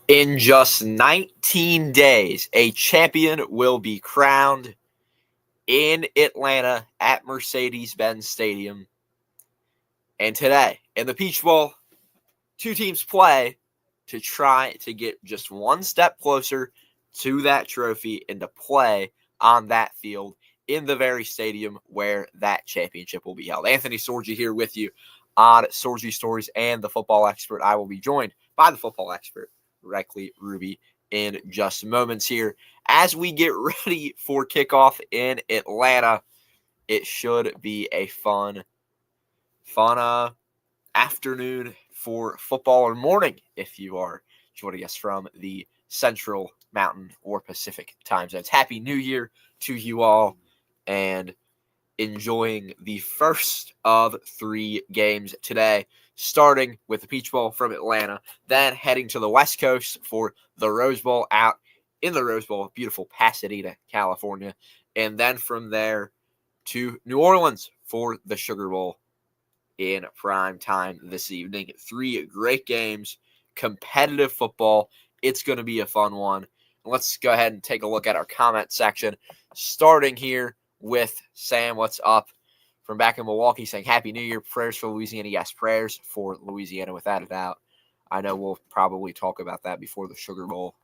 In just 19 days, a champion will be crowned in Atlanta at Mercedes-Benz Stadium. And today, in the Peach Bowl, two teams play to try to get just one step closer to that trophy and to play on that field in the very stadium where that championship will be held. Anthony Sorgi here with you on Sorgi Stories and the Football Expert. I will be joined by the Football Expert, Riley Ruby, in just moments here. As we get ready for kickoff in Atlanta, it should be a fun afternoon for football, or morning if you are joining us from the Central, Mountain, or Pacific time zones. Happy New Year to you all, and enjoying the first of 3 games today, starting with the Peach Bowl from Atlanta, then heading to the West Coast for the Rose Bowl out in the Rose Bowl, beautiful Pasadena, California, and then from there to New Orleans for the Sugar Bowl in prime time this evening. 3 great games, competitive football. It's going to be a fun one. Let's go ahead and take a look at our comment section, starting here with Sam. What's up from back in Milwaukee, saying Happy New Year, prayers for Louisiana. Yes, prayers for Louisiana without a doubt. I know we'll probably talk about that before the Sugar Bowl,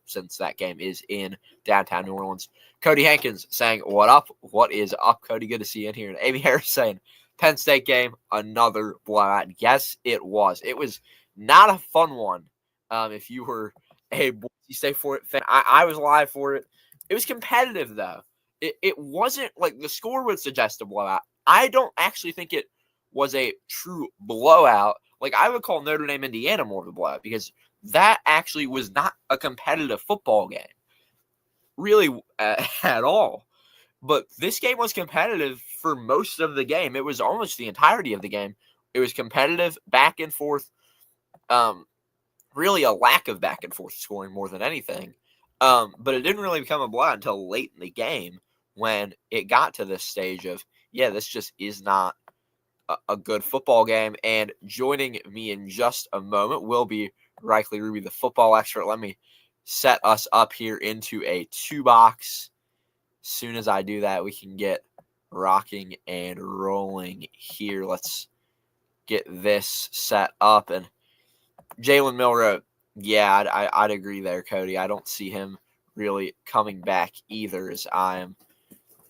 since that game is in downtown New Orleans. Cody Hankins saying, what up? What is up, Cody? Good to see you in here. And Amy Harris saying, Penn State game, another blowout. Yes, it was. It was not a fun one. If you were a Boise State fan, I was live for it. It was competitive, though. It wasn't like the score would suggest a blowout. I don't actually think it was a true blowout. Like, I would call Notre Dame, Indiana more of a blowout, because that actually was not a competitive football game, really, at all. But this game was competitive for most of the game. It was almost the entirety of the game. It was competitive, back and forth. Really a lack of back and forth scoring more than anything. But it didn't really become a blowout until late in the game, when it got to this stage of, this just is not a good football game. And joining me in just a moment will be Riley Ruby, the Football Expert. Let me set us up here into a 2-box. As soon as I do that, we can get rocking and rolling here. Let's get this set up. And Jalen Milroe, I'd agree there, Cody. I don't see him really coming back either, as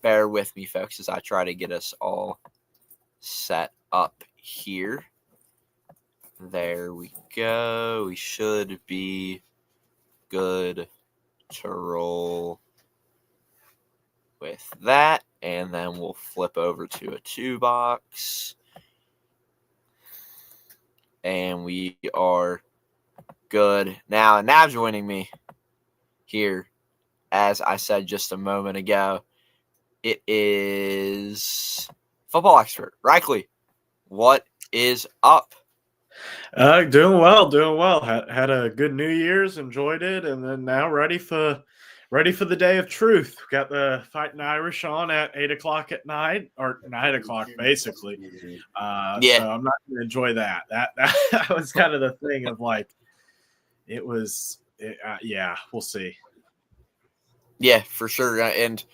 bear with me, folks, as I try to get us all set up here. There we go. We should be good to roll with that, and then we'll flip over to a 2-box, and we are good now. Joining me here, as I said just a moment ago, it is Football Expert Riley. What is up? Doing well. Had a good New Year's, enjoyed it, and then now ready for the day of truth. We got the Fighting Irish on at 8:00 at night, or 9:00 basically. So I'm not going to enjoy that. That was kind of the thing of like, we'll see. Yeah, for sure. And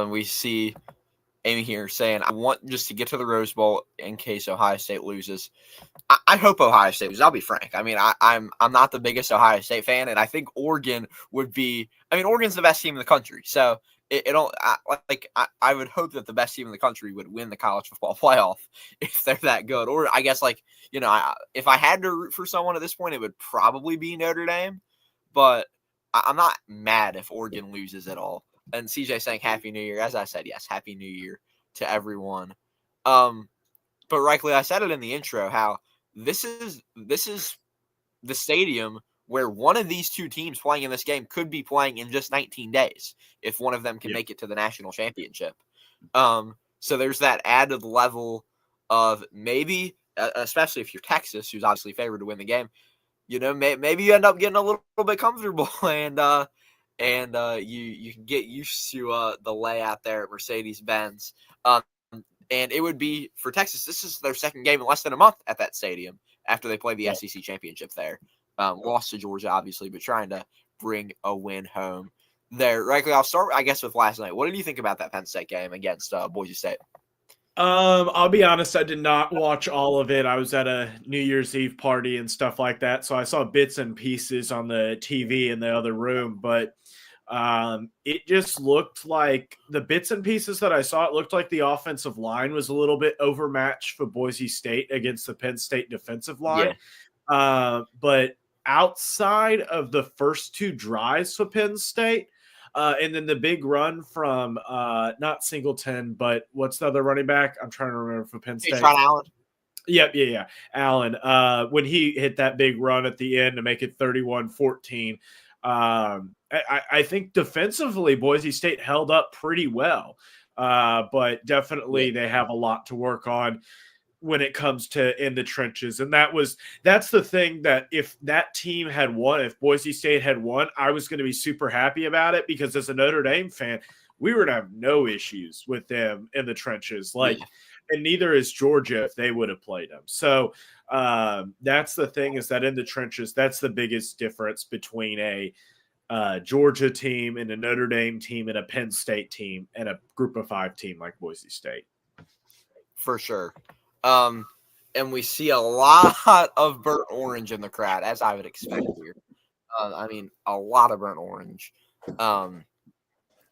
we see Amy here saying, I want just to get to the Rose Bowl in case Ohio State loses. I hope Ohio State loses. I'll be frank. I mean, I'm not the biggest Ohio State fan, and I think Oregon would be. I mean, Oregon's the best team in the country, so I would hope that the best team in the country would win the college football playoff if they're that good. Or I guess, if I had to root for someone at this point, it would probably be Notre Dame. But I'm not mad if Oregon loses at all. And CJ saying Happy New Year. As I said, yes, Happy New Year to everyone. But Riley, I said it in the intro, how this is the stadium where one of these two teams playing in this game could be playing in just 19 days if one of them can make it to the national championship. So there's that added level of maybe, especially if you're Texas, who's obviously favored to win the game, maybe you end up getting a little bit comfortable and you can get used to the layout there at Mercedes-Benz. And it would be, for Texas, this is their second game in less than a month at that stadium after they play the SEC championship there. Lost to Georgia, obviously, but trying to bring a win home there. Right, I'll start, I guess, with last night. What did you think about that Penn State game against Boise State? I'll be honest, I did not watch all of it. I was at a New Year's Eve party and stuff like that, so I saw bits and pieces on the TV in the other room, but it just looked like the bits and pieces that I saw, it looked like the offensive line was a little bit overmatched for Boise State against the Penn State defensive line. But outside of the first two drives for Penn State, and then the big run from not Singleton, but what's the other running back? I'm trying to remember for Penn State. Allen. Yep, yeah. Allen, when he hit that big run at the end to make it 31-14, I think defensively Boise State held up pretty well, but definitely they have a lot to work on when it comes to in the trenches. And that's the thing, that if that team had won, if Boise State had won, I was going to be super happy about it, because as a Notre Dame fan, we were to have no issues with them in the trenches. And neither is Georgia if they would have played them. So that's the thing, is that in the trenches, that's the biggest difference between a Georgia team and a Notre Dame team and a Penn State team and a group of 5 team like Boise State. For sure. And we see a lot of burnt orange in the crowd, as I would expect here. I mean, a lot of burnt orange.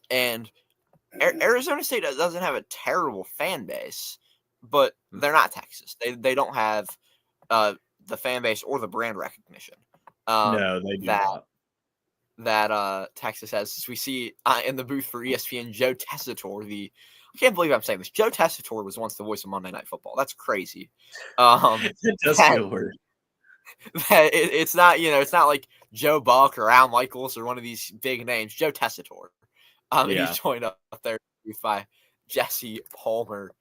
And Arizona State doesn't have a terrible fan base, but they're not Texas. They don't have the fan base or the brand recognition. No, they do not. That Texas has. We see in the booth for ESPN, Joe Tessitore, I can't believe I'm saying this. Joe Tessitore was once the voice of Monday Night Football. That's crazy. It does feel weird. It's not, it's not like Joe Buck or Al Michaels or one of these big names. Joe Tessitore. He's joined up there by Jesse Palmer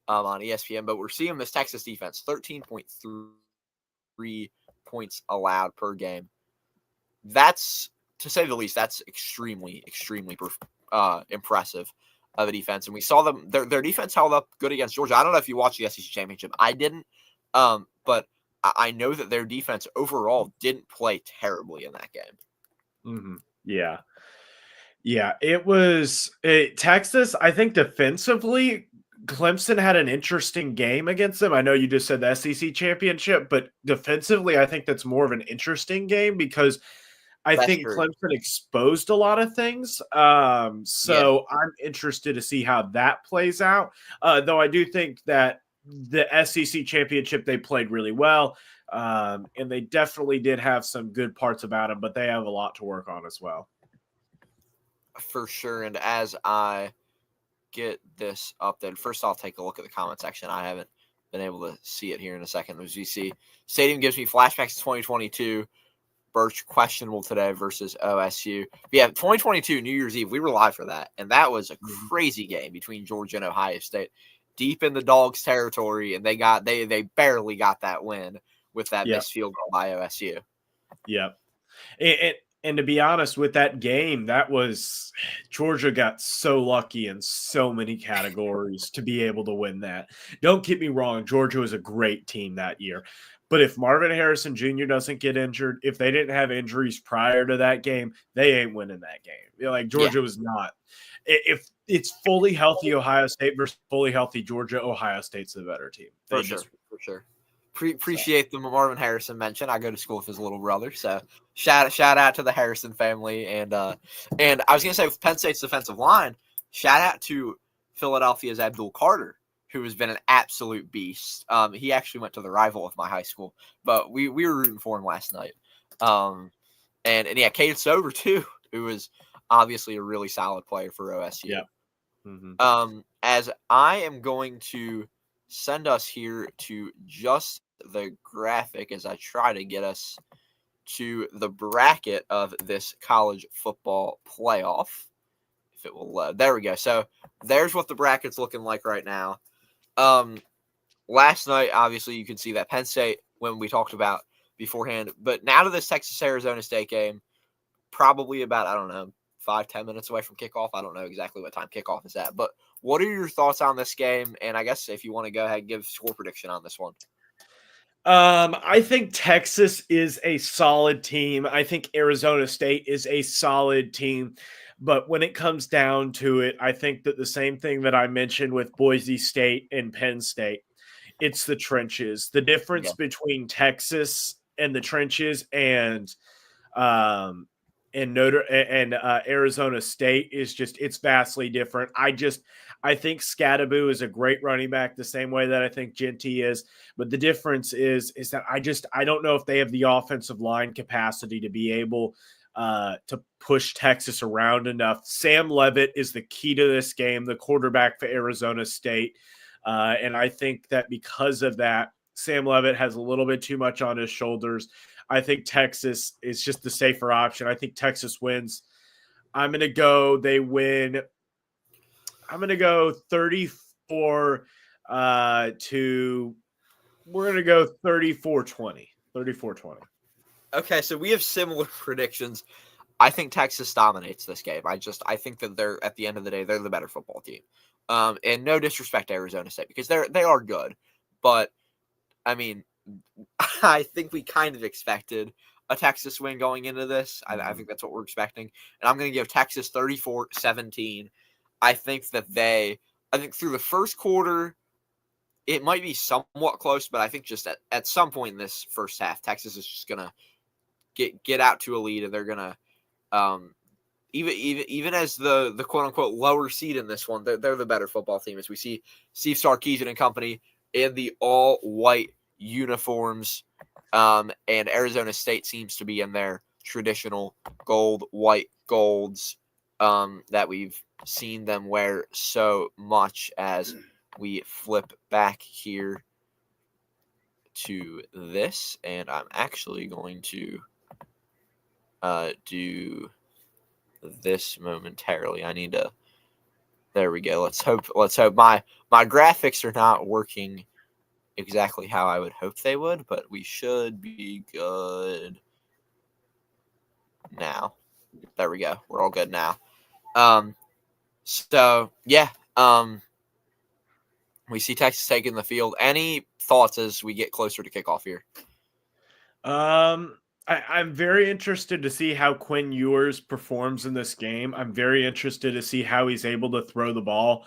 on ESPN. But we're seeing this Texas defense, 13.3 points allowed per game. That's, to say the least, that's extremely, extremely impressive of a defense. And we saw them, their defense held up good against Georgia. I don't know if you watched the SEC championship. I didn't, but I know that their defense overall didn't play terribly in that game. Mm-hmm. Yeah. Yeah, it was Texas. I think defensively, Clemson had an interesting game against them. I know you just said the SEC championship, but defensively, I think that's more of an interesting game, because I think Clemson exposed a lot of things. I'm interested to see how that plays out. Though I do think that the SEC championship, they played really well. And they definitely did have some good parts about them, but they have a lot to work on as well. For sure. And as I get this updated, first I'll take a look at the comment section. I haven't been able to see it here in a second. As you see, Stadium gives me flashbacks to 2022. Birch questionable today versus OSU. But yeah, 2022 New Year's Eve, we were live for that, and that was a crazy game between Georgia and Ohio State, deep in the Dogs' territory, and they barely got that win with that missed field goal by OSU. Yep. And to be honest, with that game, that was Georgia got so lucky in so many categories to be able to win that. Don't get me wrong, Georgia was a great team that year. But if Marvin Harrison Jr. doesn't get injured, if they didn't have injuries prior to that game, they ain't winning that game. Georgia was not. If it's fully healthy Ohio State versus fully healthy Georgia, Ohio State's the better team. For sure. Appreciate the Marvin Harrison mention. I go to school with his little brother, so shout out to the Harrison family. And I was gonna say, with Penn State's defensive line, shout out to Philadelphia's Abdul Carter, who has been an absolute beast. He actually went to the rival of my high school, but we were rooting for him last night. And Cade Stover too, who was obviously a really solid player for OSU. Yeah. Mm-hmm. As I am going to send us here to just the graphic as I try to get us to the bracket of this college football playoff. If it will load. There we go. So there's what the bracket's looking like right now. Last night, obviously, you can see that Penn State, when we talked about beforehand, but now to this Texas-Arizona State game, probably about, 5-10 minutes away from kickoff. I don't know exactly what time kickoff is at, but what are your thoughts on this game? And I guess if you want to go ahead and give a score prediction on this one. I think Texas is a solid team. I think Arizona State is a solid team. But when it comes down to it, I think that the same thing that I mentioned with Boise State and Penn State, it's the trenches. The difference Yeah. between Texas and the trenches um, and Arizona State is just it's vastly different. I think Scadaboo is a great running back, the same way that I think Genty is. But the difference is that I don't know if they have the offensive line capacity to be able to push Texas around enough. Sam Levitt is the key to this game, the quarterback for Arizona State. And I think that because of that, Sam Levitt has a little bit too much on his shoulders. I think Texas is just the safer option. I think Texas wins. I'm going to go, they win. I'm going to go 34 to, we're going to go 34-20. 34-20. Okay, so we have similar predictions. I think Texas dominates this game. I think that they're at the end of the day, they're the better football team. And no disrespect to Arizona State because they are good, but I mean, I think we kind of expected a Texas win going into this. I think that's what we're expecting, and I'm going to give Texas 34-17. I think through the first quarter, it might be somewhat close, but I think just at some point in this first half, Texas is just going to get out to a lead, and they're going to even as the quote unquote lower seed in this one, they're the better football team. As we see Steve Sarkisian and company in the all white uniforms, and Arizona State seems to be in their traditional white golds that we've seen them wear so much. As we flip back here to this, and I'm actually going to do this momentarily. I need to. There we go. Let's hope my graphics are not working exactly how I would hope they would, but we should be good now. There we go. We're all good now. So yeah. We see Texas taking the field. Any thoughts as we get closer to kickoff here? I'm very interested to see how Quinn Ewers performs in this game. I'm very interested to see how he's able to throw the ball.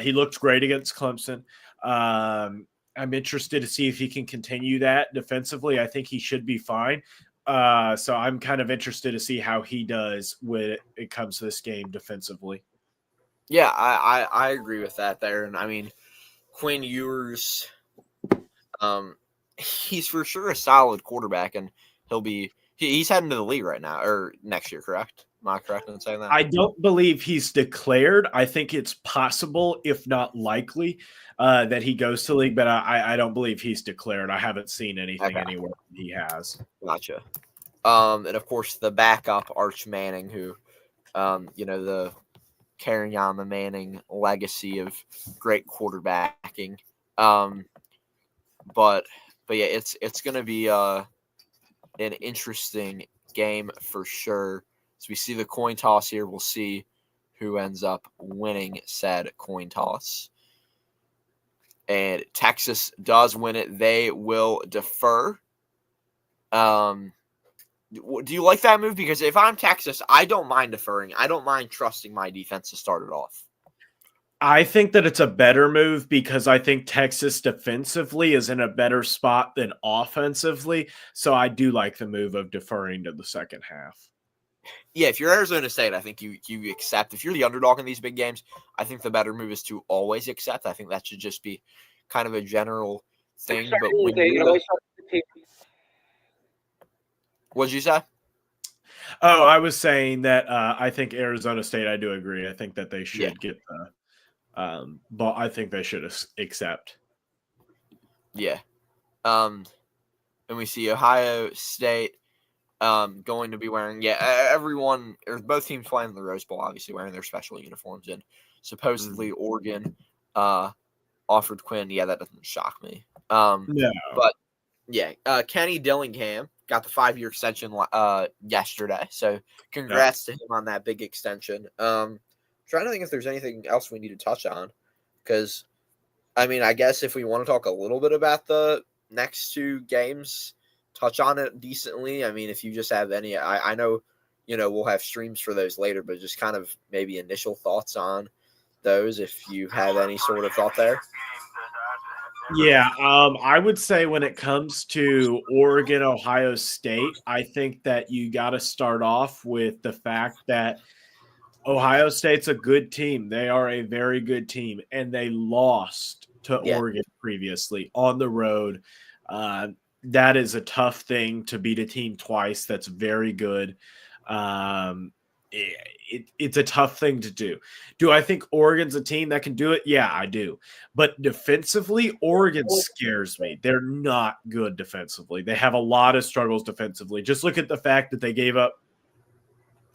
He looked great against Clemson. I'm interested to see if he can continue that defensively. I think he should be fine. So I'm kind of interested to see how he does when it comes to this game defensively. Yeah, I agree with that there. And I mean, Quinn Ewers, he's for sure a solid quarterback, and he's heading to the league right now or next year, correct? Am I correct in saying that? I don't believe he's declared. I think it's possible, if not likely, that he goes to league, but I don't believe he's declared. I haven't seen anything anywhere he has. Gotcha. And of course the backup Arch Manning, who, the carrying on the Manning legacy of great quarterbacking. But yeah, it's going to be an interesting game for sure. So we see the coin toss here. We'll see who ends up winning said coin toss. And Texas does win it. They will defer. Do you like that move? Because if I'm Texas, I don't mind deferring. I don't mind trusting my defense to start it off. I think that it's a better move because I think Texas defensively is in a better spot than offensively. So I do like the move of deferring to the second half. Yeah, if you're Arizona State, I think you accept. If you're the underdog in these big games, I think the better move is to always accept. I think that should just be kind of a general thing. But what'd you say? Oh, I was saying that I think Arizona State, I do agree. I think that they should get the but I think they should accept. Yeah. And we see Ohio State going to be wearing, everyone, or both teams playing in the Rose Bowl, obviously wearing their special uniforms. And supposedly Oregon offered Quinn. Yeah, that doesn't shock me. No. But, yeah, Kenny Dillingham got the 5-year extension yesterday. So congrats to him on that big extension. Trying to think if there's anything else we need to touch on. Because, I mean, I guess if we want to talk a little bit about the next two games, touch on it decently. I mean, if you just have any, I know, we'll have streams for those later, but just kind of maybe initial thoughts on those, if you have any sort of thought there. Yeah, I would say when it comes to Oregon, Ohio State, I think that you got to start off with the fact that Ohio State's a good team. They are a very good team, and they lost to Yeah. Oregon previously on the road. That is a tough thing to beat a team twice. That's very good. It's a tough thing to do. Do I think Oregon's a team that can do it? Yeah, I do. But defensively, Oregon scares me. They're not good defensively. They have a lot of struggles defensively. Just look at the fact that they gave up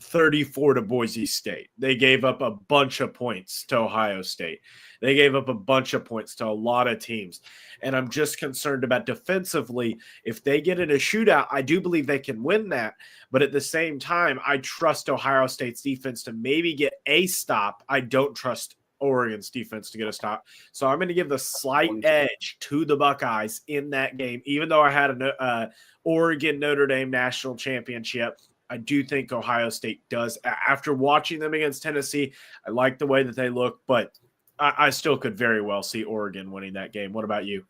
34 to Boise State. They gave up a bunch of points to Ohio State. They gave up a bunch of points to a lot of teams. And I'm just concerned about defensively. If they get in a shootout, I do believe they can win that. But at the same time, I trust Ohio State's defense to maybe get a stop. I don't trust Oregon's defense to get a stop. So I'm going to give the slight edge to the Buckeyes in that game, even though I had an Oregon Notre Dame national championship. I do think Ohio State does. After watching them against Tennessee, I like the way that they look, but I still could very well see Oregon winning that game. What about you?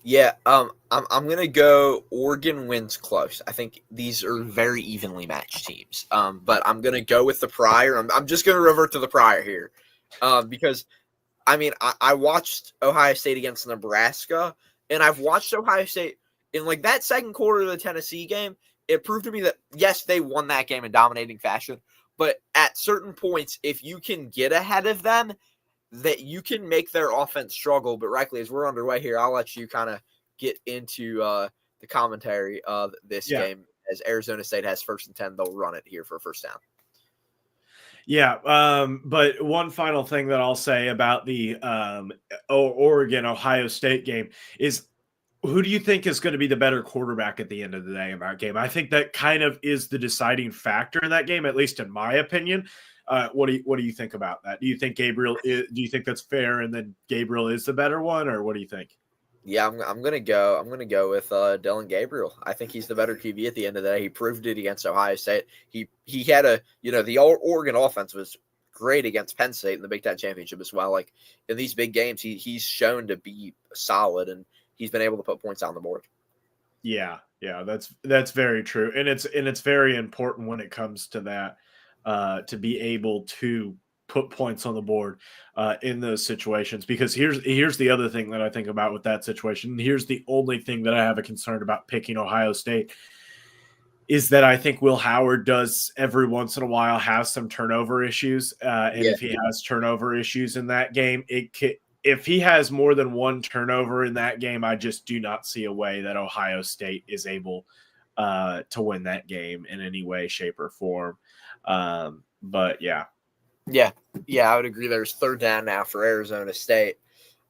Yeah, I'm gonna go Oregon wins close. I think these are very evenly matched teams. But I'm gonna go with the prior. I'm just gonna revert to the prior here, because I mean I watched Ohio State against Nebraska, and I've watched Ohio State in like that second quarter of the Tennessee game. It proved to me that yes, they won that game in dominating fashion, but at certain points, if you can get ahead of them, that you can make their offense struggle. But rightly, as we're underway here, I'll let you kind of get into the commentary of this game. As Arizona State has 1st and 10, they'll run it here for a first down. Yeah, but one final thing that I'll say about the Oregon-Ohio State game is, who do you think is going to be the better quarterback at the end of the day in that game? I think that kind of is the deciding factor in that game, at least in my opinion. What do you think about that? Do you think do you think that's fair, and then Gabriel is the better one, or what do you think? Yeah, I'm gonna go with Dylan Gabriel. I think he's the better QB at the end of the day. He proved it against Ohio State. He had the Oregon offense was great against Penn State in the Big Ten championship as well. Like in these big games, he's shown to be solid, and he's been able to put points on the board. Yeah, that's very true, and it's very important when it comes to that, to be able to put points on the board in those situations. Because here's the other thing that I think about with that situation. Here's the only thing that I have a concern about picking Ohio State is that I think Will Howard does every once in a while have some turnover issues, and if he has turnover issues in that game, if he has more than one turnover in that game, I just do not see a way that Ohio State is able to win that game in any way, shape, or form. But yeah, I would agree. There's 3rd down now for Arizona State,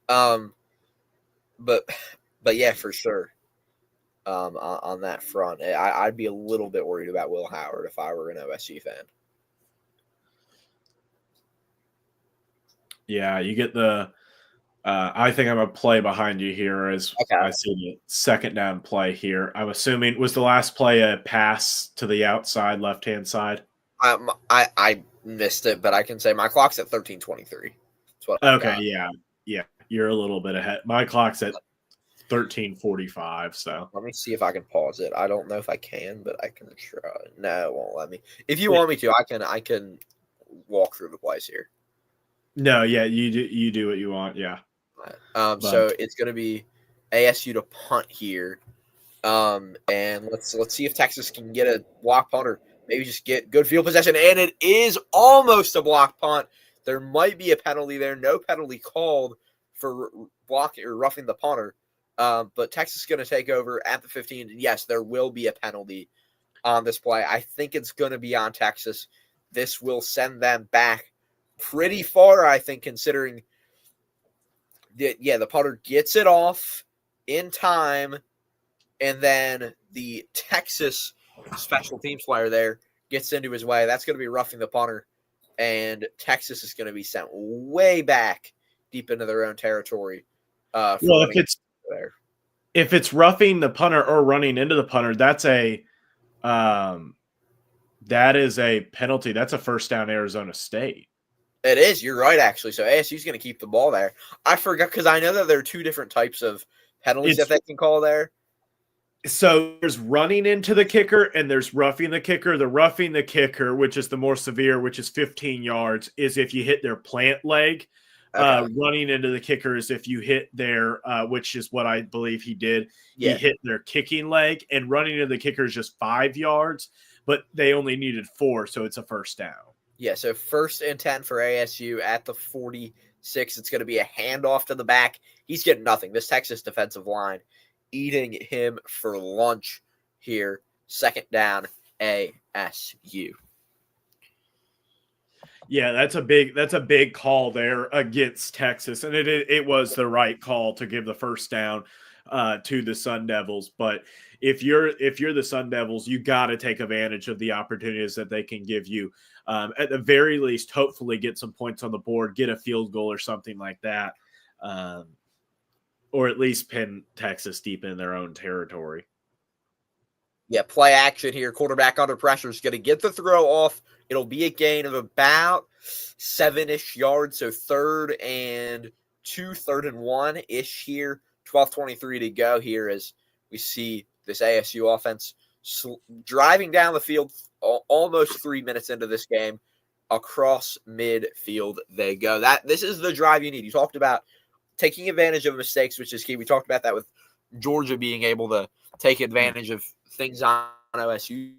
but yeah, for sure. On that front, I'd be a little bit worried about Will Howard if I were an OSU fan. Yeah, you get the. I think I'm a play behind you here as I see the 2nd down play here. I'm assuming, was the last play a pass to the outside left-hand side? I missed it, but I can say my clock's at 13:23. Okay, yeah, you're a little bit ahead. My clock's at 13:45. So let me see if I can pause it. I don't know if I can, but I can try. No, it won't let me. If you want me to, I can walk through the plays here. No, yeah, you do what you want, yeah. So it's going to be ASU to punt here, and let's see if Texas can get a block punt or maybe just get good field possession. And it is almost a block punt. There might be a penalty there. No penalty called for blocking or roughing the punter, but Texas is going to take over at the 15. And yes, there will be a penalty on this play. I think it's going to be on Texas. This will send them back pretty far, I think, considering the punter gets it off in time, and then the Texas special teams player there gets into his way. That's going to be roughing the punter, and Texas is going to be sent way back deep into their own territory. Well, if it's roughing the punter or running into the punter, that is a penalty. That's a first down, Arizona State. It is. You're right, actually. So ASU's going to keep the ball there. I forgot because I know that there are two different types of penalties that they can call there. So there's running into the kicker and there's roughing the kicker. The roughing the kicker, which is the more severe, which is 15 yards, is if you hit their plant leg. Okay. Running into the kicker is if you hit their, which is what I believe he did. Yeah. He hit their kicking leg, and running into the kicker is just 5 yards, but they only needed 4, so it's a first down. Yeah, so 1st and 10 for ASU at the 46. It's going to be a handoff to the back. He's getting nothing. This Texas defensive line eating him for lunch here. 2nd down, ASU. Yeah, that's a big call there against Texas, and it was the right call to give the first down to the Sun Devils. But if you're the Sun Devils, you got to take advantage of the opportunities that they can give you. At the very least, hopefully get some points on the board, get a field goal or something like that, or at least pin Texas deep in their own territory. Yeah, play action here. Quarterback under pressure is going to get the throw off. It'll be a gain of about 7-ish yards, so 3rd and 2, 3rd and 1-ish here. 12:23 to go here as we see this ASU offense driving down the field almost 3 minutes into this game. Across midfield they go. This is the drive you need. You talked about taking advantage of mistakes, which is key. We talked about that with Georgia being able to take advantage of things on OSU's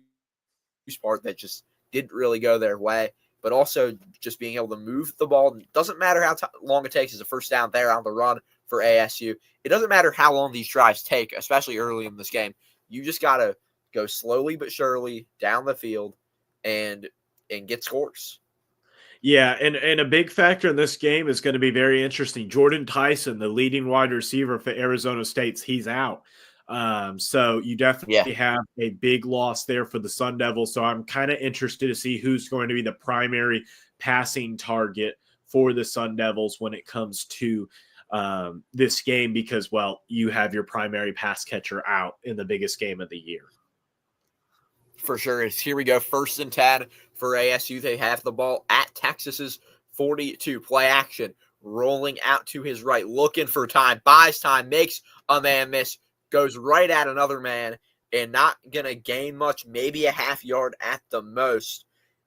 part that just didn't really go their way, but also just being able to move the ball. It doesn't matter how long it takes as a first down there on the run for ASU. It doesn't matter how long these drives take, especially early in this game. You just got to go slowly but surely down the field and get scores. Yeah, and a big factor in this game is going to be very interesting. Jordan Tyson, the leading wide receiver for Arizona State, he's out. So you definitely have a big loss there for the Sun Devils. So I'm kind of interested to see who's going to be the primary passing target for the Sun Devils when it comes to this game because, well, you have your primary pass catcher out in the biggest game of the year. For sure. Here we go. 1st and 10 for ASU. They have the ball at Texas's 42. Play action. Rolling out to his right. Looking for time. Buys time. Makes a man miss. Goes right at another man. And not going to gain much. Maybe a half yard at the most.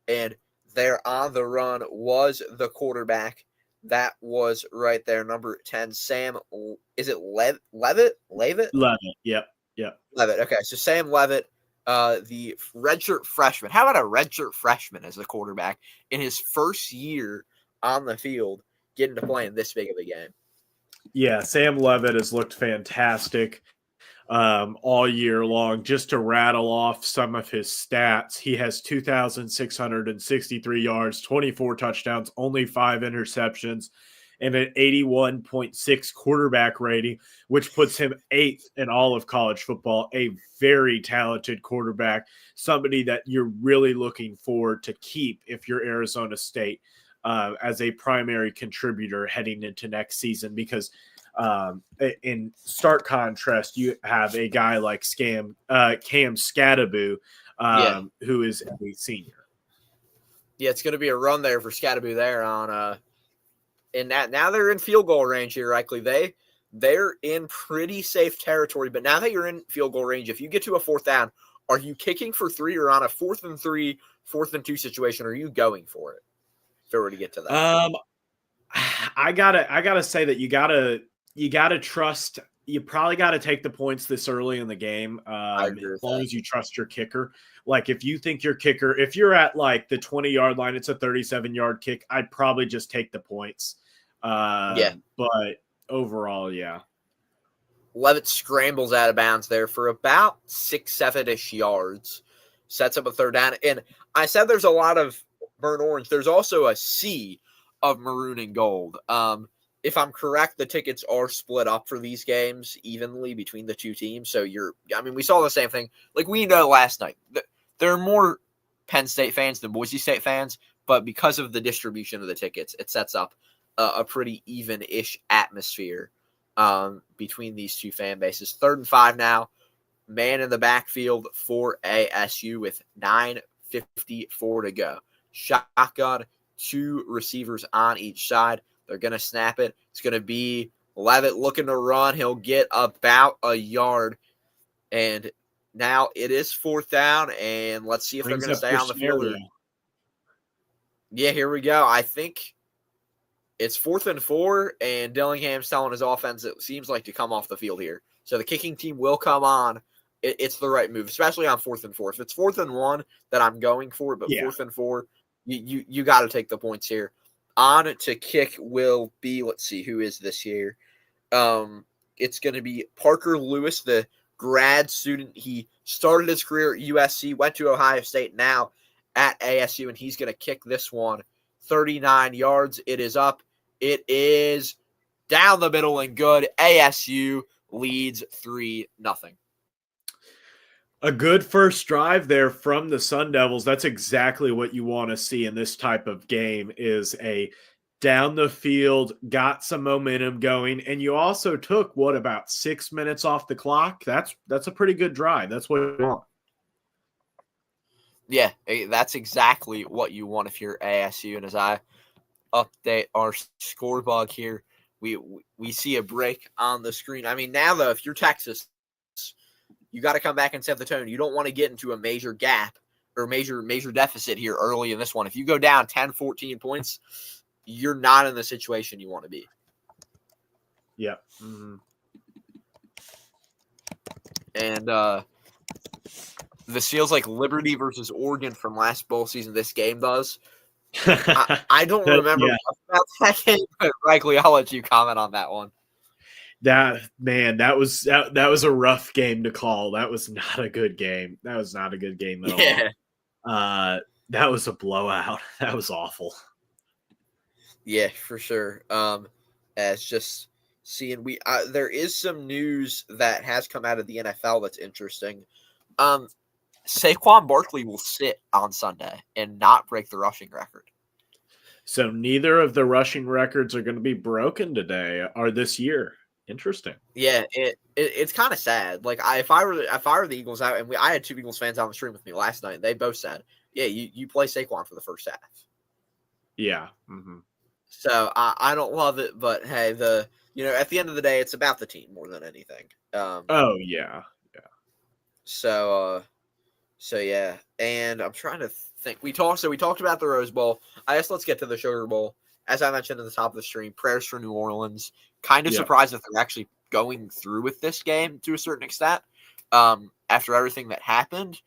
And there on the run was the quarterback. That was right there. Number 10, Sam. Is it Levitt? Levitt, yep. Levitt. Okay, so Sam Levitt. The redshirt freshman. How about a redshirt freshman as a quarterback in his first year on the field, getting to play in this big of a game? Yeah, Sam Levitt has looked fantastic all year long. Just to rattle off some of his stats, he has 2,663 yards, 24 touchdowns, only 5 interceptions, and an 81.6 quarterback rating, which puts him 8th in all of college football. A very talented quarterback, somebody that you're really looking forward to keep if you're Arizona State as a primary contributor heading into next season. Because in stark contrast, you have a guy like Cam Skattebo, who is a senior. Yeah, it's going to be a run there for Skattebo there on and now they're in field goal range here, likely. They're in pretty safe territory, but now that you're in field goal range, if you get to a 4th down, are you kicking for 3 or on a 4th and 3, 4th and 2 situation? Are you going for it if it were to get to that? I gotta say that you gotta trust. You probably got to take the points this early in the game, as long as you trust your kicker. Like if you think your kicker, if you're at like the 20-yard line, it's a 37-yard kick, I'd probably just take the points. But overall, yeah. Levitt scrambles out of bounds there for about 6, 7-ish yards. Sets up a 3rd down. And I said there's a lot of burnt orange. There's also a sea of maroon and gold. If I'm correct, the tickets are split up for these games evenly between the two teams. So we saw the same thing. Like we know last night, there are more Penn State fans than Boise State fans, but because of the distribution of the tickets, it sets up a pretty even-ish atmosphere between these two fan bases. 3rd and 5 now. Man in the backfield for ASU with 9:54 to go. Shotgun, 2 receivers on each side. They're going to snap it. It's going to be Levitt looking to run. He'll get about a yard. And now it is 4th down, and let's see if they're going to stay on the field. Yeah, here we go. I think it's 4th and 4, and Dillingham's telling his offense it seems like to come off the field here. So the kicking team will come on. It's the right move, especially on 4th and 4. If it's 4th and 1 that I'm going for, but 4th and 4, you got to take the points here. On to kick will be, let's see, who is this here? It's going to be Parker Lewis, the grad student. He started his career at USC, went to Ohio State, now at ASU, and he's going to kick this one 39 yards. It is up. It is down the middle and good. ASU leads 3-0. A good first drive there from the Sun Devils. That's exactly what you want to see in this type of game, is a down the field, got some momentum going, and you also took, about 6 minutes off the clock? That's a pretty good drive. That's what you want. Yeah, that's exactly what you want if you're ASU. And as I update our score bug here, we see a break on the screen. I mean, now, though, if you're Texas, you got to come back and set the tone. You don't want to get into a major gap or major deficit here early in this one. If you go down 10, 14 points, you're not in the situation you want to be. Yeah. Mm-hmm. And this feels like Liberty versus Oregon from last bowl season. This game does. I don't remember about that game, but likely I'll let you comment on that one. That was a rough game to call. That was not a good game. That was not a good game at all. That was a blowout. That was awful. Yeah, for sure. As just seeing there is some news that has come out of the NFL that's interesting. Saquon Barkley will sit on Sunday and not break the rushing record. So neither of the rushing records are going to be broken today or this year. Interesting. Yeah, it's kind of sad. Like if I were the Eagles out, and I had 2 Eagles fans on the stream with me last night. They both said, "Yeah, you play Saquon for the first half." Yeah. Mm-hmm. So I don't love it, but hey, at the end of the day, it's about the team more than anything. Oh yeah. So yeah, and I'm trying to think. We talked about the Rose Bowl. I guess let's get to the Sugar Bowl. As I mentioned at the top of the stream, prayers for New Orleans. Kind of surprised that they're actually going through with this game to a certain extent after everything that happened.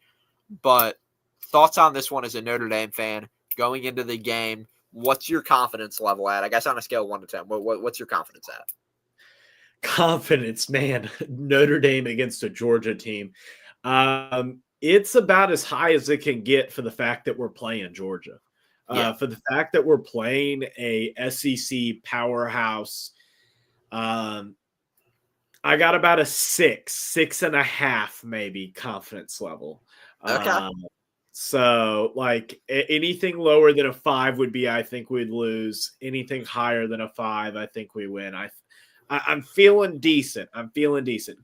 But thoughts on this one as a Notre Dame fan going into the game? What's your confidence level at? I guess on a scale of 1 to 10, what's your confidence at? Confidence, man. Notre Dame against a Georgia team. It's about as high as it can get for the fact that we're playing Georgia. For the fact that we're playing a SEC powerhouse, I got about a 6.5 maybe confidence level. Okay. So like anything lower than a 5 would be, I think we'd lose. Anything higher than a 5, I think we win. I'm feeling decent.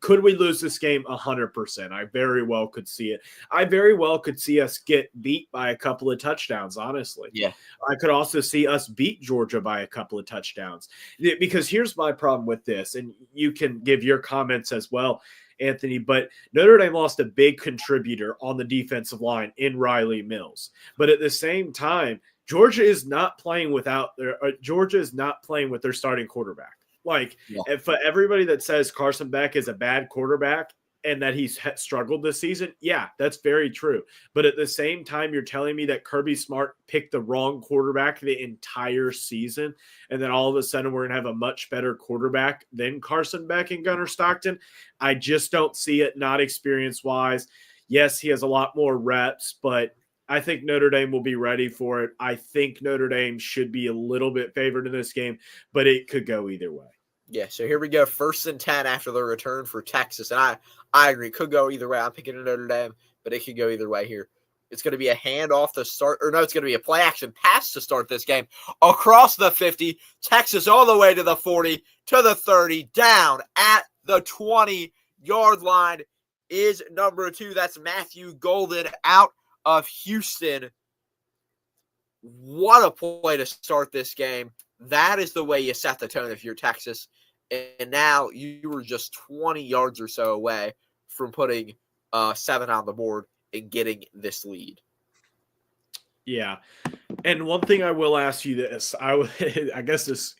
Could we lose this game? 100%. I very well could see it. I very well could see us get beat by a couple of touchdowns, honestly. Yeah. I could also see us beat Georgia by a couple of touchdowns. Because here's my problem with this, and you can give your comments as well, Anthony, but Notre Dame lost a big contributor on the defensive line in Riley Mills. But at the same time, Georgia is not playing with their starting quarterback. Like, for everybody that says Carson Beck is a bad quarterback and that he's struggled this season, yeah, that's very true. But at the same time, you're telling me that Kirby Smart picked the wrong quarterback the entire season, and then all of a sudden we're going to have a much better quarterback than Carson Beck and Gunnar Stockton? I just don't see it, not experience-wise. Yes, he has a lot more reps, but I think Notre Dame will be ready for it. I think Notre Dame should be a little bit favored in this game, but it could go either way. Yeah, so here we go. 1st and 10 after the return for Texas. And I agree. Could go either way. I'm picking Notre Dame, but it could go either way here. It's going to be a handoff to start, or no, it's going to be a play action pass to start this game. Across the 50, Texas all the way to the 40, to the 30, down at the 20-yard line is number 2. That's Matthew Golden out of Houston. What a play to start this game. That is the way you set the tone if you're Texas. And now you were just 20 yards or so away from putting 7 on the board and getting this lead. Yeah. And one thing I will ask you this, I guess this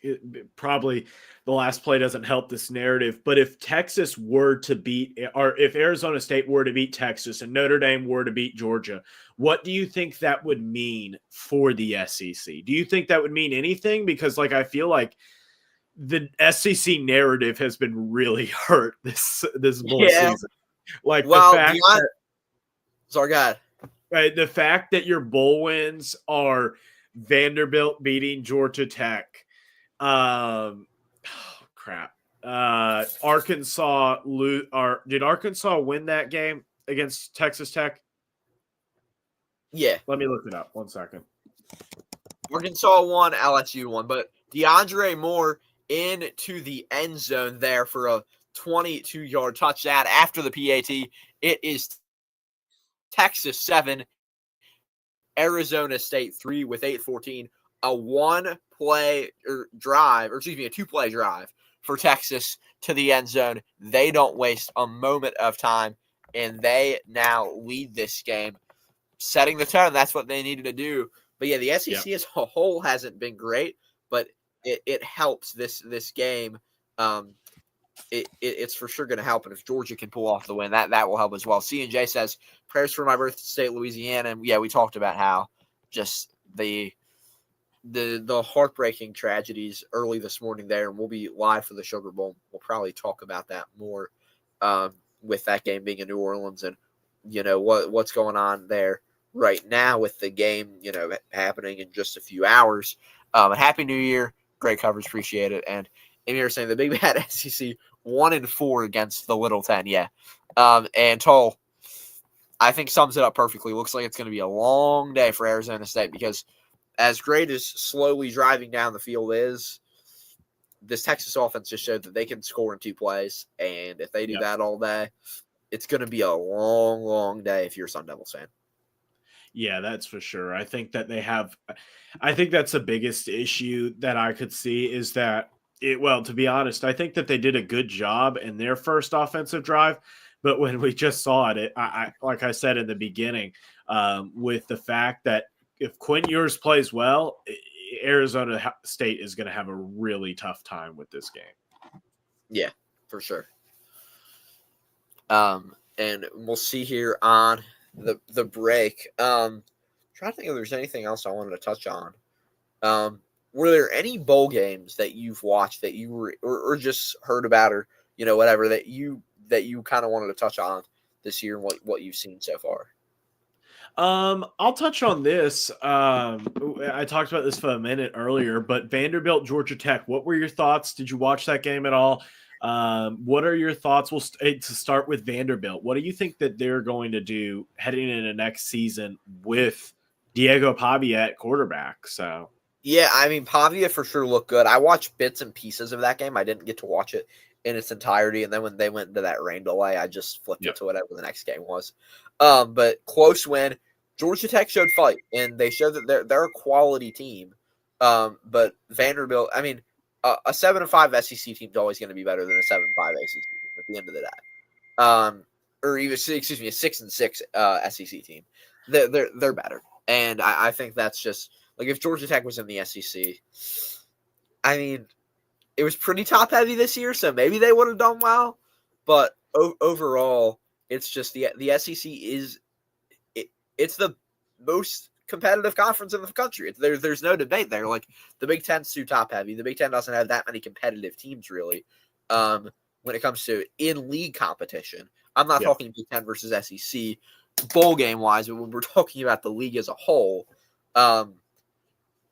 probably the last play doesn't help this narrative, but if Texas were to beat, or if Arizona State were to beat Texas and Notre Dame were to beat Georgia, what do you think that would mean for the SEC? Do you think that would mean anything? Because I feel like the SEC narrative has been really hurt this bowl season. The fact sorry, go ahead. Right, the fact that your bowl wins are Vanderbilt beating Georgia Tech. Arkansas did Arkansas win that game against Texas Tech? Yeah. Let me look it up. 1 second. Arkansas won, LSU won, but DeAndre Moore into the end zone there for a 22-yard touchdown after the PAT. It is Texas 7, Arizona State 3 with 8:14. A 2-play drive for Texas to the end zone. They don't waste a moment of time, and they now lead this game, setting the tone. That's what they needed to do. But yeah, the SEC as a whole hasn't been great, but it helps this game. It's for sure going to help, and if Georgia can pull off the win, that will help as well. C&J says, prayers for my birth state, Louisiana. And yeah, we talked about how just the heartbreaking tragedies early this morning there, and we'll be live for the Sugar Bowl. We'll probably talk about that more with that game being in New Orleans and, what's going on there right now with the game, happening in just a few hours. And Happy New Year. Great coverage. Appreciate it. And Amy was saying the big bad SEC 1-4 against the Little 10. Yeah. And Toll, I think sums it up perfectly. Looks like it's going to be a long day for Arizona State because as great as slowly driving down the field is, this Texas offense just showed that they can score in 2 plays. And if they do that all day, it's going to be a long, long day if you're a Sun Devils fan. Yeah, that's for sure. I think that I think that's the biggest issue that I could see is that to be honest, I think that they did a good job in their first offensive drive. But when we just saw it, I like I said in the beginning, with the fact that if Quinn Ewers plays well, Arizona State is going to have a really tough time with this game. Yeah, for sure. And we'll see here on the break. Trying to think if there's anything else I wanted to touch on. Were there any bowl games that you've watched that you were or just heard about or whatever that you kind of wanted to touch on this year and what you've seen so far? I'll touch on this. I talked about this for a minute earlier, but Vanderbilt, Georgia Tech. What were your thoughts? Did you watch that game at all? What are your thoughts? We'll to start with Vanderbilt. What do you think that they're going to do heading into next season with Diego Pavia at quarterback? So. Yeah, I mean, Pavia for sure looked good. I watched bits and pieces of that game. I didn't get to watch it in its entirety. And then when they went into that rain delay, I just flipped it to whatever the next game was. But close win. Georgia Tech showed fight, and they showed that they're a quality team. But Vanderbilt, I mean, a 7-5 SEC team is always going to be better than a 7-5 ACC team at the end of the day. Or even, a 6-6 SEC team. They're better. And I think that's just – like if Georgia Tech was in the SEC, I mean, it was pretty top heavy this year, so maybe they would have done well. But overall, it's just the SEC is it's the most competitive conference in the country. There's no debate there. Like the Big Ten's too top heavy. The Big Ten doesn't have that many competitive teams really. When it comes to in league competition, I'm not talking Big Ten versus SEC bowl game wise, but when we're talking about the league as a whole.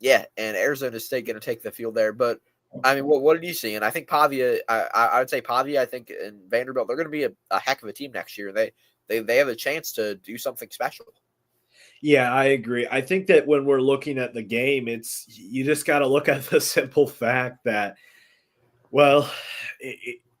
And Arizona State going to take the field there. But, I mean, what did you see? And I think Pavia, I would say Pavia, I think, and Vanderbilt, they're going to be a heck of a team next year. They have a chance to do something special. Yeah, I agree. I think that when we're looking at the game, you just got to look at the simple fact that, well,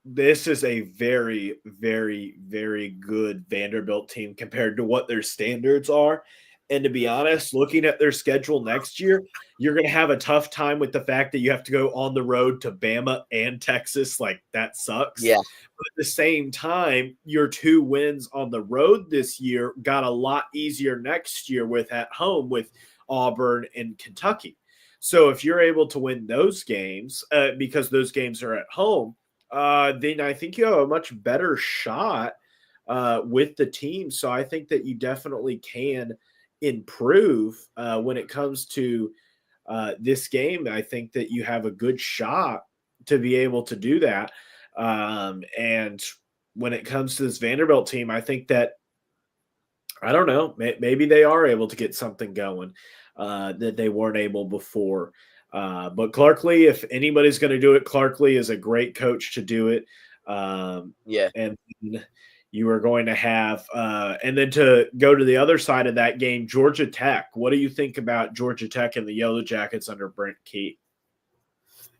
this is a very, very, very good Vanderbilt team compared to what their standards are. And to be honest, looking at their schedule next year, you're going to have a tough time with the fact that you have to go on the road to Bama and Texas. Like, that sucks. Yeah, But at the same time, your 2 wins on the road this year got a lot easier next year with at home with Auburn and Kentucky. So if you're able to win those games, because those games are at home, then I think you have a much better shot with the team. So I think that you definitely can improve when it comes to this game. I think that you have a good shot to be able to do that. And when it comes to this Vanderbilt team, I think that I don't know. Maybe they are able to get something going that they weren't able before. But Clark Lee, if anybody's going to do it, Clark Lee is a great coach to do it. yeah. And you are going to have, and then to go to the other side of that game, Georgia Tech. What do you think about Georgia Tech and the Yellow Jackets under Brent Key?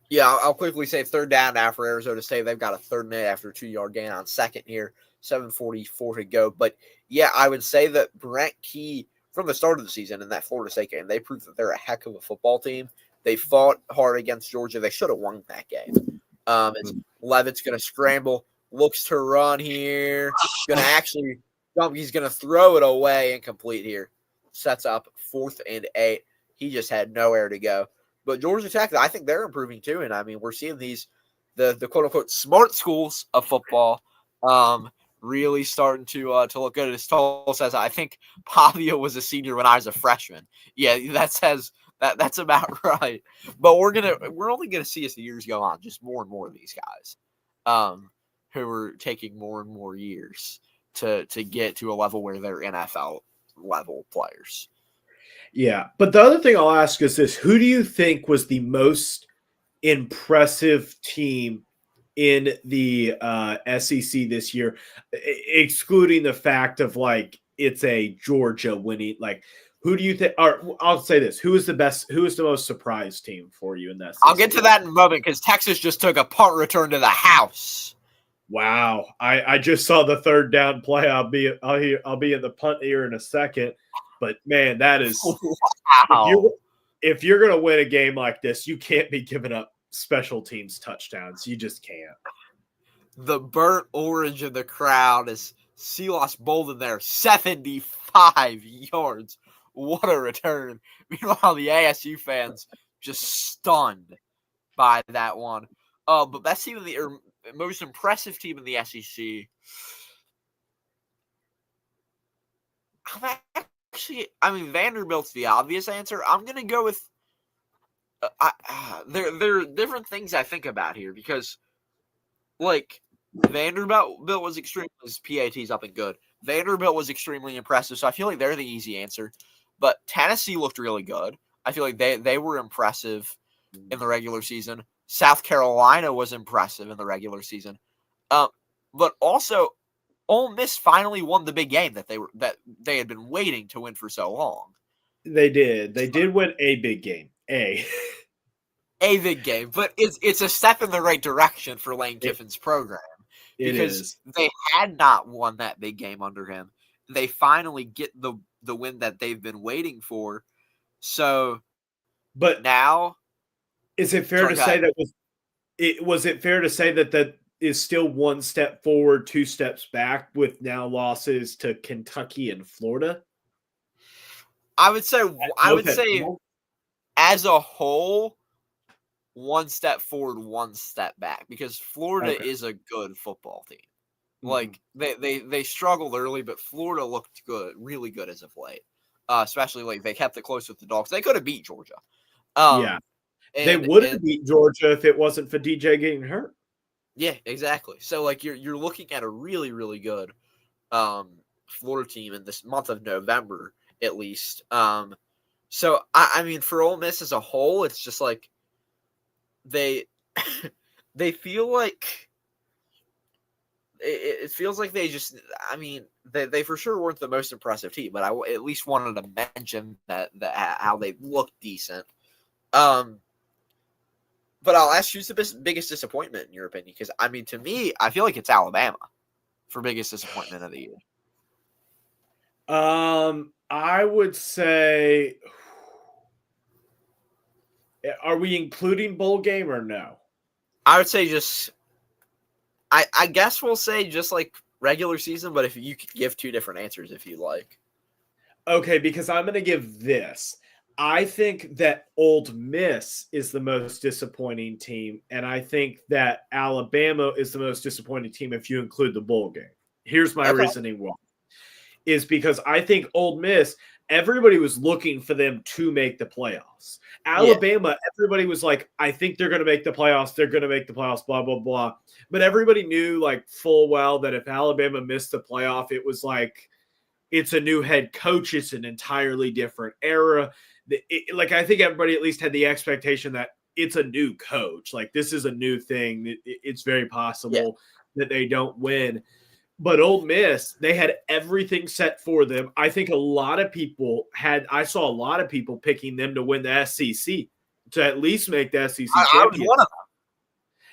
Yeah, I'll quickly say third down now for Arizona State. They've got a 3rd and 8 after a 2-yard gain on second here, 7:44 to go. But yeah, I would say that Brent Key, from the start of the season in that Florida State game, they proved that they're a heck of a football team. They fought hard against Georgia. They should have won that game. It's Levitt's going to scramble, looks to run here, going to actually jump. He's going to throw it away, incomplete here. Sets up 4th and 8. He just had nowhere to go. But Georgia Tech, I think they're improving too. And I mean, we're seeing the quote unquote smart schools of football really starting to look good. As Toll says, I think Pavia was a senior when I was a freshman. Yeah, that's about right. But we're only gonna see as the years go on, just more and more of these guys, who are taking more and more years to get to a level where they're NFL level players. Yeah. But the other thing I'll ask is this: who do you think was the most impressive team in the SEC this year, excluding the fact of like it's a Georgia winning? Like, who do you think? Or I'll say this: who is the best? Who is the most surprised team for you in that? I'll get to that in a moment because Texas just took a punt return to the house. Wow, I just saw the 3rd down play. I'll be in the punt here in a second, but man, that is wow. If you're gonna win a game like this, you can't be giving up special teams touchdowns. You just can't. The burnt orange in the crowd is Silas Bolden there, 75 yards. What a return. Meanwhile, the ASU fans just stunned by that one. But best team in the most impressive team in the SEC. Vanderbilt's the obvious answer. I'm gonna go with. There are different things I think about here because, like, Vanderbilt was extremely, his PAT's up and good. Vanderbilt was extremely impressive, so I feel like they're the easy answer. But Tennessee looked really good. I feel like they were impressive in the regular season. South Carolina was impressive in the regular season. But also, Ole Miss finally won the big game that they had been waiting to win for so long. They did. They did win a big game. A big game, but it's a step in the right direction for Lane Kiffin's program because they had not won that big game under him. They finally get the win that they've been waiting for. So, but now, is it fair to say that was it fair to say that is still 1 step forward, 2 steps back with now losses to Kentucky and Florida? I would say as a whole, 1 step forward, 1 step back, because Florida is a good football team. Like, they struggled early, but Florida looked good, really good as of late. Especially, like, they kept it close with the Dogs. They could have beat Georgia. They would have beat Georgia if it wasn't for DJ getting hurt. Yeah, exactly. So, like, you're looking at a really, really good Florida team in this month of November, at least. So, I mean, for Ole Miss as a whole, it's just like they feel like it feels like they just, I mean, they for sure weren't the most impressive team, but I at least wanted to mention that how they looked decent. But I'll ask you, who's the biggest disappointment in your opinion? Because, I mean, to me, I feel like it's Alabama for biggest disappointment of the year. I would say, are we including bowl game or no? I would say just, I guess we'll say just like regular season, but if you could give two different answers if you like. Okay, because I'm going to give this. I think that Ole Miss is the most disappointing team, and I think that Alabama is the most disappointing team if you include the bowl game. Here's my reasoning why. Is because I think Ole Miss, everybody was looking for them to make the playoffs. Alabama, everybody was like, I think they're going to make the playoffs. They're going to make the playoffs, blah, blah, blah. But everybody knew like full well that if Alabama missed the playoff, it was like, it's a new head coach. It's an entirely different era. Like, I think everybody at least had the expectation that it's a new coach. Like, this is a new thing. It's very possible that they don't win. But Ole Miss, they had everything set for them. I think a lot of people I saw a lot of people picking them to win the SEC, to at least make the SEC championship. I was one of them.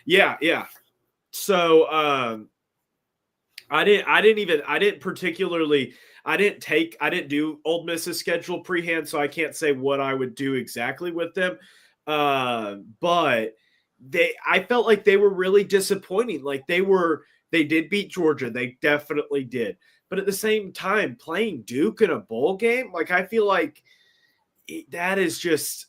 Yeah. So I didn't do Ole Miss's schedule prehand, so I can't say what I would do exactly with them. But I felt like they were really disappointing. Like they did beat Georgia. They definitely did. But at the same time, playing Duke in a bowl game, like I feel like that is just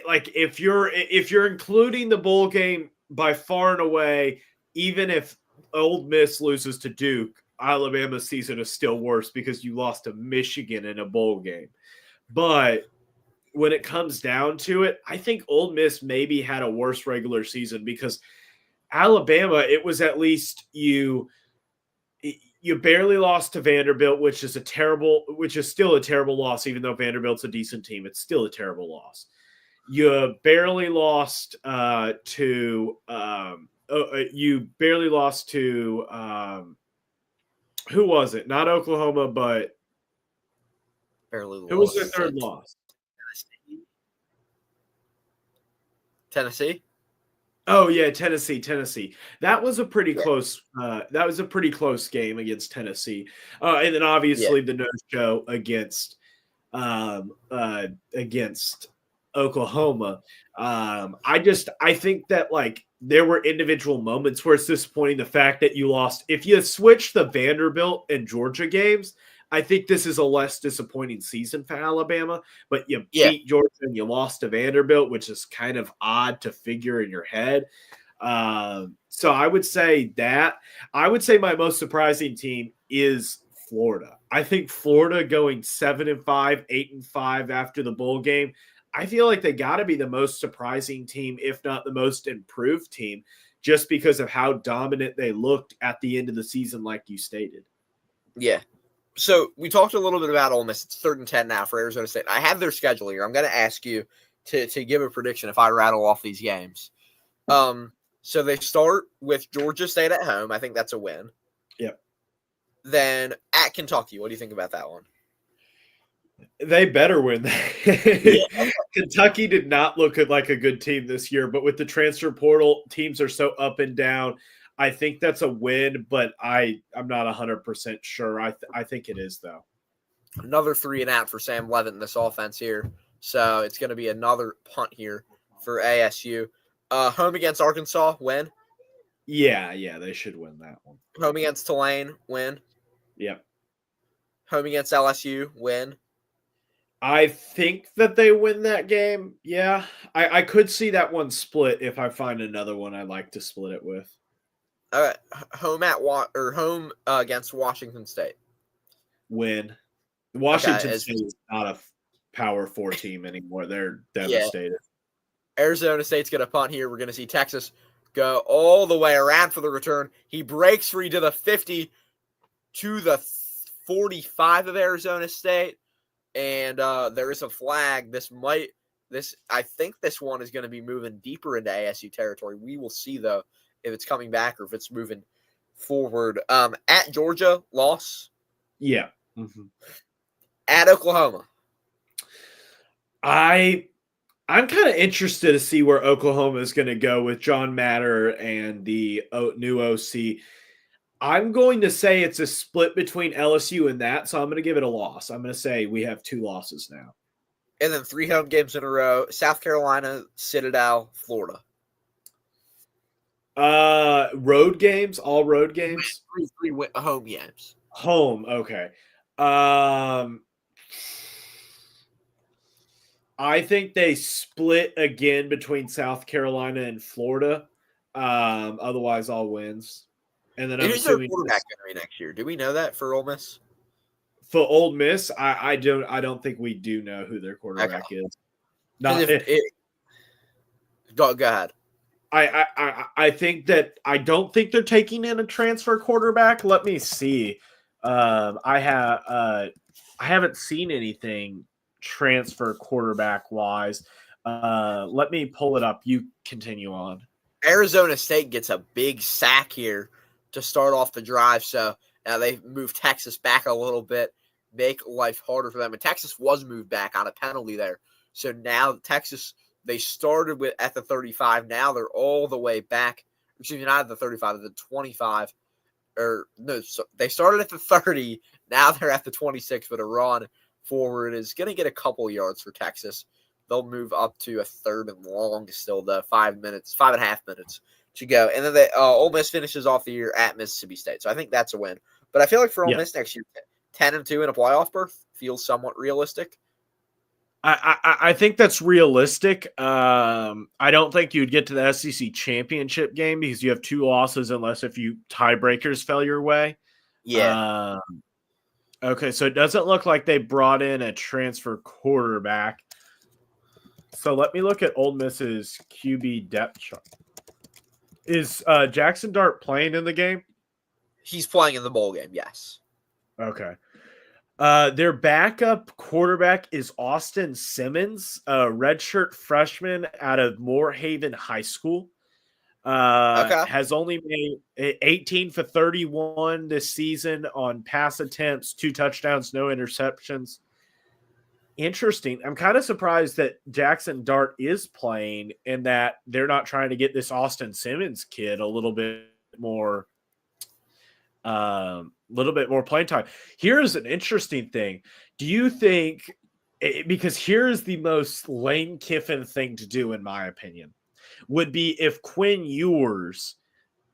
like if you're including the bowl game by far and away, even if Ole Miss loses to Duke, Alabama's season is still worse because you lost to Michigan in a bowl game. But when it comes down to it, I think Ole Miss maybe had a worse regular season because Alabama, it was at least you barely lost to Vanderbilt, which is still a terrible loss, even though Vanderbilt's a decent team. It's still a terrible loss. You barely lost to who was it? Not Oklahoma, but barely. Who was their third loss? Tennessee. Oh yeah, Tennessee. That was a pretty close. That was a pretty close game against Tennessee, and then obviously the no-show against Oklahoma. I think that like there were individual moments where it's disappointing the fact that you lost. If you switch the Vanderbilt and Georgia games, I think this is a less disappointing season for Alabama, but you beat Georgia and you lost to Vanderbilt, which is kind of odd to figure in your head. So I would say that. I would say my most surprising team is Florida. I think Florida going 7-5, 8-5 after the bowl game, I feel like they got to be the most surprising team, if not the most improved team, just because of how dominant they looked at the end of the season, like you stated. Yeah. So we talked a little bit about Ole Miss. It's 3rd and 10 now for Arizona State. I have their schedule here. I'm going to ask you to give a prediction if I rattle off these games. So they start with Georgia State at home. I think that's a win. Yep. Then at Kentucky. What do you think about that one? They better win that. Kentucky did not look like a good team this year, but with the transfer portal, teams are so up and down. I think that's a win, but I'm not 100% sure. I think it is, though. Another 3 and out for Sam Leavitt in this offense here. So it's going to be another punt here for ASU. Home against Arkansas, win. Yeah, they should win that one. Home against Tulane, win. Yep. Home against LSU, win. I think that they win that game. Yeah, I could see that one split if I find another one I'd like to split it with. All right, home against Washington State. Win. Washington State is not a Power 4 team anymore. They're devastated. Yeah. Arizona State's going to punt here. We're going to see Texas go all the way around for the return. He breaks free to the 50 to the 45 of Arizona State. And there is a flag. I think this one is going to be moving deeper into ASU territory. We will see, though, if it's coming back or if it's moving forward. At Georgia, loss. Yeah. Mm-hmm. At Oklahoma. I'm kind of interested to see where Oklahoma is going to go with John Matter and the new OC. I'm going to say it's a split between LSU and that, so I'm going to give it a loss. I'm going to say we have 2 losses now. And then 3 home games in a row. South Carolina, Citadel, Florida. Road games, all road games. 3 home games. Home, okay. I think they split again between South Carolina and Florida. Otherwise, all wins. And then I'm who's their assuming quarterback going to be next year? Do we know that for Ole Miss? For Ole Miss, I don't think we do know who their quarterback is. Not go ahead. I think that I don't think they're taking in a transfer quarterback. Let me see. I haven't seen anything transfer quarterback wise. Let me pull it up. You continue on. Arizona State gets a big sack here to start off the drive, so now they move Texas back a little bit, make life harder for them. And Texas was moved back on a penalty there, so now Texas, they started with at the 35. Now they're all the way back. Excuse me, not at the 35, at the 25. They started at the 30. Now they're at the 26, but a run forward is going to get a couple yards for Texas. They'll move up to a 3rd and long still, though. 5.5 minutes to go. And then Ole Miss finishes off the year at Mississippi State. So I think that's a win. But I feel like for Ole Miss next year, 10-2 in a playoff berth feels somewhat realistic. I think that's realistic. I don't think you'd get to the SEC championship game because you have 2 losses unless if you tiebreakers fell your way. Yeah. Okay, so it doesn't look like they brought in a transfer quarterback. So let me look at Ole Miss's QB depth chart. Is Jackson Dart playing in the game? He's playing in the bowl game, yes. Okay. Their backup quarterback is Austin Simmons, a redshirt freshman out of Moorhaven High School. Has only made 18 for 31 this season on pass attempts, 2 touchdowns, no interceptions. Interesting. I'm kind of surprised that Jackson Dart is playing and that they're not trying to get this Austin Simmons kid a little bit more playing time. Here's an interesting thing. Do you think, because here's the most Lane Kiffin thing to do, in my opinion, would be if Quinn Ewers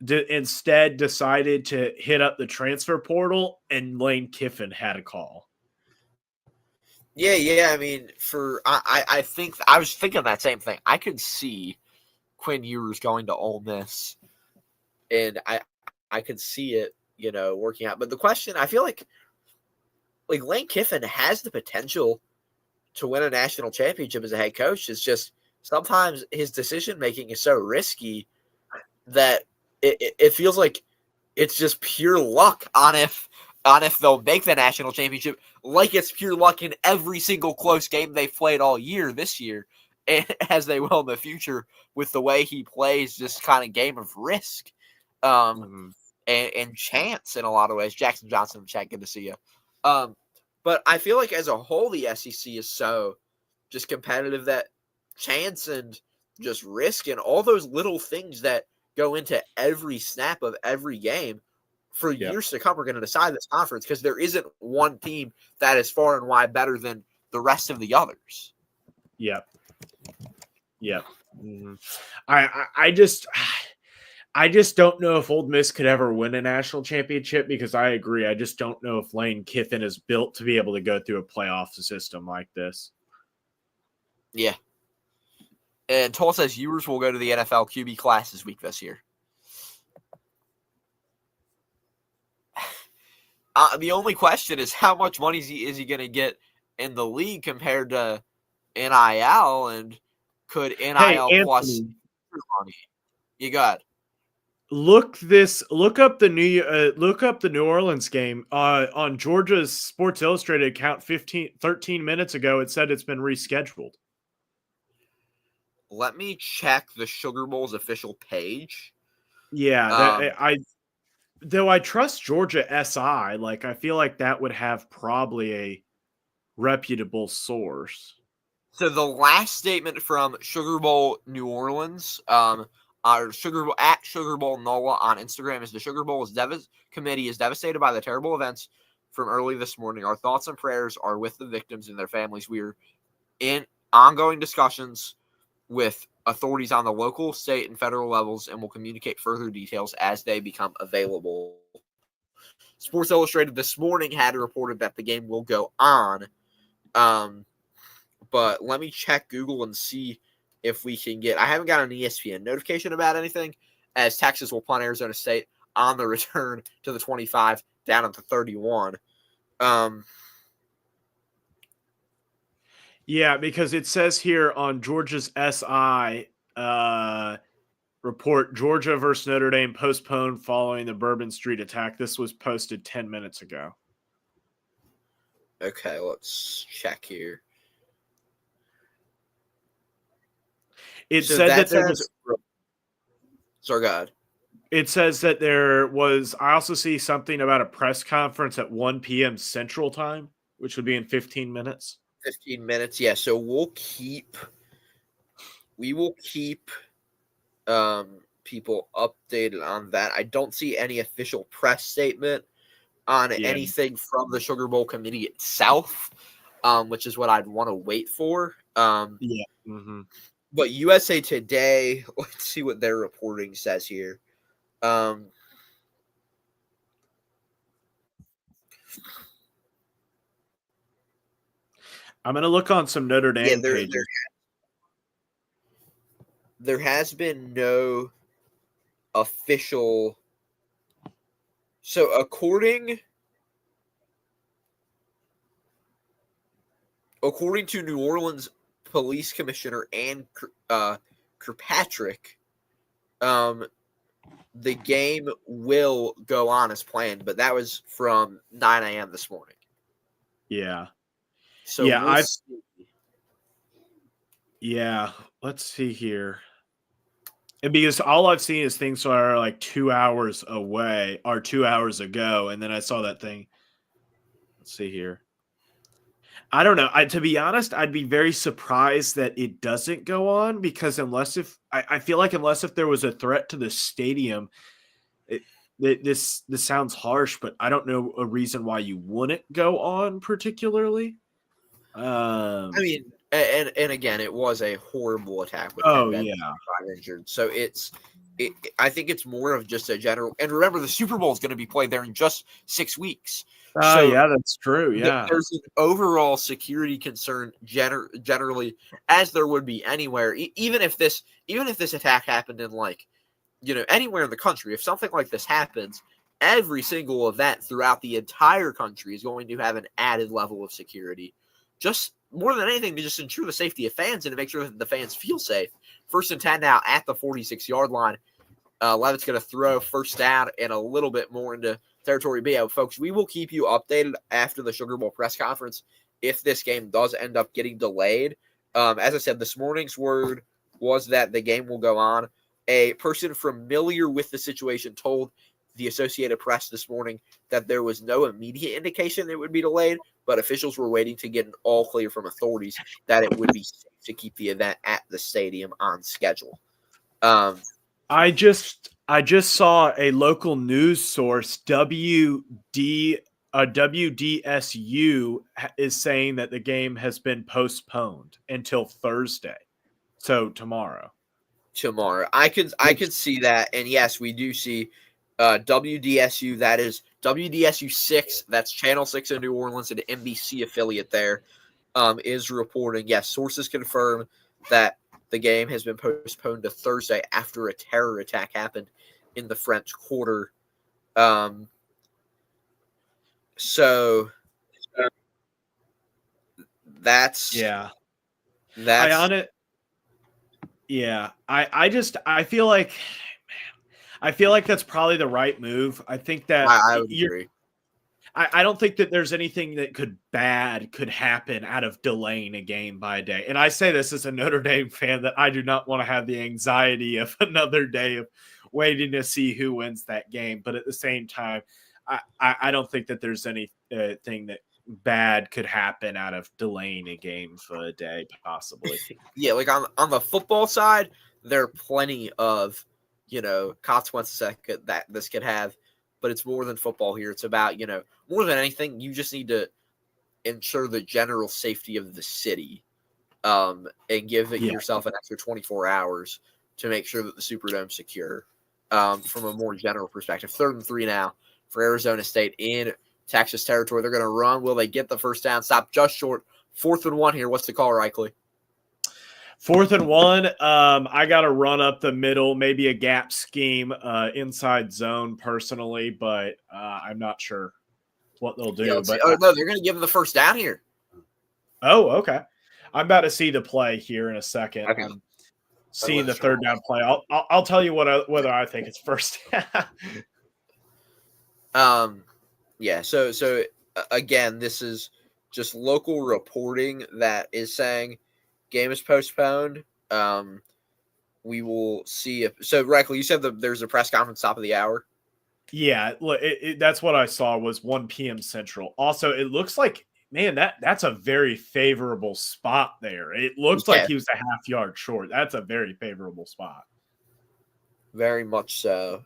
instead decided to hit up the transfer portal and Lane Kiffin had a call. Yeah. I mean, I think I was thinking that same thing. I could see Quinn Ewers going to Ole Miss, and I could see it, working out. But the question, I feel like Lane Kiffin has the potential to win a national championship as a head coach. It's just sometimes his decision making is so risky that it feels like it's just pure luck on if they'll make the national championship, like it's pure luck in every single close game they've played all year this year, and as they will in the future with the way he plays this kind of game of risk and chance in a lot of ways. Jackson Johnson in the chat, good to see you. But I feel like as a whole, the SEC is so just competitive that chance and just risk and all those little things that go into every snap of every game for years to come are going to decide this conference, because there isn't one team that is far and wide better than the rest of the others. Yep. Mm-hmm. I just don't know if Ole Miss could ever win a national championship, because I agree. I just don't know if Lane Kiffin is built to be able to go through a playoff system like this. Yeah. And Toll says Ewers will go to the NFL QB class this year. The only question is how much money is he going to get in the league compared to NIL, and could NIL plus money? You got look up the New Orleans game on Georgia's Sports Illustrated account 13 minutes ago. It said it's been rescheduled. Let me check the Sugar Bowl's official page. Yeah, Though I trust Georgia SI, like I feel like that would have probably a reputable source. So the last statement from Sugar Bowl New Orleans, our Sugar Bowl at Sugar Bowl NOLA on Instagram is the Sugar Bowl committee is devastated by the terrible events from early this morning. Our thoughts and prayers are with the victims and their families. We are in ongoing discussions with authorities on the local, state, and federal levels, and will communicate further details as they become available. Sports Illustrated this morning had reported that the game will go on. But let me check Google and see if we can get – I haven't got an ESPN notification about anything, as Texas will punt Arizona State on the return to the 25 down at the 31. Yeah, because it says here on Georgia's SI report, Georgia versus Notre Dame postponed following the Bourbon Street attack. This was posted 10 minutes ago. Okay, let's check here. It said that there was. Sorry, go ahead. It says that there was. I also see something about a press conference at 1 p.m. Central Time, which would be in 15 minutes. 15 minutes, yeah. So we will keep people updated on that. I don't see any official press statement on anything from the Sugar Bowl committee itself, which is what I'd want to wait for. Yeah. Mm-hmm. But USA Today, let's see what their reporting says here. I'm going to look on some Notre Dame pages. There has been no official. So according to New Orleans Police Commissioner Ann Kirkpatrick, the game will go on as planned, but that was from 9 a.m. this morning. Yeah. So let's see here. And because all I've seen is things that are like 2 hours away or 2 hours ago, and then I saw that thing. Let's see here. I don't know. To be honest, I'd be very surprised that it doesn't go on, because I feel like unless if there was a threat to the stadium, this sounds harsh, but I don't know a reason why you wouldn't go on particularly. I mean, and again, it was a horrible attack with 5 injured. So I think it's more of just a general. And remember, the Super Bowl is going to be played there in just 6 weeks. Yeah, that's true. Yeah, there's an overall security concern generally, as there would be anywhere. Even if this attack happened in anywhere in the country, if something like this happens, every single event throughout the entire country is going to have an added level of security. Just more than anything to just ensure the safety of fans and to make sure that the fans feel safe. 1st and 10 now at the 46-yard line. Levitt's going to throw first down and a little bit more into territory B. Folks, we will keep you updated after the Sugar Bowl press conference if this game does end up getting delayed. As I said, this morning's word was that the game will go on. A person familiar with the situation told the Associated Press this morning that there was no immediate indication it would be delayed, but officials were waiting to get an all clear from authorities that it would be safe to keep the event at the stadium on schedule. I just saw a local news source, WDSU, is saying that the game has been postponed until Thursday, so tomorrow. I could see that, and yes, we do see WDSU. That is WDSU 6. That's Channel 6 in New Orleans, an NBC affiliate there, is reporting. Yes, sources confirm that the game has been postponed to Thursday after a terror attack happened in the French Quarter. So that's I feel like that's probably the right move. I think that I would agree. I don't think that there's anything that could happen out of delaying a game by a day. And I say this as a Notre Dame fan that I do not want to have the anxiety of another day of waiting to see who wins that game. But at the same time, I don't think that there's any thing that bad could happen out of delaying a game for a day, possibly. Yeah, like on the football side, there are plenty of, consequences that this could have, but it's more than football here. It's about, more than anything, you just need to ensure the general safety of the city, and give yourself an extra 24 hours to make sure that the Superdome's secure, from a more general perspective. 3rd and 3 now for Arizona State in Texas territory. They're going to run. Will they get the first down? Stop just short. 4th and 1 here. What's the call, Reichley? 4th and 1. I got to run up the middle, maybe a gap scheme, inside zone personally, but I'm not sure what they'll do. Yeah, but no, they're going to give them the first down here. Oh, okay. I'm about to see the play here in a second. Okay. I'm seeing the 3rd down play. I'll tell you whether I think it's first. Yeah. So again, this is just local reporting that is saying game is postponed. We will see if so. Reichley, you said there's a press conference top of the hour. Yeah, that's what I saw was 1 p.m. Central. Also, it looks like, man, that's a very favorable spot there. It looks like he was a half yard short. That's a very favorable spot. Very much so.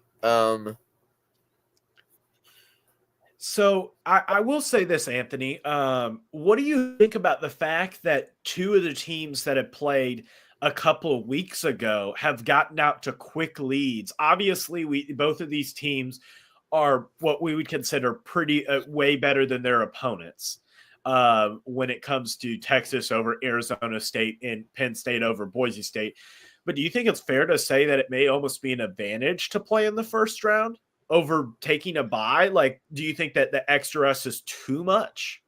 So I will say this, Anthony. What do you think about the fact that 2 of the teams that have played a couple of weeks ago have gotten out to quick leads? Obviously, both of these teams are what we would consider pretty way better than their opponents when it comes to Texas over Arizona State and Penn State over Boise State. But do you think it's fair to say that it may almost be an advantage to play in the first round over taking a bye? Like, do you think that the extra rest is too much?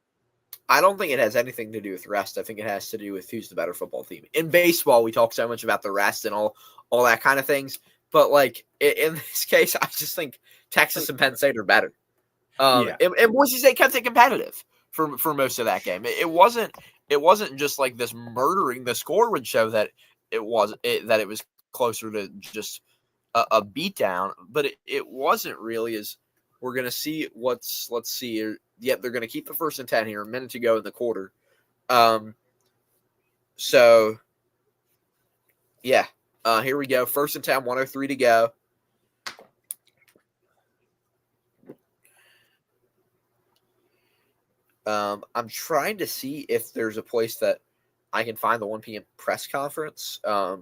I don't think it has anything to do with rest. I think it has to do with who's the better football team. In baseball, we talk so much about the rest and all that kind of things. But, like, in this case, I just think Texas and Penn State are better. And Boise State kept it competitive for most of that game. It wasn't just like this murdering. The score would show that it was closer to just a beatdown, but it wasn't really. As we're going to see let's see. Yep, they're going to keep the 1st and 10 here. A minute to go in the quarter. So, yeah. Here we go. 1st and 10, 1:03 to go. I'm trying to see if there's a place that I can find the 1 p.m. press conference. Let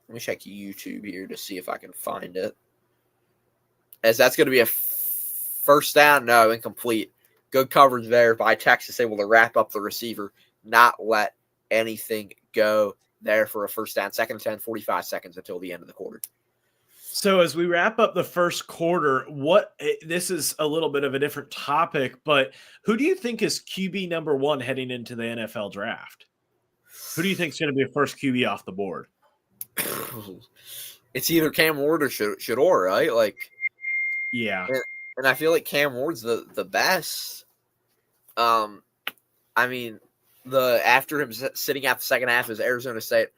me check YouTube here to see if I can find it. As that's going to be a first down. No, incomplete. Good coverage there by Texas, able to wrap up the receiver, not let anything go there for a first down. 2nd and 10, 45 seconds until the end of the quarter. So as we wrap up the first quarter, this is a little bit of a different topic, but who do you think is QB number 1 heading into the NFL draft? Who do you think is going to be the first QB off the board? It's either Cam Ward or Shador, right? Like, yeah. And I feel like Cam Ward's the best. I mean, after him sitting out the second half is Arizona State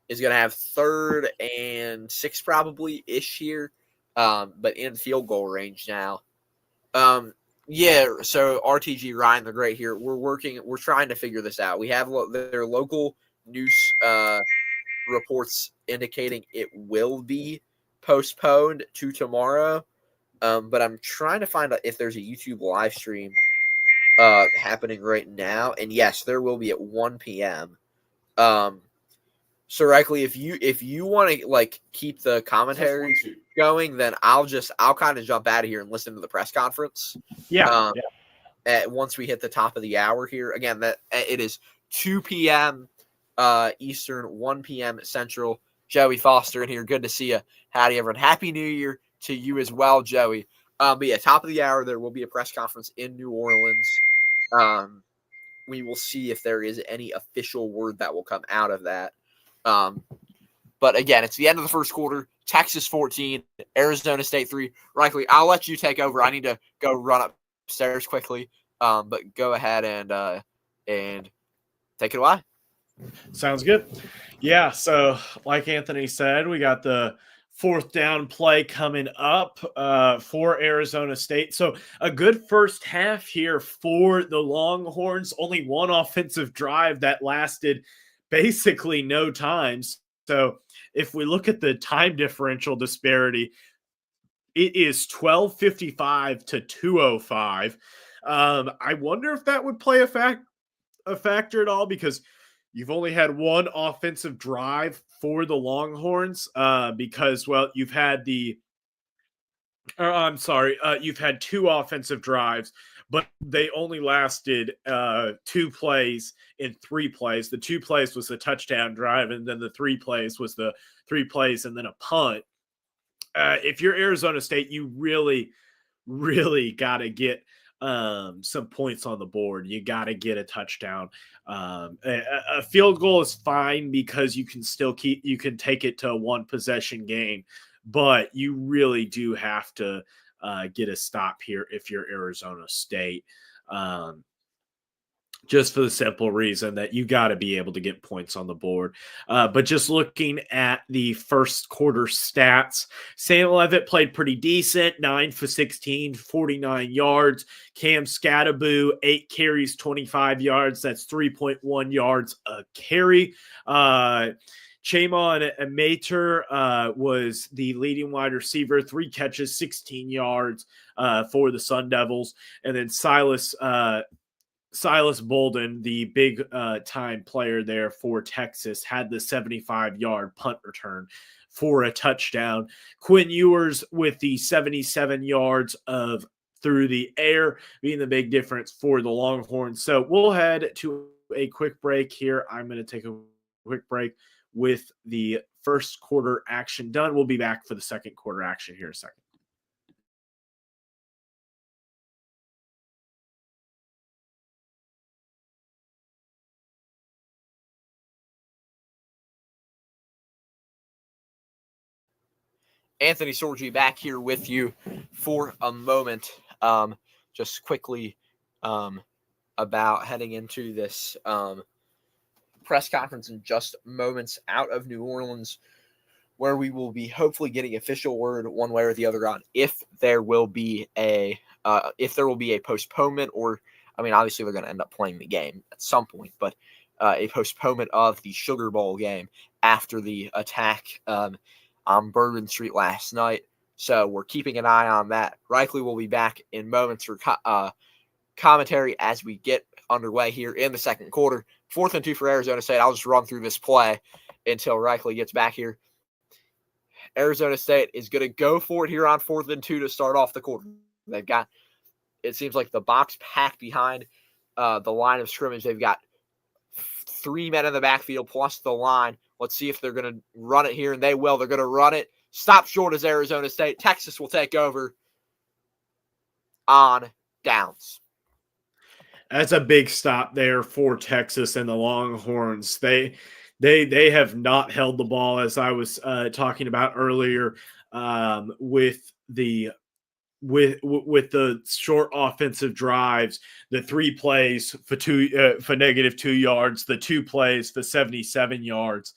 is going to have 3rd and 6 probably ish here, but in field goal range now. Yeah. So RTG Ryan, the great here. We're trying to figure this out. We have their local news reports indicating it will be postponed to tomorrow. But I'm trying to find out if there's a YouTube live stream happening right now. And yes, there will be at 1 p.m. So Reichley, if you want to like keep the commentary going, then I'll kind of jump out of here and listen to the press conference. Yeah. Once we hit the top of the hour here. Again, that it is 2 p.m. Eastern, 1 p.m. Central. Joey Foster in here. Good to see you. Howdy, everyone. Happy New Year to you as well, Joey. But yeah, top of the hour, there will be a press conference in New Orleans. We will see if there is any official word that will come out of that. But again, it's the end of the first quarter. Texas 14, Arizona State 3. Reichley, I'll let you take over. I need to go run upstairs quickly. But go ahead and take it away. Sounds good. Yeah, so like Anthony said, we got the fourth down play coming up for Arizona State. So a good first half here for the Longhorns. Only one offensive drive that lasted basically no time. So if we look at the time differential disparity, it is 12:55 to 2:05. I wonder if that would play a factor at all, because you've only had one offensive drive for the Longhorns, because, well, you've had you've had two offensive drives, but they only lasted 2 plays in 3 plays. The 2 plays was the touchdown drive, and then the 3 plays was the 3 plays and then a punt. If you're Arizona State, you really got to get some points on the board. You got to get a touchdown. A field goal is fine because you can take it to a one possession game, but you really do have to get a stop here if you're Arizona State. Just for the simple reason that you got to be able to get points on the board. But just looking at the first quarter stats, Sam Levitt played pretty decent, 9 for 16, 49 yards. Cam Scattaboo, 8 carries, 25 yards. That's 3.1 yards a carry. Chamon Mater was the leading wide receiver, 3 catches, 16 yards for the Sun Devils. And then Silas Bolden, the big time player there for Texas, had the 75-yard punt return for a touchdown. Quinn Ewers with the 77 yards of through the air being the big difference for the Longhorns. So we'll head to a quick break here. I'm going to take a quick break with the first quarter action done. We'll be back for the second quarter action here in a second. Anthony Sorgi back here with you for a moment. Just quickly about heading into this press conference in just moments out of New Orleans, where we will be hopefully getting official word one way or the other on if there will be a postponement, or I mean, obviously they're going to end up playing the game at some point, but a postponement of the Sugar Bowl game after the attack on Bourbon Street last night. So we're keeping an eye on that. Reichley will be back in moments for commentary as we get underway here in the second quarter. 4th and 2 for Arizona State. I'll just run through this play until Reichley gets back here. Arizona State is going to go for it here on 4th and 2 to start off the quarter. They've got, it seems like, the box packed behind the line of scrimmage. They've got 3 men in the backfield plus the line. Let's see if they're going to run it here, and they will. They're going to run it. Stop short as Arizona State. Texas will take over on downs. That's a big stop there for Texas and the Longhorns. They have not held the ball, as I was talking about earlier, with the short offensive drives, the 3 plays for -2 yards, the 2 plays for 77 yards,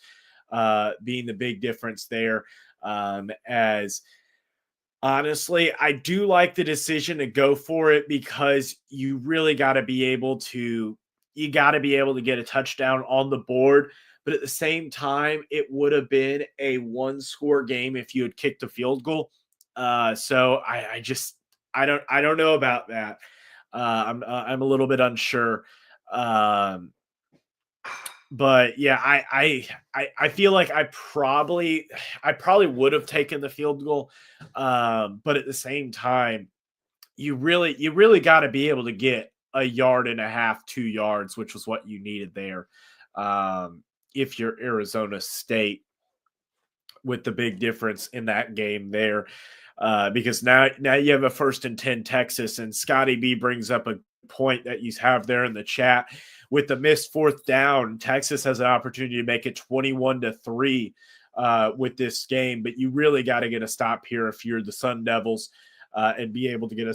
being the big difference there. As honestly, I do like the decision to go for it, because you really got to be able to get a touchdown on the board. But at the same time, it would have been a 1-score game if you had kicked a field goal. So I don't know about that. I'm a little bit unsure. But yeah, I feel like I probably would have taken the field goal. But at the same time, you really got to be able to get a yard and a half, 2 yards, which was what you needed there. If you're Arizona State, with the big difference in that game there, because now you have a 1st and 10 Texas, and Scotty B brings up a point that you have there in the chat. With the missed 4th down, Texas has an opportunity to make it 21-3 with this game, but you really got to get a stop here if you're the Sun Devils, and be able to get a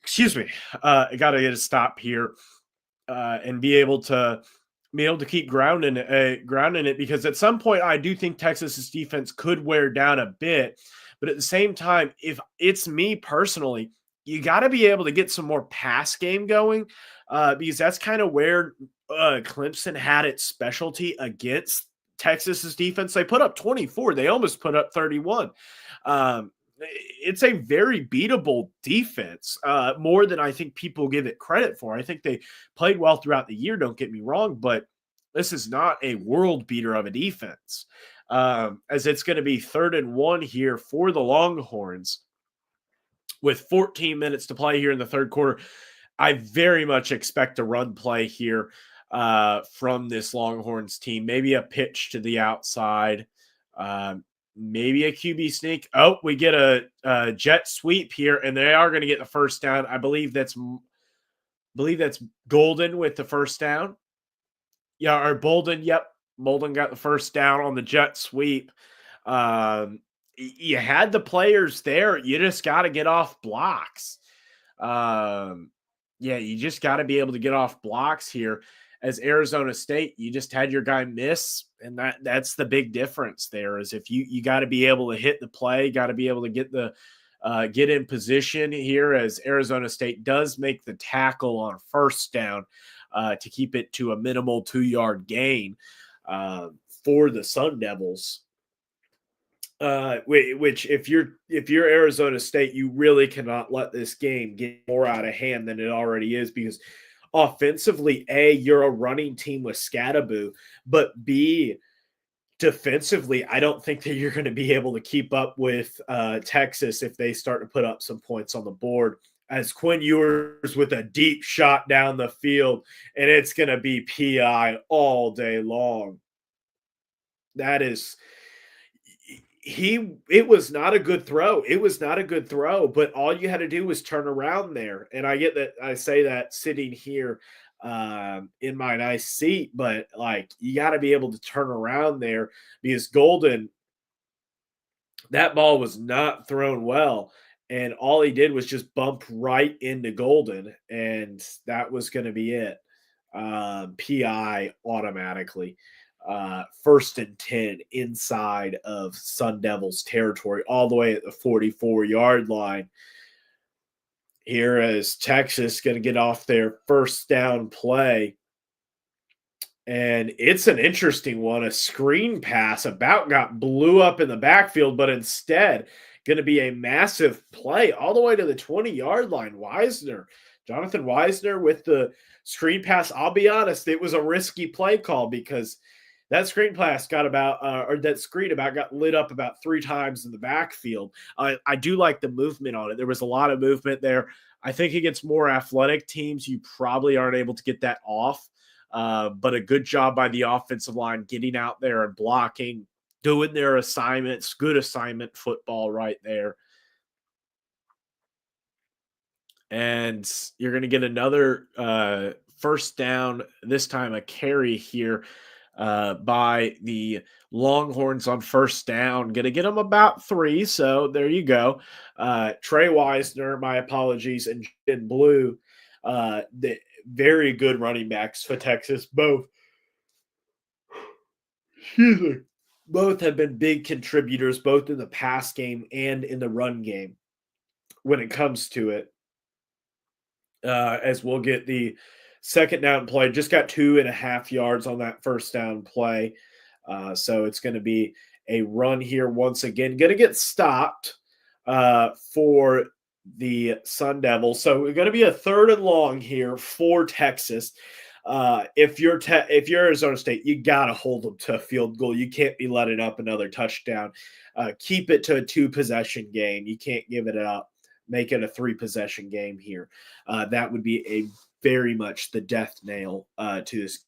excuse me, got to get a stop here and be able to keep grounding it, because at some point I do think Texas's defense could wear down a bit, but at the same time, if it's me personally, you got to be able to get some more pass game going, because that's kind of where Clemson had its specialty against Texas's defense. They put up 24. They almost put up 31. It's a very beatable defense, more than I think people give it credit for. I think they played well throughout the year, don't get me wrong, but this is not a world beater of a defense, as it's going to be 3rd and 1 here for the Longhorns with 14 minutes to play here in the third quarter. I very much expect a run play here from this Longhorns team. Maybe a pitch to the outside, maybe a QB sneak. Oh, we get a jet sweep here, and they are going to get the first down. I believe that's Golden with the first down. Yeah, or Bolden. Yep, Bolden got the first down on the jet sweep. You had the players there. You just got to get off blocks. Yeah, you just got to be able to get off blocks here. As Arizona State, you just had your guy miss, and that's the big difference there. Is if you got to be able to hit the play, got to be able to get in position here, as Arizona State does make the tackle on first down to keep it to a minimal 2-yard gain for the Sun Devils. Which if you're Arizona State, you really cannot let this game get more out of hand than it already is, because offensively, A, you're a running team with Scattaboo, but B, defensively, I don't think that you're going to be able to keep up with Texas if they start to put up some points on the board. As Quinn Ewers with a deep shot down the field, and it's going to be PI all day long. That is... it was not a good throw. It was not a good throw, but all you had to do was turn around there. And I get that, I say that sitting here in my nice seat, but like, you got to be able to turn around there, because Golden, that ball was not thrown well. And all he did was just bump right into Golden, and that was going to be it. PI automatically. 1st and 10 inside of Sun Devils territory, all the way at the 44-yard line. Here is Texas going to get off their first down play. And it's an interesting one. A screen pass blew up in the backfield, but instead going to be a massive play all the way to the 20-yard line. Jonathan Weisner with the screen pass. I'll be honest, it was a risky play call, because that screen pass got lit up about 3 times in the backfield. I do like the movement on it. There was a lot of movement there. I think against more athletic teams, you probably aren't able to get that off. But a good job by the offensive line getting out there and blocking, doing their assignments. Good assignment football right there. And you're going to get another first down, this time a carry here by the Longhorns on first down. Going to get them about 3, so there you go. Trey Weisner, my apologies, and Blue, the very good running backs for Texas. Both have been big contributors, both in the pass game and in the run game when it comes to it. As we'll get the second down play. Just got 2.5 yards on that first down play. So it's going to be a run here once again. Going to get stopped for the Sun Devils. So we're going to be a 3rd and long here for Texas. If you're Arizona State, you got to hold them to a field goal. You can't be letting up another touchdown. Keep it to a 2-possession game. You can't give it up. Make it a 3-possession game here. That would be a very much the death nail to this.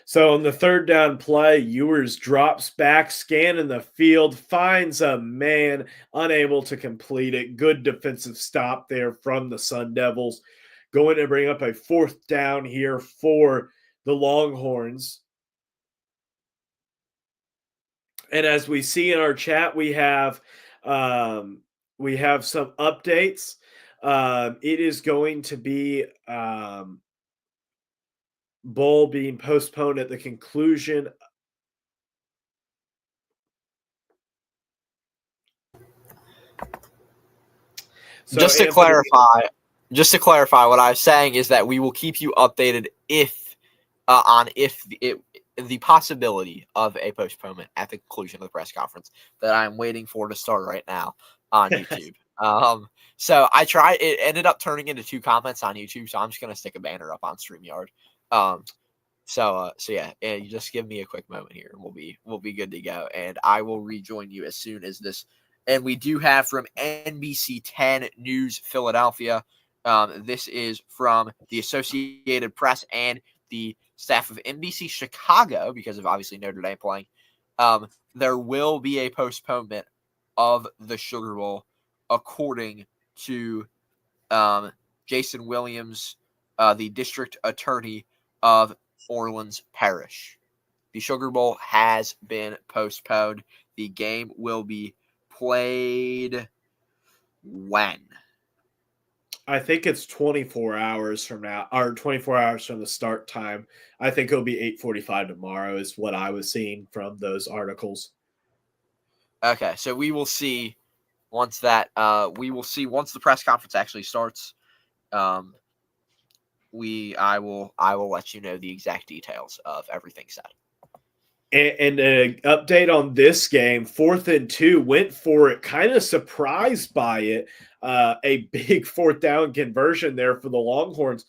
So on the 3rd down play, Ewers drops back, scanning the field, finds a man, unable to complete it. Good defensive stop there from the Sun Devils. Going to bring up a 4th down here for the Longhorns. And as we see in our chat, we have some updates. It is going to be bowl being postponed at the conclusion. So just to clarify, what I was saying is that we will keep you updated on the possibility of a postponement at the conclusion of the press conference that I'm waiting for to start right now on YouTube. So I tried. It ended up turning into 2 comments on YouTube, so I'm just gonna stick a banner up on StreamYard. So yeah, you just give me a quick moment here, and we'll be good to go, and I will rejoin you as soon as this. And we do have from NBC 10 News Philadelphia. This is from the Associated Press and the staff of NBC Chicago, because of obviously Notre Dame playing. There will be a postponement of the Sugar Bowl, according to Jason Williams, the district attorney of Orleans Parish. The Sugar Bowl has been postponed. The game will be played when? I think it's 24 hours from now, or 24 hours from the start time. I think it'll be 8:45 tomorrow is what I was seeing from those articles. Okay, so we will see once the press conference actually starts. I will let you know the exact details of everything said. And an update on this game, 4th and 2, went for it, kind of surprised by it. A big 4th down conversion there for the Longhorns.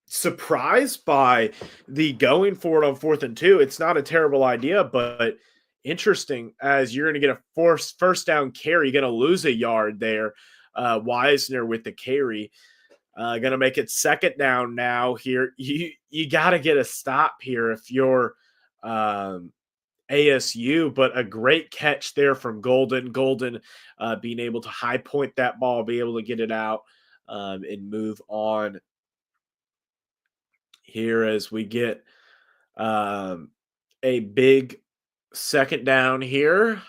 Surprised by the going for it on 4th and 2. It's not a terrible idea, but interesting as you're going to get a first down carry, going to lose a yard there. Wisner with the carry. Going to make it 2nd down now here. You got to get a stop here if you're ASU, but a great catch there from Golden. Golden being able to high point that ball, be able to get it out and move on here as we get a big 2nd down here,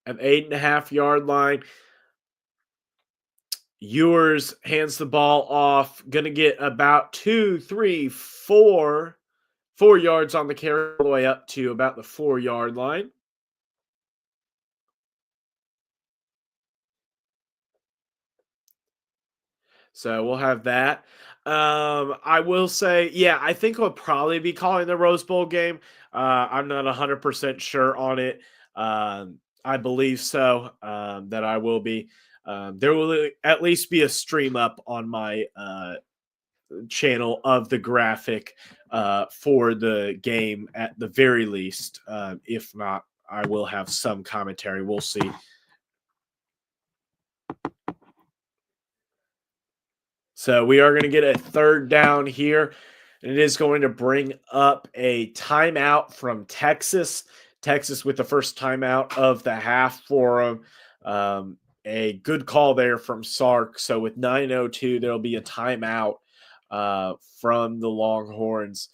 an 8.5 yard line. Ewers hands the ball off, going to get about 2, 3, 4 yards on the carry all the way up to about the 4 yard line. So we'll have that. I will say, yeah, I think we'll probably be calling the Rose Bowl game. I'm not 100% sure on it. I believe so, that I will be. There will at least be a stream up on my channel of the graphic for the game at the very least. If not, I will have some commentary. We'll see. So we are going to get a 3rd down here. And it is going to bring up a timeout from Texas. Texas with the first timeout of the half for them. A good call there from Sark. So with 9:02, there'll be a timeout from the Longhorns.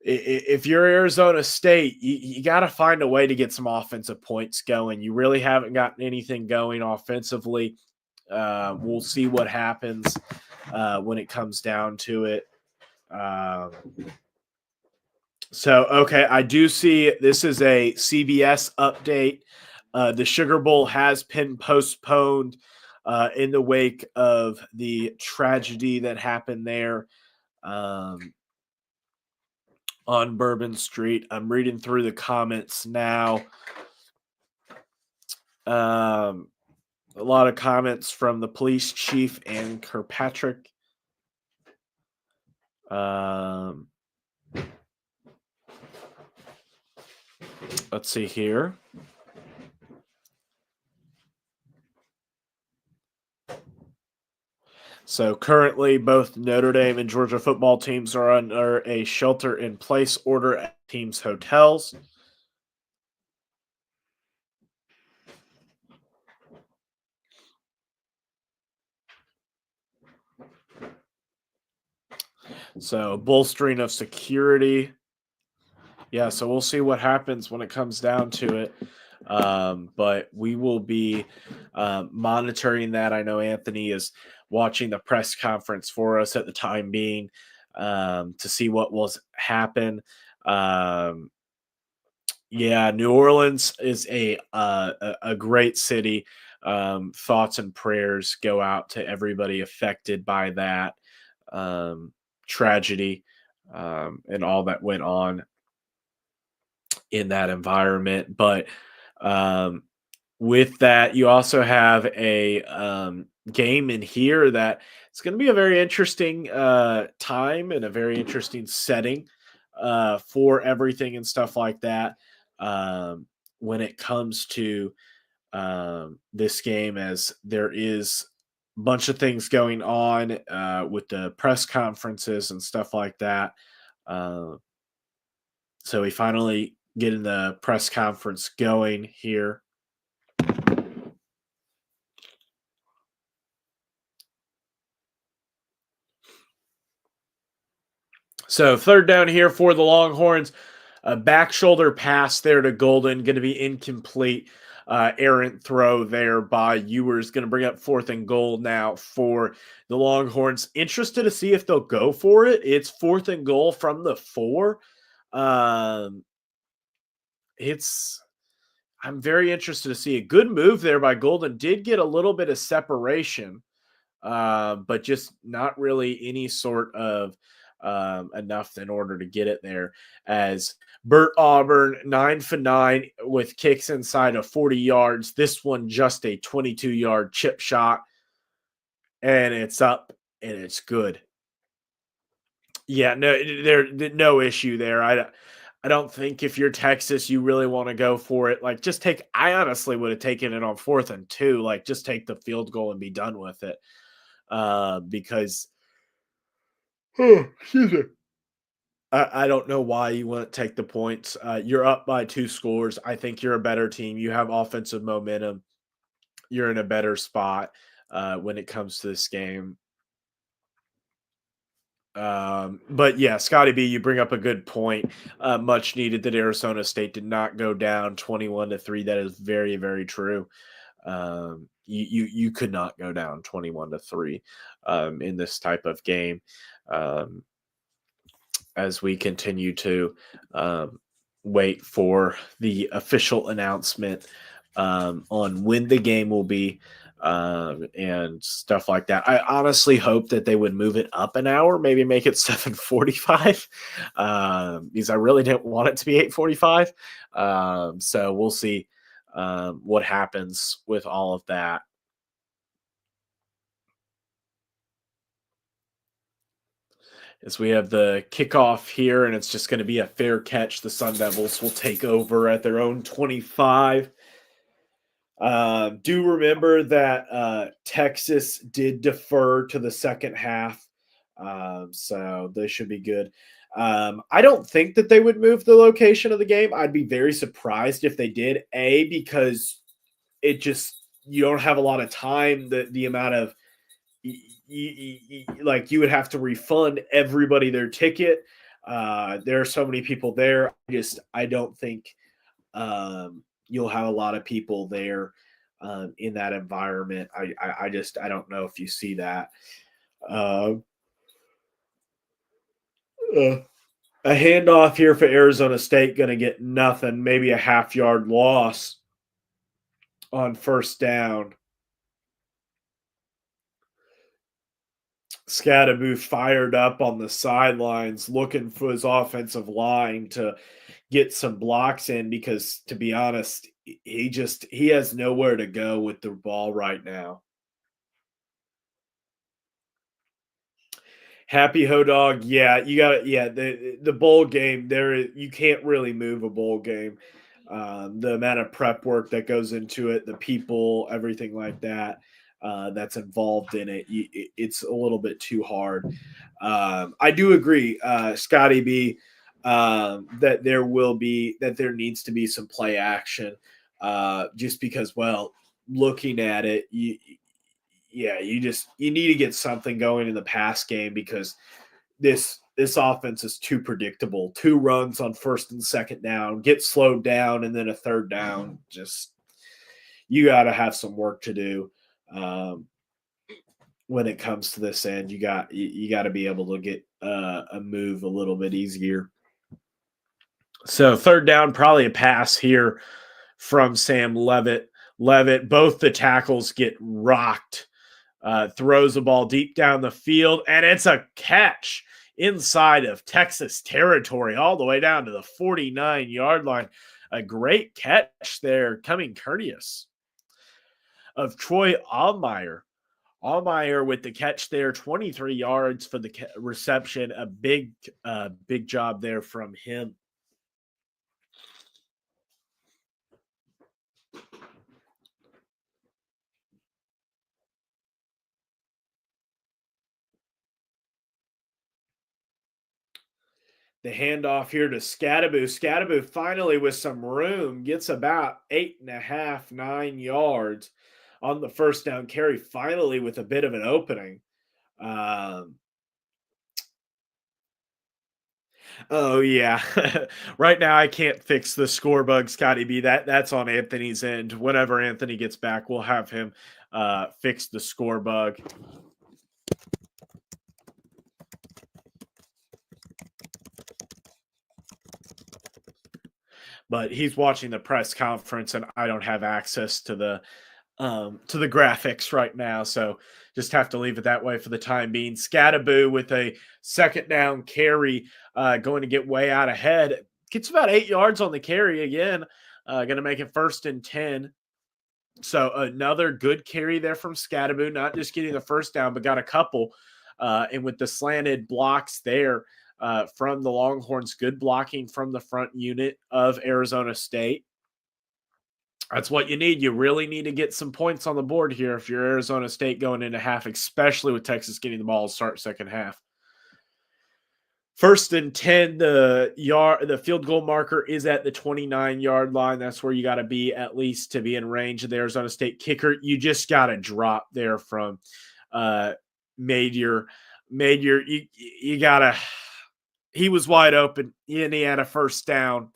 If you're Arizona State, you got to find a way to get some offensive points going. You really haven't gotten anything going offensively. We'll see what happens when it comes down to it. Okay, I do see this is a CBS update. The Sugar Bowl has been postponed in the wake of the tragedy that happened there on Bourbon Street. I'm reading through the comments now. A lot of comments from the police chief and Kirkpatrick. Let's see here. So currently, both Notre Dame and Georgia football teams are under a shelter-in-place order at teams' hotels. So bolstering of security Yeah, so we'll see what happens when it comes down to it. But we will be monitoring that. I know Anthony is watching the press conference for us at the time being to see what will happen. Um, yeah, New Orleans is a great city. Thoughts and prayers go out to everybody affected by that um, tragedy and all that went on in that environment. But um, with that, you also have a game in here that it's going to be a very interesting time and a very interesting setting for everything and stuff like that. When it comes to this game, as there is a bunch of things going on with the press conferences and stuff like that. Uh, so we finally getting the press conference going here. So third down here for the Longhorns. A back shoulder pass there to Golden, going to be incomplete. Errant throw there by Ewers, going to bring up 4th and goal now for the Longhorns. Interested to see if they'll go for it. It's 4th and goal from the 4. I'm very interested to see a good move there by Golden. Did get a little bit of separation, but just not really any sort of enough in order to get it there. As Bert Auburn 9 for 9 with kicks inside of 40 yards. This one just a 22-yard chip shot, and it's up and it's good. Yeah, no issue there. I don't think if you're Texas, you really want to go for it. Like, just take. I honestly would have taken it on 4th and 2. Like, just take the field goal and be done with it. Because excuse me. I don't know why you wouldn't take the points. You're up by 2 scores. I think you're a better team. You have offensive momentum. You're in a better spot when it comes to this game. But yeah, Scotty B, you bring up a good point. Much needed that Arizona State did not go down 21-3. That is very, very true. You could not go down 21-3 in this type of game. As we continue to wait for the official announcement on when the game will be and stuff like that. I honestly hope that they would move it up an hour, maybe make it 7:45, because I really didn't want it to be 8:45. So we'll see what happens with all of that. As we have the kickoff here, and it's just going to be a fair catch. The Sun Devils will take over at their own 25. Do remember that Texas did defer to the second half, so they should be good. I don't think that they would move the location of the game. I'd be very surprised if they did. Because it just you don't have a lot of time. The amount of like you would have to refund everybody their ticket. There are so many people there. I don't think you'll have a lot of people there in that environment. I don't know if you see that. Uh, a handoff here for Arizona State, going to get nothing, maybe a half-yard loss on first down. Scadaboo fired up on the sidelines looking for his offensive line to get some blocks in because, to be honest, he has nowhere to go with the ball right now. Happy Ho Dog, yeah, you got it. Yeah, the bowl game you can't really move a bowl game. The amount of prep work that goes into it, the people, everything like that that's involved in it, it's a little bit too hard. I do agree, Scotty B, that there needs to be some play action, just because, well, looking at it, you need to get something going in the pass game because this this offense is too predictable. 2 runs on first and second down, get slowed down, and then a third down. Just you got to have some work to do when it comes to this end. You got to be able to get a move a little bit easier. So third down, probably a pass here from Sam Levitt. Both the tackles get rocked. Throws the ball deep down the field, and it's a catch inside of Texas territory all the way down to the 49-yard line. A great catch there, coming courteous of Troy Allmeyer. Allmeyer with the catch there, 23 yards for the reception. A big job there from him. The handoff here to Scadaboo. Scadaboo finally with some room gets about 8.5, 9 yards on the first down carry, finally with a bit of an opening. Oh, yeah. Right now, I can't fix the score bug, Scotty B. That's on Anthony's end. Whenever Anthony gets back, we'll have him fix the score bug. But he's watching the press conference, and I don't have access to the graphics right now, so just have to leave it that way for the time being. Scadaboo with a second down carry, going to get way out ahead. Gets about 8 yards on the carry again. Going to make it 1st and 10. So another good carry there from Scadaboo, not just getting the first down, but got a couple. And with the slanted blocks there from the Longhorns, good blocking from the front unit of Arizona State. That's what you need. You really need to get some points on the board here if you're Arizona State going into half, especially with Texas getting the ball to start second half. 1st and 10, the field goal marker is at the 29-yard line. That's where you got to be at least to be in range of the Arizona State kicker. You just got to drop there from Madier. You got to – he was wide open, and he had a first down.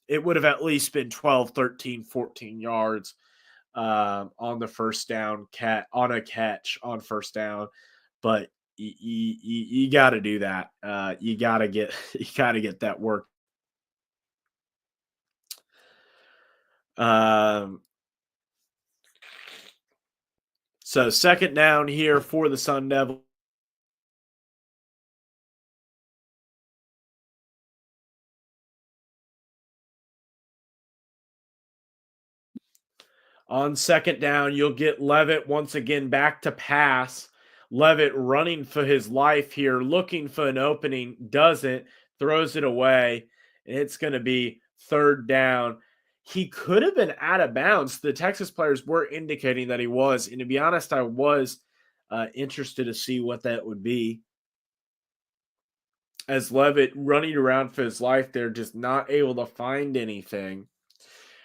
It would have at least been 12, 13, 14 yards on the first down on a catch on first down. But you got to do that. You got to get that work. So second down here for the Sun Devils. On second down, you'll get Levitt once again back to pass. Levitt running for his life here, looking for an opening, doesn't, throws it away. It's going to be third down. He could have been out of bounds. The Texas players were indicating that he was. And to be honest, I was interested to see what that would be. As Levitt running around for his life, they're just not able to find anything.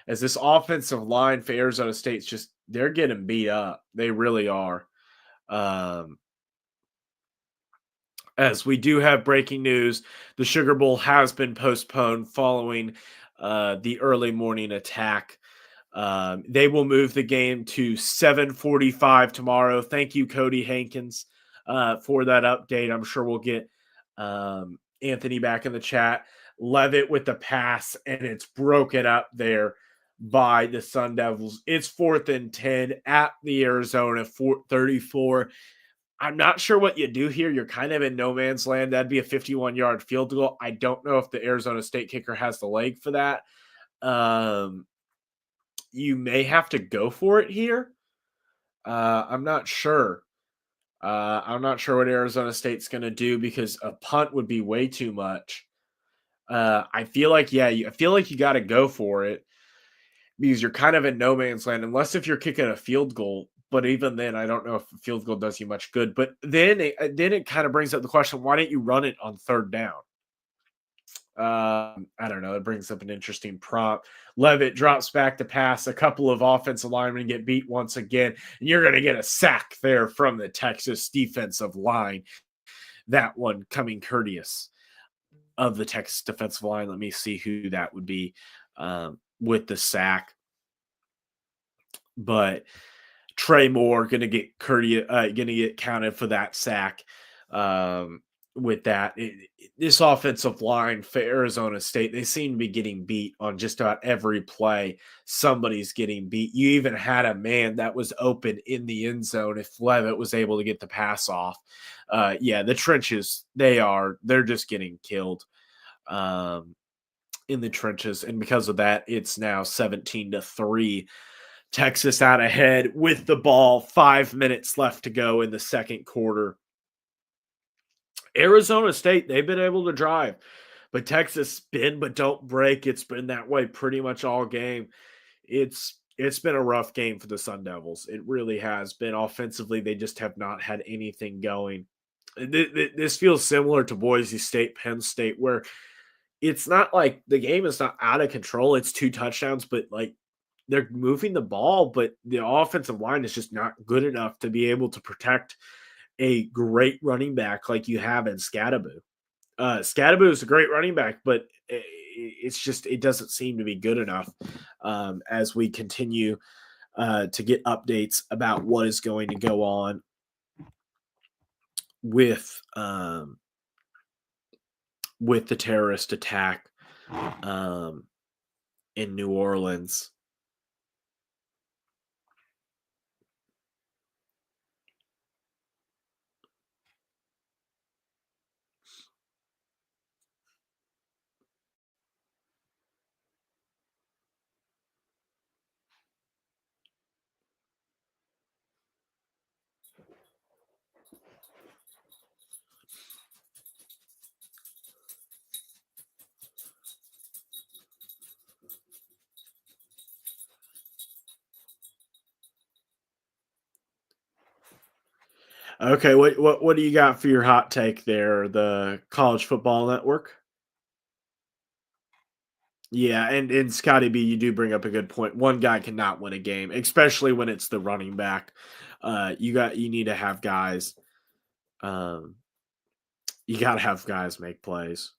As this offensive line for Arizona State's just, they're getting beat up. They really are. As we do have breaking news, the Sugar Bowl has been postponed following the early morning attack. They will move the game to 7:45 tomorrow. Thank you, Cody Hankins, for that update. I'm sure we'll get Anthony back in the chat. Levitt with the pass, and it's broken up there by the Sun Devils. It's 4th and 10 at the Arizona 34. I'm not sure what you do here. You're kind of in no man's land. That'd be a 51-yard field goal. I don't know if the Arizona State kicker has the leg for that. You may have to go for it here. I'm not sure. I'm not sure what Arizona State's going to do because a punt would be way too much. I feel like you got to go for it because you're kind of in no man's land, unless if you're kicking a field goal. But even then, I don't know if a field goal does you much good. But then it kind of brings up the question, why didn't you run it on third down? I don't know. It brings up an interesting prompt. Levitt drops back to pass. A couple of offensive linemen get beat once again. And you're going to get a sack there from the Texas defensive line. that one coming courteous of the Texas defensive line. Let me see who that would be with the sack. But Trey Moore going to get counted for that sack. With that, this offensive line for Arizona State, they seem to be getting beat on just about every play. Somebody's getting beat. You even had a man that was open in the end zone if Levitt was able to get the pass off. The trenches, they're just getting killed in the trenches. And because of that, it's now 17-3. Texas out ahead with the ball, 5 minutes left to go in the second quarter. Arizona State, they've been able to drive, but Texas bend but don't break. It's been that way pretty much all game. It's been a rough game for the Sun Devils. It really has been. Offensively, they just have not had anything going. This feels similar to Boise State, Penn State, where it's not like the game is not out of control. It's 2 touchdowns, but like they're moving the ball, but the offensive line is just not good enough to be able to protect a great running back like you have in Scadaboo. Scadaboo is a great running back, but it doesn't seem to be good enough as we continue to get updates about what is going to go on with the terrorist attack in New Orleans. Okay, what do you got for your hot take there? The College Football Network? Yeah, and Scotty B, you do bring up a good point. One guy cannot win a game, especially when it's the running back. You need to have guys. You got to have guys make plays.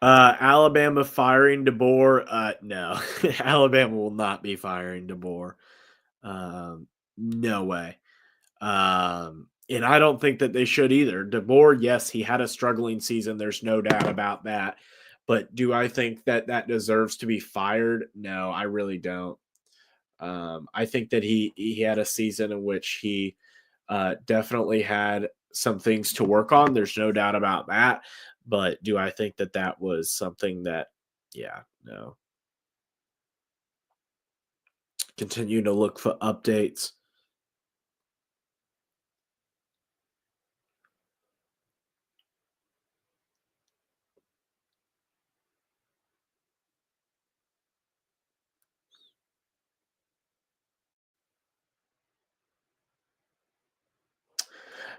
Alabama firing DeBoer. No, Alabama will not be firing DeBoer. No way. And I don't think that they should either. DeBoer, yes, he had a struggling season. There's no doubt about that. But do I think that deserves to be fired? No, I really don't. I think that he had a season in which he definitely had some things to work on. There's no doubt about that. But do I think that was something that, yeah, no. Continue to look for updates.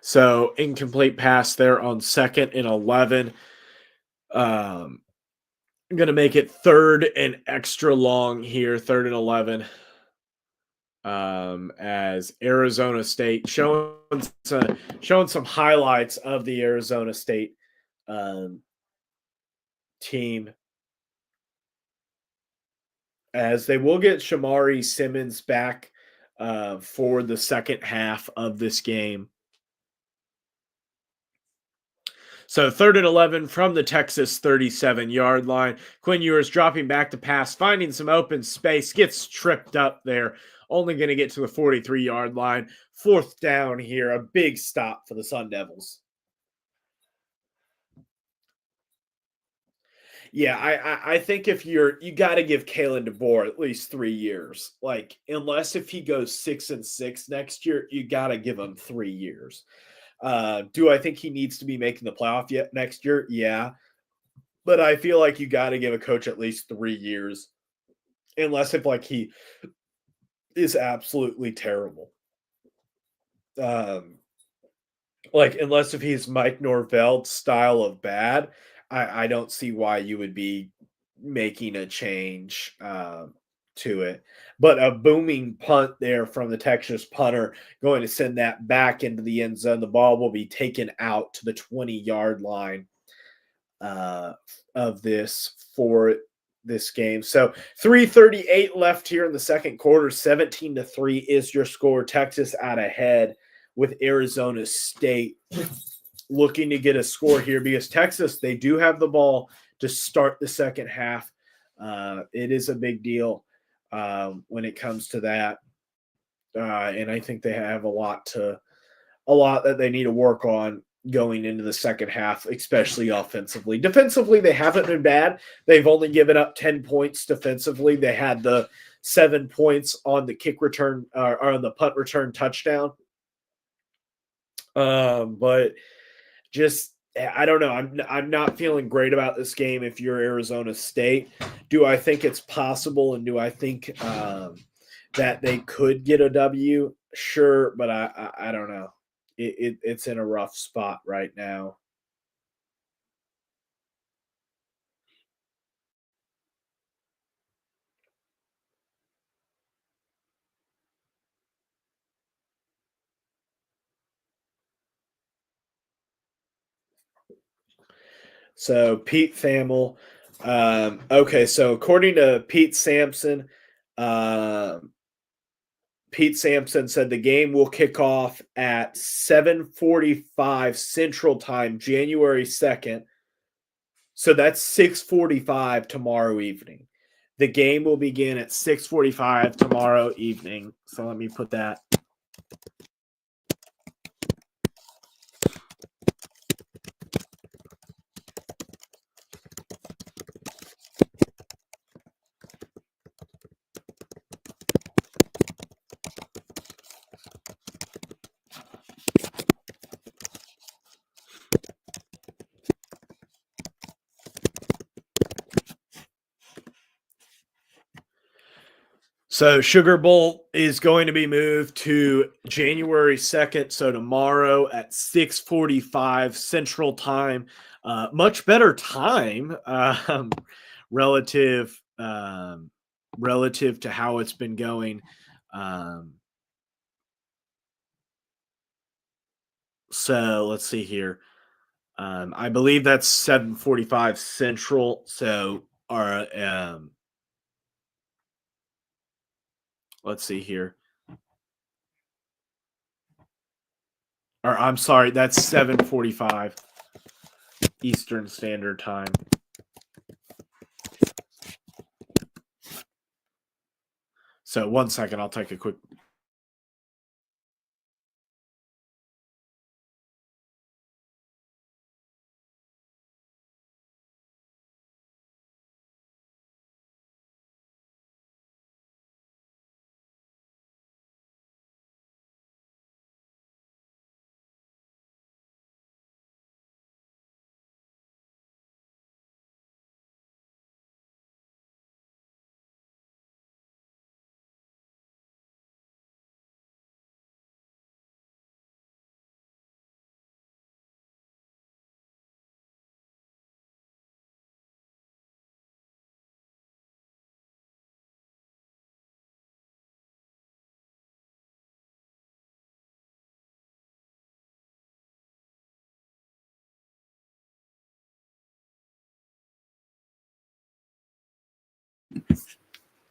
So incomplete pass there on 2nd and 11. I'm going to make it 3rd and extra long here, 3rd and 11. As Arizona State showing some highlights of the Arizona State team, as they will get Shamari Simmons back for the second half of this game. So 3rd and 11 from the Texas 37-yard line. Quinn Ewers dropping back to pass, finding some open space, gets tripped up there. Only going to get to the 43-yard line. 4th down here, a big stop for the Sun Devils. Yeah, I think if you got to give Kalen DeBoer at least 3 years. Like, unless if he goes 6-6 next year, you got to give him 3 years. Do I think he needs to be making the playoff yet next year? Yeah. But I feel like you got to give a coach at least 3 years, unless if like he is absolutely terrible. Um, like unless if he's Mike Norveld's style of bad, I don't see why you would be making a change to it. But a booming punt there from the Texas punter going to send that back into the end zone. The ball will be taken out to the 20-yard line of this for this game. So 3:38 left here in the second quarter. 17-3 is your score. Texas out ahead with Arizona State looking to get a score here because Texas, they do have the ball to start the second half. It is a big deal when it comes to that. And I think they have a lot that they need to work on going into the second half, especially offensively. Defensively, they haven't been bad. They've only given up 10 points defensively. They had the 7 points on the kick return or on the punt return touchdown. But just I don't know. I'm not feeling great about this game. If you're Arizona State, do I think it's possible, and do I think that they could get a W? Sure, but I don't know. It's in a rough spot right now. So Pete Thamel. Okay, so according to Pete Sampson said the game will kick off at 7:45 Central Time, January 2nd. So that's 6:45 tomorrow evening. The game will begin at 6:45 tomorrow evening. So let me put that. So Sugar Bowl is going to be moved to January 2nd, so tomorrow at 6:45 Central Time. Much better time relative relative to how it's been going. So let's see here. I believe that's 7:45 Central. So our let's see here. Or I'm sorry, that's 7:45 Eastern Standard Time. So 1 second, I'll take a quick.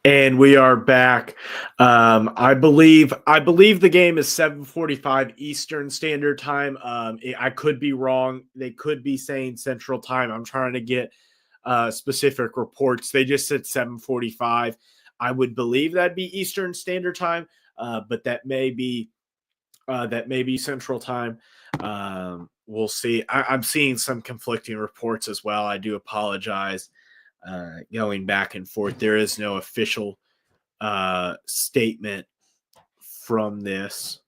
And we are back. I believe the game is 7:45 Eastern Standard Time. I could be wrong. They could be saying Central Time. I'm trying to get specific reports. They just said 7:45. I would believe that'd be Eastern Standard Time, but that may be Central Time. We'll see. I'm seeing some conflicting reports as well. I do apologize. Going back and forth. There is no official statement from this.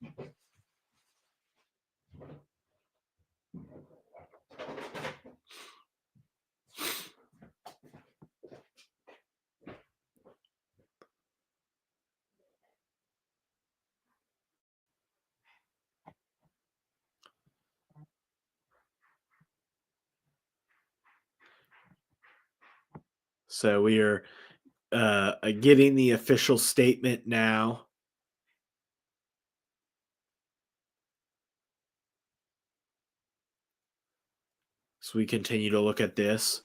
So we are getting the official statement now. So we continue to look at this.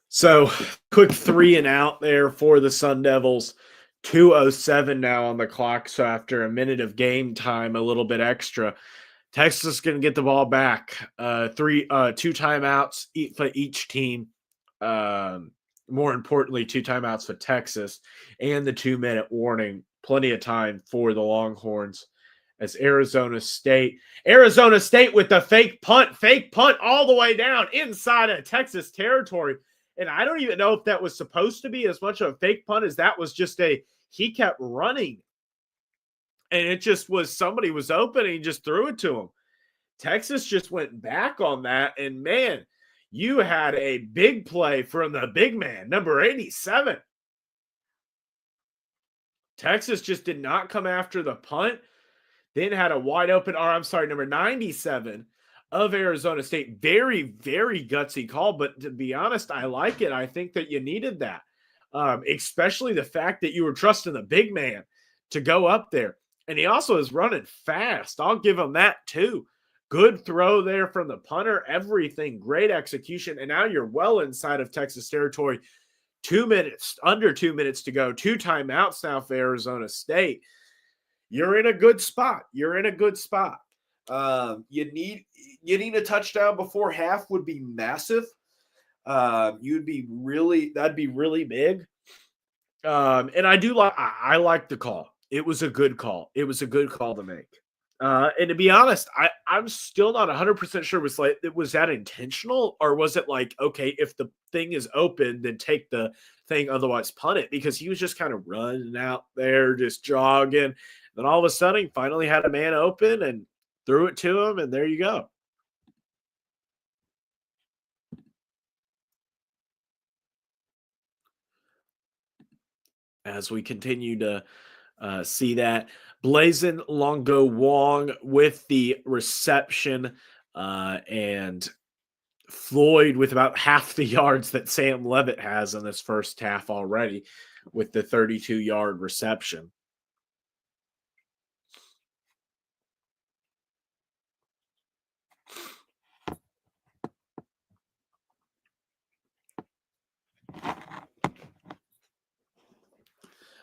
So quick 3 and out there for the Sun Devils. 2:07 now on the clock. So after a minute of game time, a little bit extra, Texas is going to get the ball back. 2 timeouts for each team. More importantly, 2 timeouts for Texas and the 2-minute warning. Plenty of time for the Longhorns as Arizona State with the fake punt all the way down inside of Texas territory. And I don't even know if that was supposed to be as much of a fake punt as that was just he kept running. And it just was somebody was open and he just threw it to him. Texas just went back on that. And man, you had a big play from the big man, number 87. Texas just did not come after the punt. Then had a wide open, number 97 of Arizona State. Very, very gutsy call. But to be honest, I like it. I think that you needed that, especially the fact that you were trusting the big man to go up there. And he also is running fast. I'll give him that too. Good throw there from the punter. Everything. Great execution. And now you're well inside of Texas territory. 2 minutes, under 2 minutes to go. 2 timeouts now for Arizona State. You're in a good spot. You need a touchdown before half would be massive. That'd be really big. And I like the call. It was a good call. It was a good call to make. And to be honest, I'm still not 100% sure was that intentional, or was it like, okay, if the thing is open, then take the thing, otherwise punt it, because he was just kind of running out there, just jogging. Then all of a sudden, he finally had a man open and threw it to him, and there you go. As we continue to see that, Blazin Longo Wong with the reception, and Floyd with about half the yards that Sam Levitt has in this first half already with the 32-yard reception.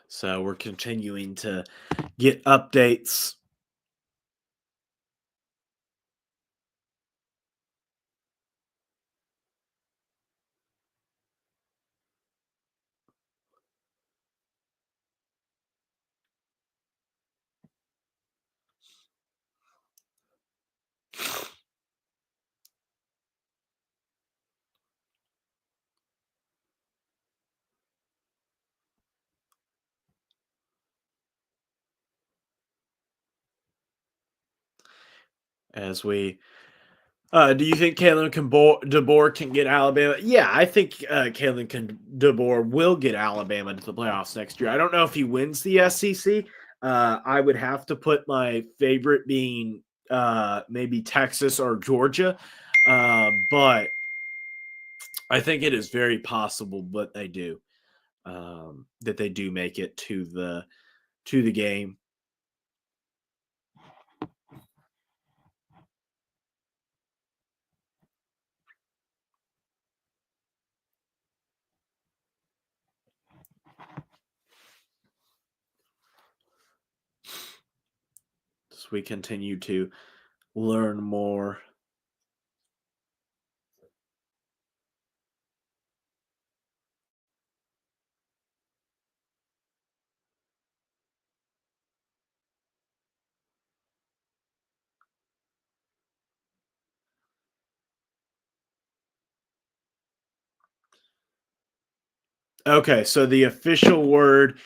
So we're continuing to get updates. As we do you think Kalen DeBoer can get Alabama? Yeah, I think Kalen DeBoer will get Alabama to the playoffs next year. I don't know if he wins the SEC. I would have to put my favorite being maybe Texas or Georgia, but I think it is very possible. But they do that they do make it to the game. As we continue to learn more. Okay, so the official word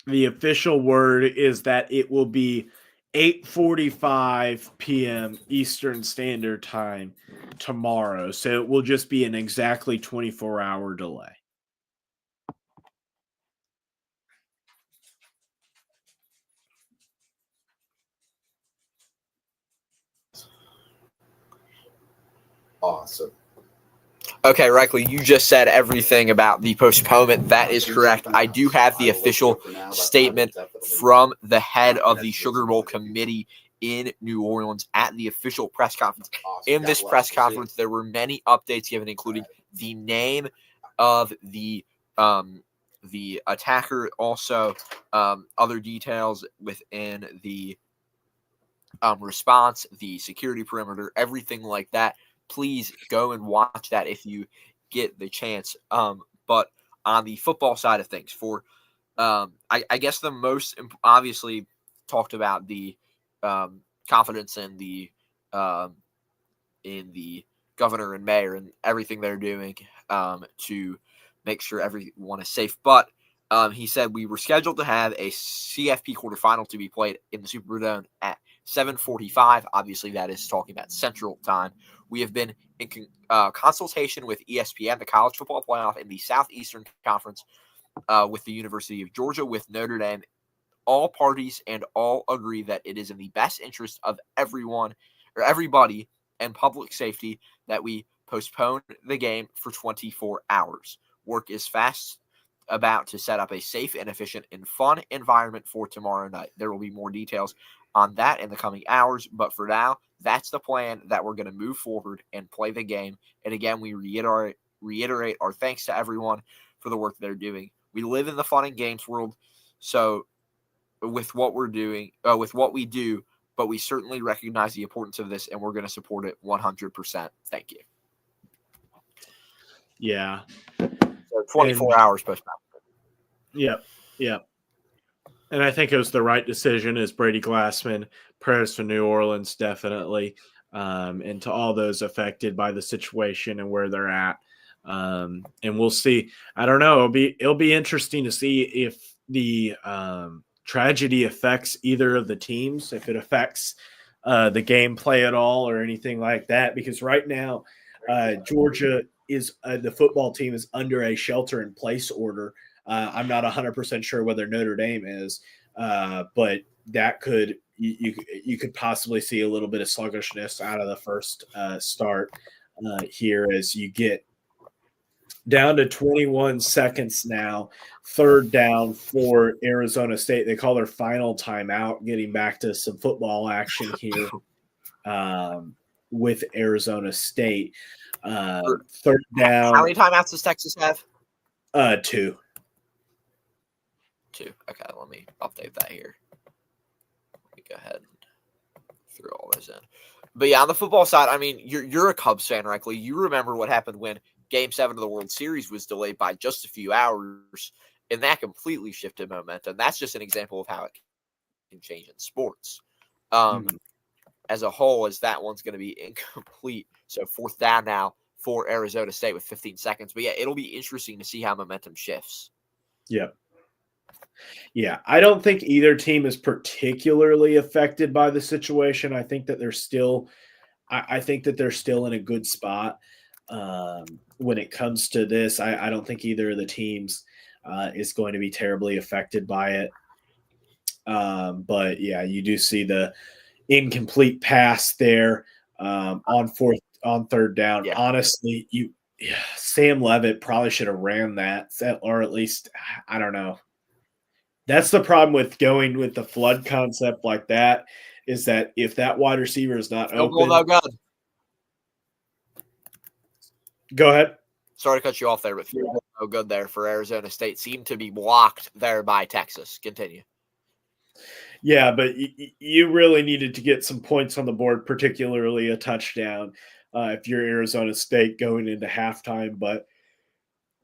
is that it will be 8:45 p.m. Eastern Standard Time tomorrow. So it will just be an exactly 24-hour delay. awesome. Okay, Reichley, you just said everything about the postponement. That is correct. I do have the official statement from the head of the Sugar Bowl committee in New Orleans at the official press conference. In this press conference, there were many updates given, including the name of the attacker, also other details within the response, the security perimeter, everything like that. Please go and watch that if you get the chance. But on the football side of things, for I guess the most obviously talked about the confidence in the governor and mayor and everything they're doing to make sure everyone is safe. But he said we were scheduled to have a CFP quarterfinal to be played in the Superdome at 7:45. Obviously, that is talking about Central Time. We have been in consultation with ESPN, the College Football Playoff, in the Southeastern Conference with the University of Georgia, with Notre Dame. All parties and all agree that it is in the best interest of everyone or everybody and public safety that we postpone the game for 24 hours. Work is fast about to set up a safe and efficient and fun environment for tomorrow night. There will be more details on that in the coming hours, but for now, that's the plan, that we're going to move forward and play the game. And again, we reiterate our thanks to everyone for the work they're doing. We live in the fun and games world, so with what we're doing, with what we do, but we certainly recognize the importance of this, and we're going to support it 100%. Thank you. Yeah. So 24 hours postponed. Yep. Yep. And I think it was the right decision, as Brady Glassman, prayers for New Orleans, definitely, and to all those affected by the situation and where they're at. And we'll see. I don't know. It'll be interesting to see if the tragedy affects either of the teams, if it affects the gameplay at all or anything like that. Because right now, Georgia is the football team is under a shelter-in-place order. I'm not 100% sure whether Notre Dame is, but that could you could possibly see a little bit of sluggishness out of the first start here as you get down to 21 seconds now. Third down for Arizona State. They call their final timeout, getting back to some football action here with Arizona State. Third down. How many timeouts does Texas have? 2. Okay, let me update that here. Let me go ahead and throw all those in. But yeah, on the football side, I mean, you're a Cubs fan, Reichley. You remember what happened when Game 7 of the World Series was delayed by just a few hours, and that completely shifted momentum. That's just an example of how it can change in sports. As a whole, as that one's going to be incomplete. So fourth down now for Arizona State with 15 seconds. But yeah, it'll be interesting to see how momentum shifts. Yep. Yeah, I don't think either team is particularly affected by the situation. I think that they're still in a good spot when it comes to this. I don't think either of the teams is going to be terribly affected by it. But yeah, you do see the incomplete pass there on third down. Yeah. Honestly, Sam Levitt probably should have ran that, or at least I don't know. That's the problem with going with the flood concept like that, is that if that wide receiver is not open. No good. Go ahead. Sorry to cut you off there, but no good there for Arizona State. Seemed to be blocked there by Texas. Continue. Yeah, but you really needed to get some points on the board, particularly a touchdown, if you're Arizona State going into halftime. But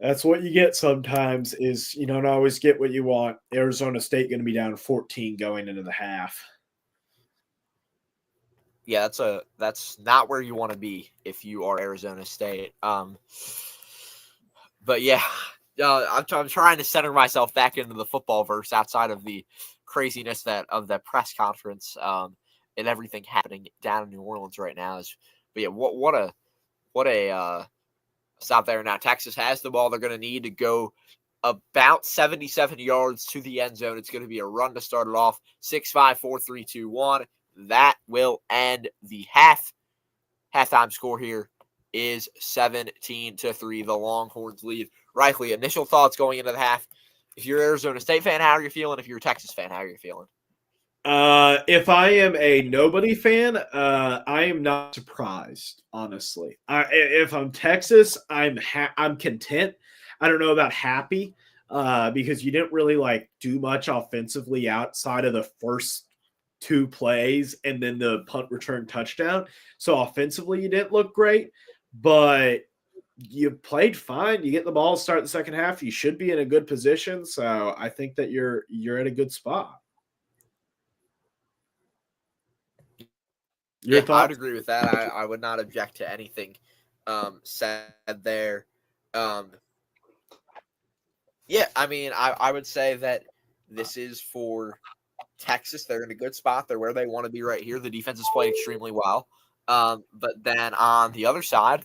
that's what you get sometimes, is you don't always get what you want. Arizona State going to be down 14 going into the half. Yeah, that's not where you want to be if you are Arizona State. But yeah, I'm trying to center myself back into the football verse outside of the craziness of the press conference and everything happening down in New Orleans right now. But yeah, what a stop there. Now Texas has the ball. They're going to need to go about 77 yards to the end zone. It's going to be a run to start it off. 6-5, 4, 3, 2, 1. That will end the halftime score here. is 17-3. The Longhorns lead. Reichley, initial thoughts going into the half. If you're an Arizona State fan, how are you feeling? If you're a Texas fan, how are you feeling? If I am a nobody fan, I am not surprised, honestly. If I'm Texas, I'm content. I don't know about happy, because you didn't really do much offensively outside of the first two plays and then the punt return touchdown. So offensively, you didn't look great, but you played fine. You get the ball, start the second half. You should be in a good position. So I think that you're at a good spot. Your thoughts? I'd agree with that. I would not object to anything said there. I would say that this is for Texas. They're in a good spot. They're where they want to be right here. The defense has played extremely well. But then on the other side,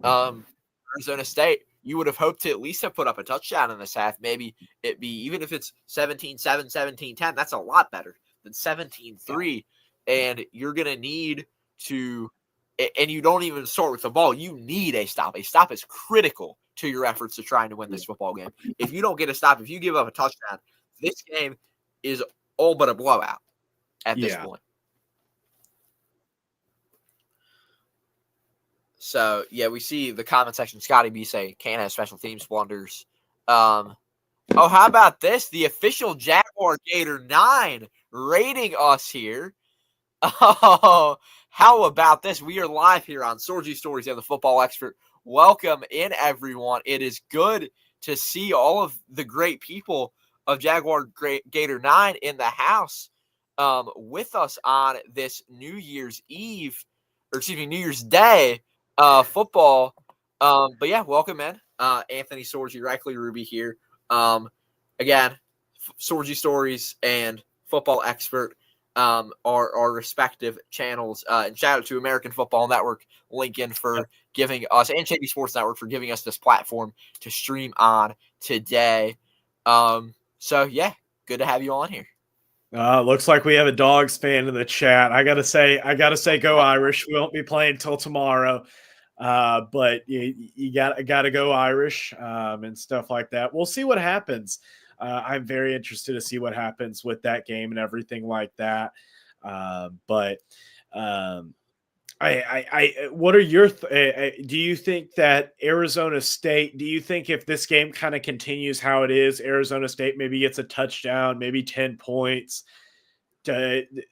Arizona State, you would have hoped to at least have put up a touchdown in this half. Maybe it be, even if it's 17-7, 17-10, that's a lot better than 17-3. And you're going to need to, and you don't even start with the ball. You need a stop. A stop is critical to your efforts to trying to win this football game. If you don't get a stop, if you give up a touchdown, this game is all but a blowout at this point. So, we see the comment section. Scotty B say, can't have special teams blunders. How about this? The official Jaguar Gator 9 rating us here. Oh, how about this? We are live here on Sorgy Stories and the Football Expert. Welcome in, everyone. It is good to see all of the great people of Jaguar Gator 9 in the house with us on this New Year's Eve, New Year's Day football. But welcome in. Anthony Sorgy, Reichley Ruby here. Again, Sorgy Stories and Football Expert. Our respective channels. And shout out to American Football Network, Lincoln, for giving us, and Shady Sports Network for giving us this platform to stream on today. Good to have you on here. Looks like we have a Dogs fan in the chat. I gotta say, go Irish. We won't be playing till tomorrow, but you gotta go Irish and stuff like that. We'll see what happens. I'm very interested to see what happens with that game and everything like that. What are your? Do you think that Arizona State? Do you think if this game kind of continues how it is, Arizona State maybe gets a touchdown, maybe 10 points?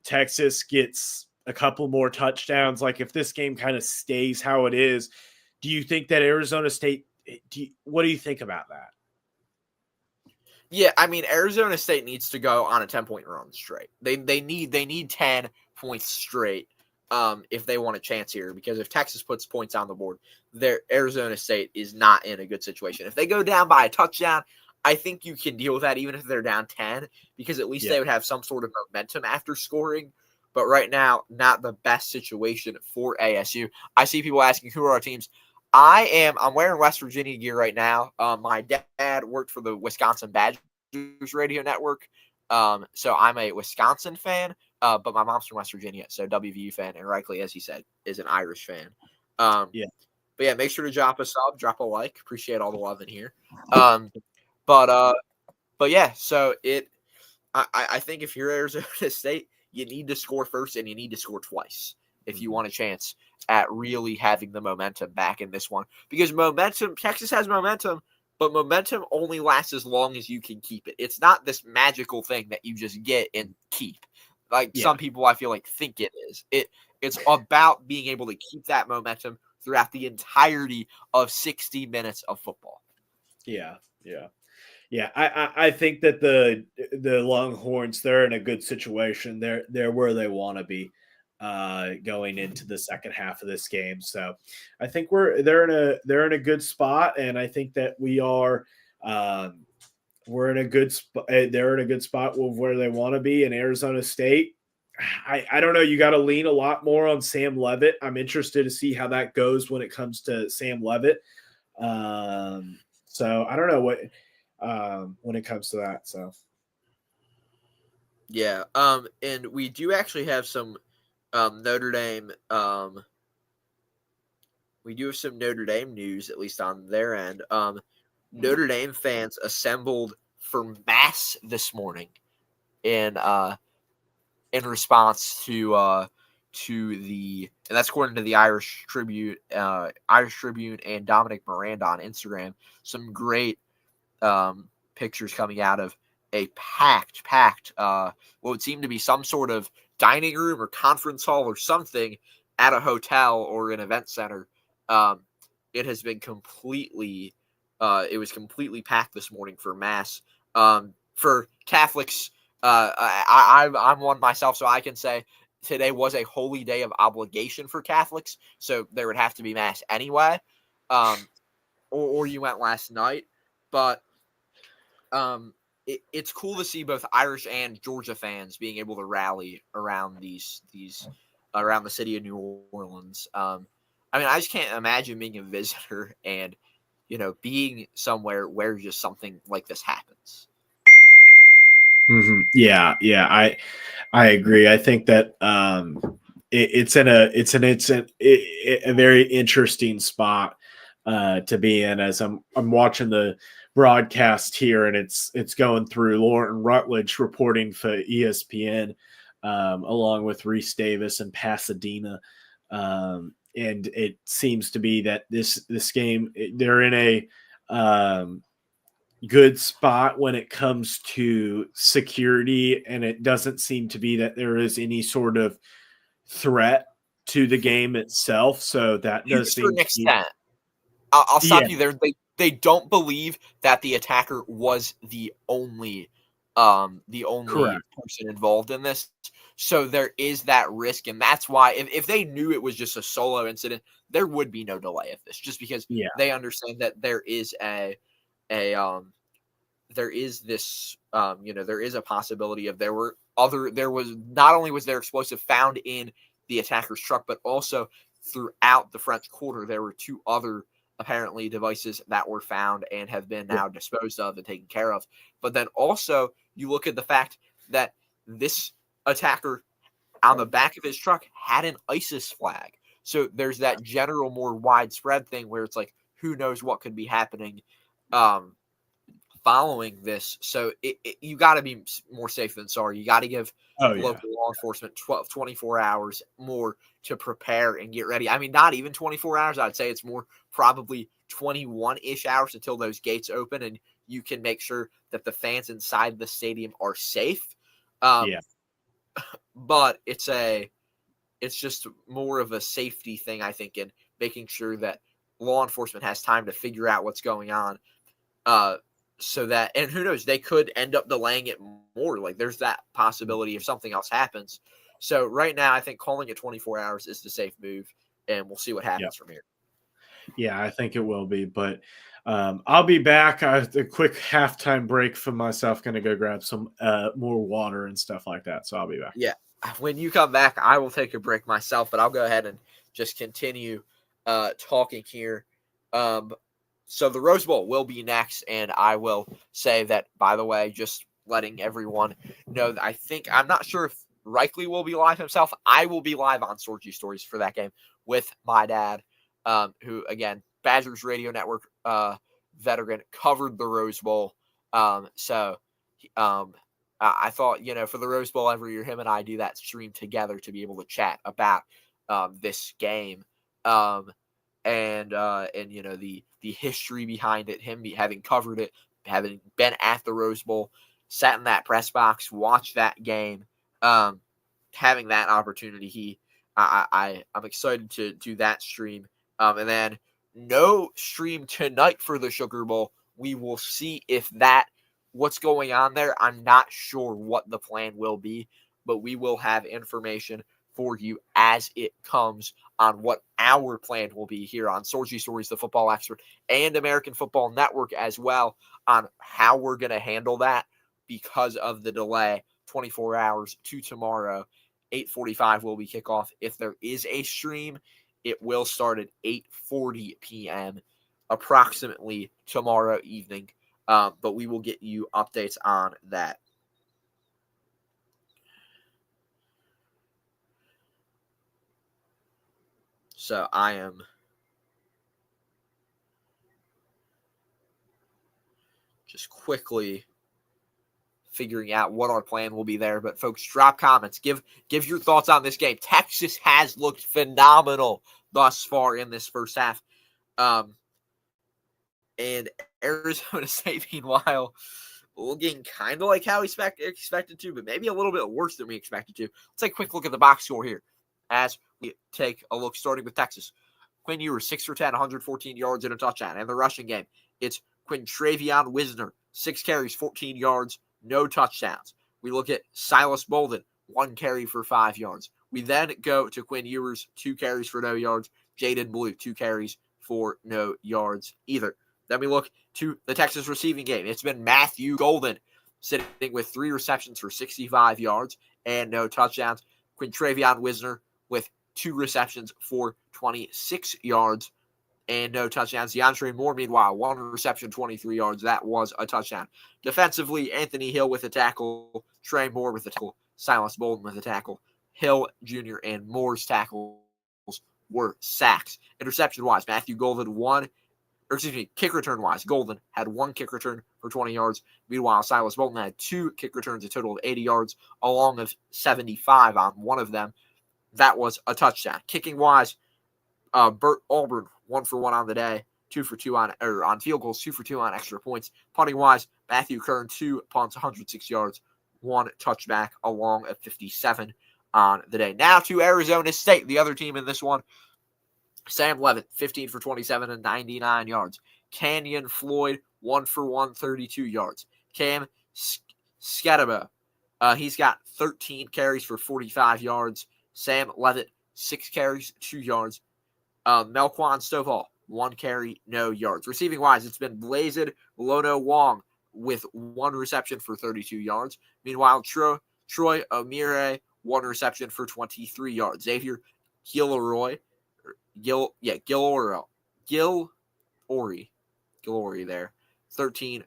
Texas gets a couple more touchdowns. Like if this game kind of stays how it is, do you think that Arizona State? What do you think about that? Yeah, I mean, Arizona State needs to go on a 10-point run straight. They need 10 points straight if they want a chance here. Because if Texas puts points on the board, Arizona State is not in a good situation. If they go down by a touchdown, I think you can deal with that even if they're down 10, because at least they would have some sort of momentum after scoring. But right now, not the best situation for ASU. I see people asking, who are our teams? I'm wearing West Virginia gear right now. My dad worked for the Wisconsin Badgers radio network. So I'm a Wisconsin fan, but my mom's from West Virginia, so WVU fan. And Reichley, as he said, is an Irish fan. But make sure to drop a sub, drop a like. Appreciate all the love in here. So I think if you're Arizona State, you need to score first and you need to score twice if you want a chance at really having the momentum back in this one. Because Texas has momentum, but momentum only lasts as long as you can keep it. It's not this magical thing that you just get and keep. Some people, I feel like, think it is. It's about being able to keep that momentum throughout the entirety of 60 minutes of football. Yeah. I think that the Longhorns, they're in a good situation. They're where they want to be going into the second half of this game. So I think they're in a good spot, and I think that we are we're in a good spot. They're in a good spot with where they want to be. In Arizona State, I don't know. You got to lean a lot more on Sam Levitt. I'm interested to see how that goes when it comes to Sam Levitt. So I don't know what when it comes to that. So and we do actually have some Notre Dame. we do have some Notre Dame news, at least on their end. Notre Dame fans assembled for mass this morning in response to the, and that's according to the Irish Tribune and Dominic Miranda on Instagram. Some great pictures coming out of a packed what would seem to be some sort of dining room or conference hall or something at a hotel or an event center. It has been completely it was completely packed this morning for mass. For Catholics, I'm one myself, so I can say today was a holy day of obligation for Catholics, so there would have to be mass anyway. Or you went last night, but it's cool to see both Irish and Georgia fans being able to rally around these around the city of New Orleans. I mean, I just can't imagine being a visitor and being somewhere where just something like this happens. Mm-hmm. Yeah, I agree. I think that it's a very interesting spot to be in. As I'm watching the broadcast here, and it's going through Lauren Rutledge reporting for ESPN, along with Reese Davis in Pasadena, and it seems to be that this game, they're in a good spot when it comes to security, and it doesn't seem to be that there is any sort of threat to the game itself. So that does To seem an to be, extent. I'll yeah, stop you there. They don't believe that the attacker was the only correct. person involved in this. So there is that risk, and that's why if they knew it was just a solo incident, there would be no delay of this, just because Yeah, they understand that there is there is this there is a possibility of there was not only was there explosive found in the attacker's truck, but also throughout the French Quarter there were two other apparently devices that were found and have been now disposed of and taken care of. But then also you look at the fact that this attacker on the back of his truck had an ISIS flag. So there's that general more widespread thing where it's like, who knows what could be happening following this. So you got to be more safe than sorry. You got to give oh yeah, local law enforcement 24 hours more to prepare and get ready. I mean, not even 24 hours. I'd say it's more probably 21-ish hours until those gates open and you can make sure that the fans inside the stadium are safe. yeah. But it's just more of a safety thing, I think, in making sure that law enforcement has time to figure out what's going on. So that, and who knows, they could end up delaying it more. Like there's that possibility if something else happens. So right now, I think calling it 24 hours is the safe move, and we'll see what happens from here. Yeah, I think it will be, but I'll be back. A quick halftime break for myself. Going to go grab some more water and stuff like that. So I'll be back. Yeah, when you come back, I will take a break myself, but I'll go ahead and just continue talking here. So the Rose Bowl will be next, and I will say that, by the way, just letting everyone know that I'm not sure if Reichley will be live himself. I will be live on Sorgy Stories for that game with my dad, who, again, Badgers Radio Network veteran, covered the Rose Bowl. So I thought, for the Rose Bowl every year, him and I do that stream together to be able to chat about this game. And the history behind it, him having covered it, having been at the Rose Bowl, sat in that press box, watched that game, having that opportunity. I'm excited to do that stream. And then no stream tonight for the Sugar Bowl. We will see if what's going on there. I'm not sure what the plan will be, but we will have information for you as it comes on what our plan will be here on Sorgy Stories, the football expert, and American Football Network as well, on how we're going to handle that because of the delay, 24 hours to tomorrow. 8:45 will be kickoff. If there is a stream, it will start at 8:40 p.m. approximately tomorrow evening. But we will get you updates on that. So I am just quickly figuring out what our plan will be there. But folks, drop comments. Give your thoughts on this game. Texas has looked phenomenal thus far in this first half. And Arizona State, meanwhile, looking kind of like how we expected to, but maybe a little bit worse than we expected to. Let's take a quick look at the box score here as we take a look, starting with Texas. Quinn Ewers, 6 for 10, 114 yards and a touchdown. And the rushing game, it's Quintravion Wisner, 6 carries, 14 yards, no touchdowns. We look at Silas Bolden, 1 carry for 5 yards. We then go to Quinn Ewers, 2 carries for no yards. Jaden Blue, 2 carries for no yards either. Then we look to the Texas receiving game. It's been Matthew Golden sitting with 3 receptions for 65 yards and no touchdowns. Quintravion Wisner with 2 receptions for 26 yards and no touchdowns. DeAndre Moore, meanwhile, 1 reception, 23 yards. That was a touchdown. Defensively, Anthony Hill with a tackle, Trey Moore with a tackle, Silas Bolden with a tackle. Hill Jr. and Moore's tackles were sacks. Interception-wise, Matthew Golden kick return-wise, Golden had 1 kick return for 20 yards. Meanwhile, Silas Bolden had 2 kick returns, a total of 80 yards, along with 75 on one of them. That was a touchdown. Kicking-wise, Bert Auburn, 1 for 1 on the day, 2 for 2 on field goals, 2 for 2 on extra points. Punting-wise, Matthew Kern, 2 punts, 106 yards, 1 touchback, along of 57 on the day. Now to Arizona State, the other team in this one. Sam Levitt, 15 for 27 and 99 yards. Canyon Floyd, 1 for 1, 32 yards. Cam Scataba, he's got 13 carries for 45 yards. Sam Levitt, 6 carries, 2 yards. Melquan Stovall, 1 carry, no yards. Receiving-wise, it's been Blazed Lono Wong with 1 reception for 32 yards. Meanwhile, Troy Amire, 1 reception for 23 yards. Xavier Gilroy there. 3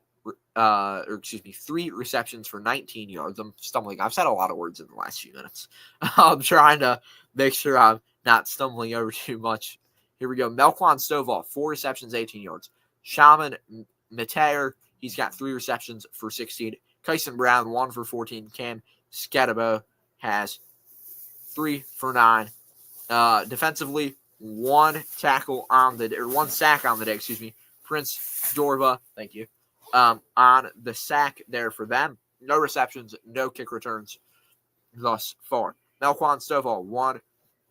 receptions for 19 yards. I'm stumbling. I've said a lot of words in the last few minutes. I'm trying to make sure I'm not stumbling over too much. Here we go. Melquan Stovall, 4 receptions, 18 yards. Shaman Mateer, he's got 3 receptions for 16. Kyson Brown, 1 for 14. Cam Scatabo has 3 for 9. Defensively, 1 sack on the day, Prince Dorva, thank you, on the sack there for them. No receptions, no kick returns thus far. Melquan Stovall, 1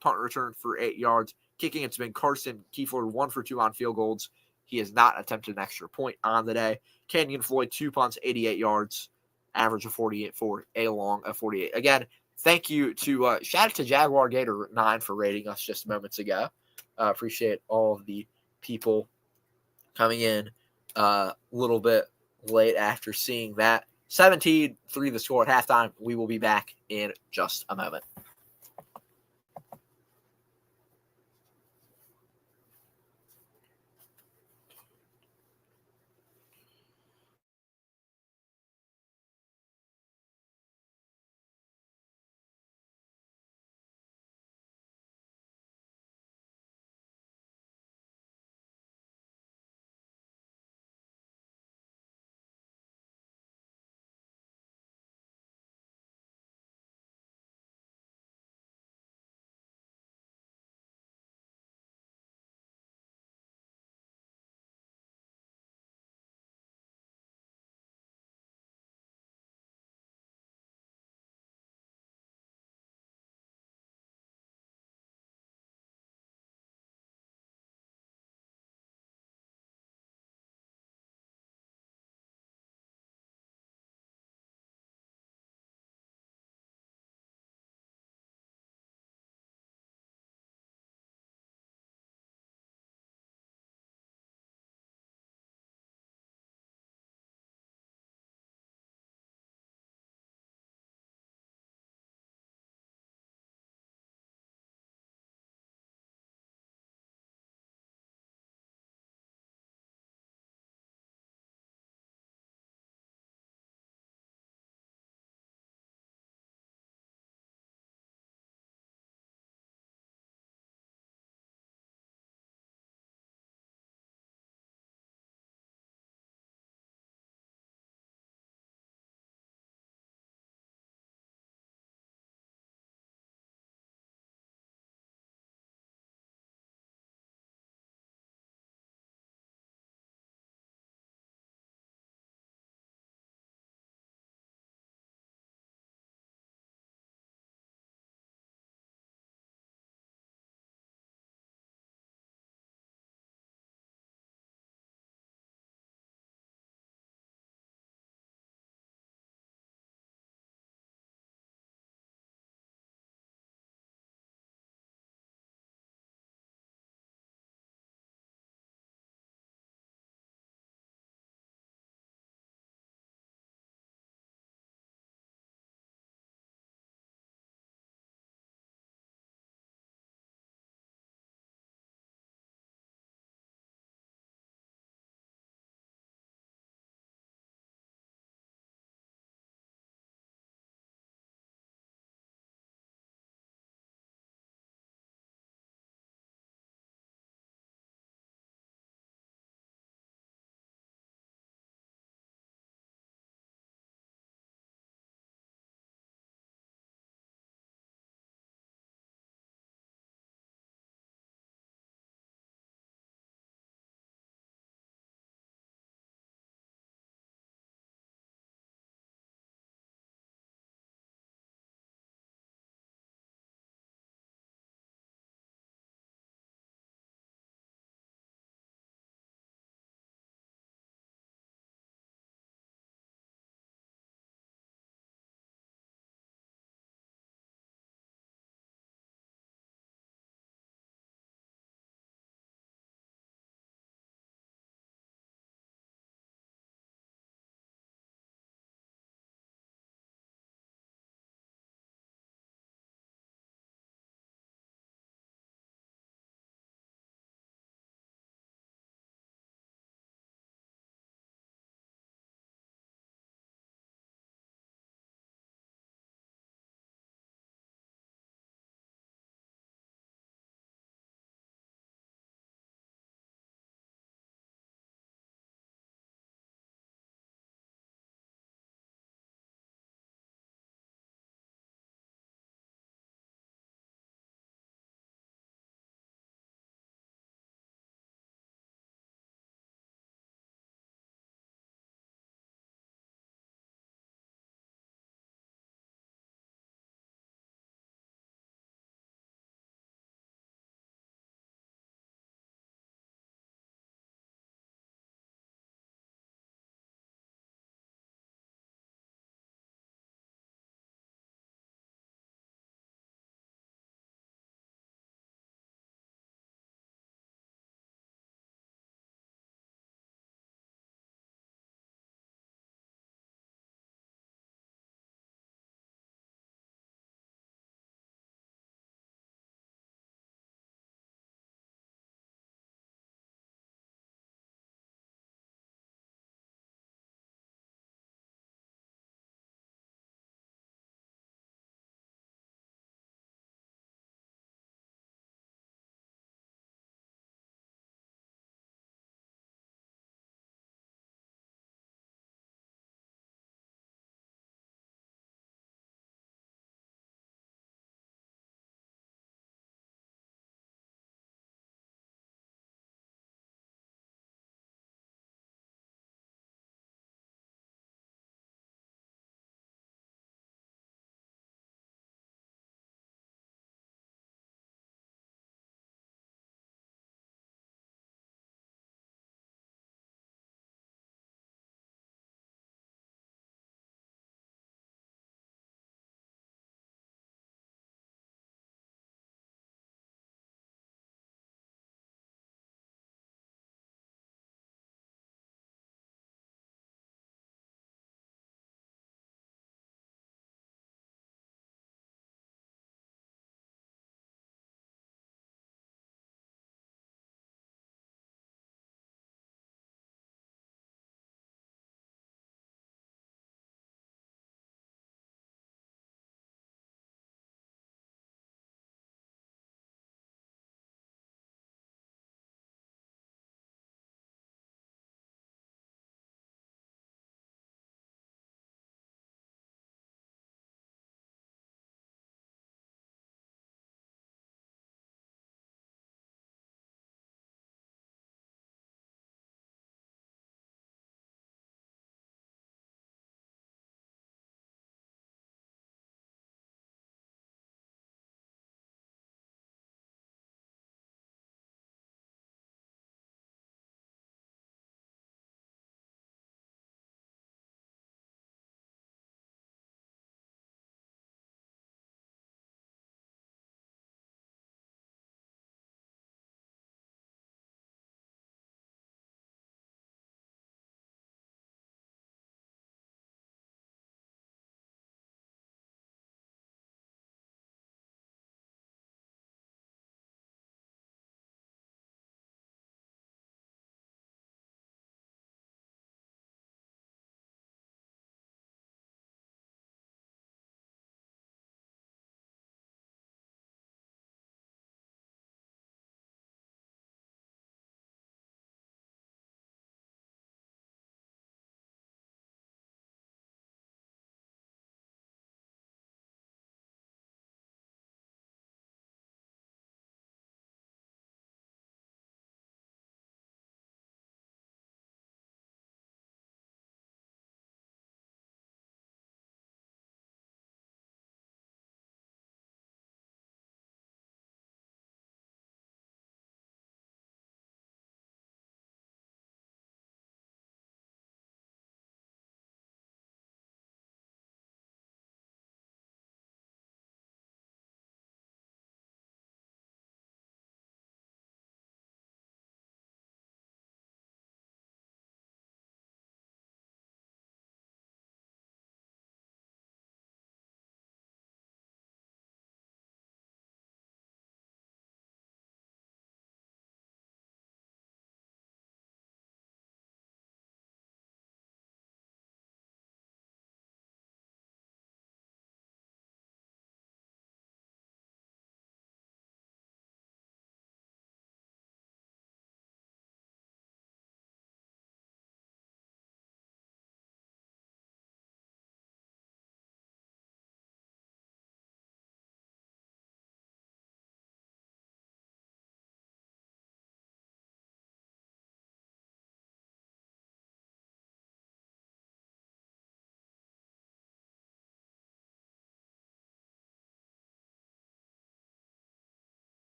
punt return for 8 yards. Kicking, it's been Carson Kiefer, 1 for 2 on field goals. He has not attempted an extra point on the day. Canyon Floyd, 2 punts, 88 yards, average of 48 for a long of 48. Again, thank you to shout out to Jaguar Gator 9 for rating us just moments ago. Appreciate all of the people coming in a little bit late after seeing that. 17-3 the score at halftime. We will be back in just a moment.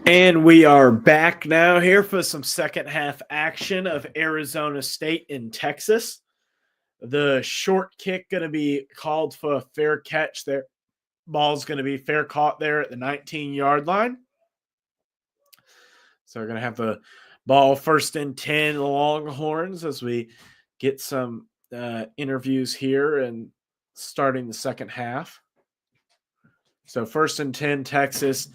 And we are back now here for some second half action of Arizona State in Texas. The short kick going to be called for a fair catch there. Ball's going to be fair caught there at the 19-yard line. So we're going to have the ball 1st and 10 Longhorns as we get some interviews here and starting the second half. So 1st and 10 Texas.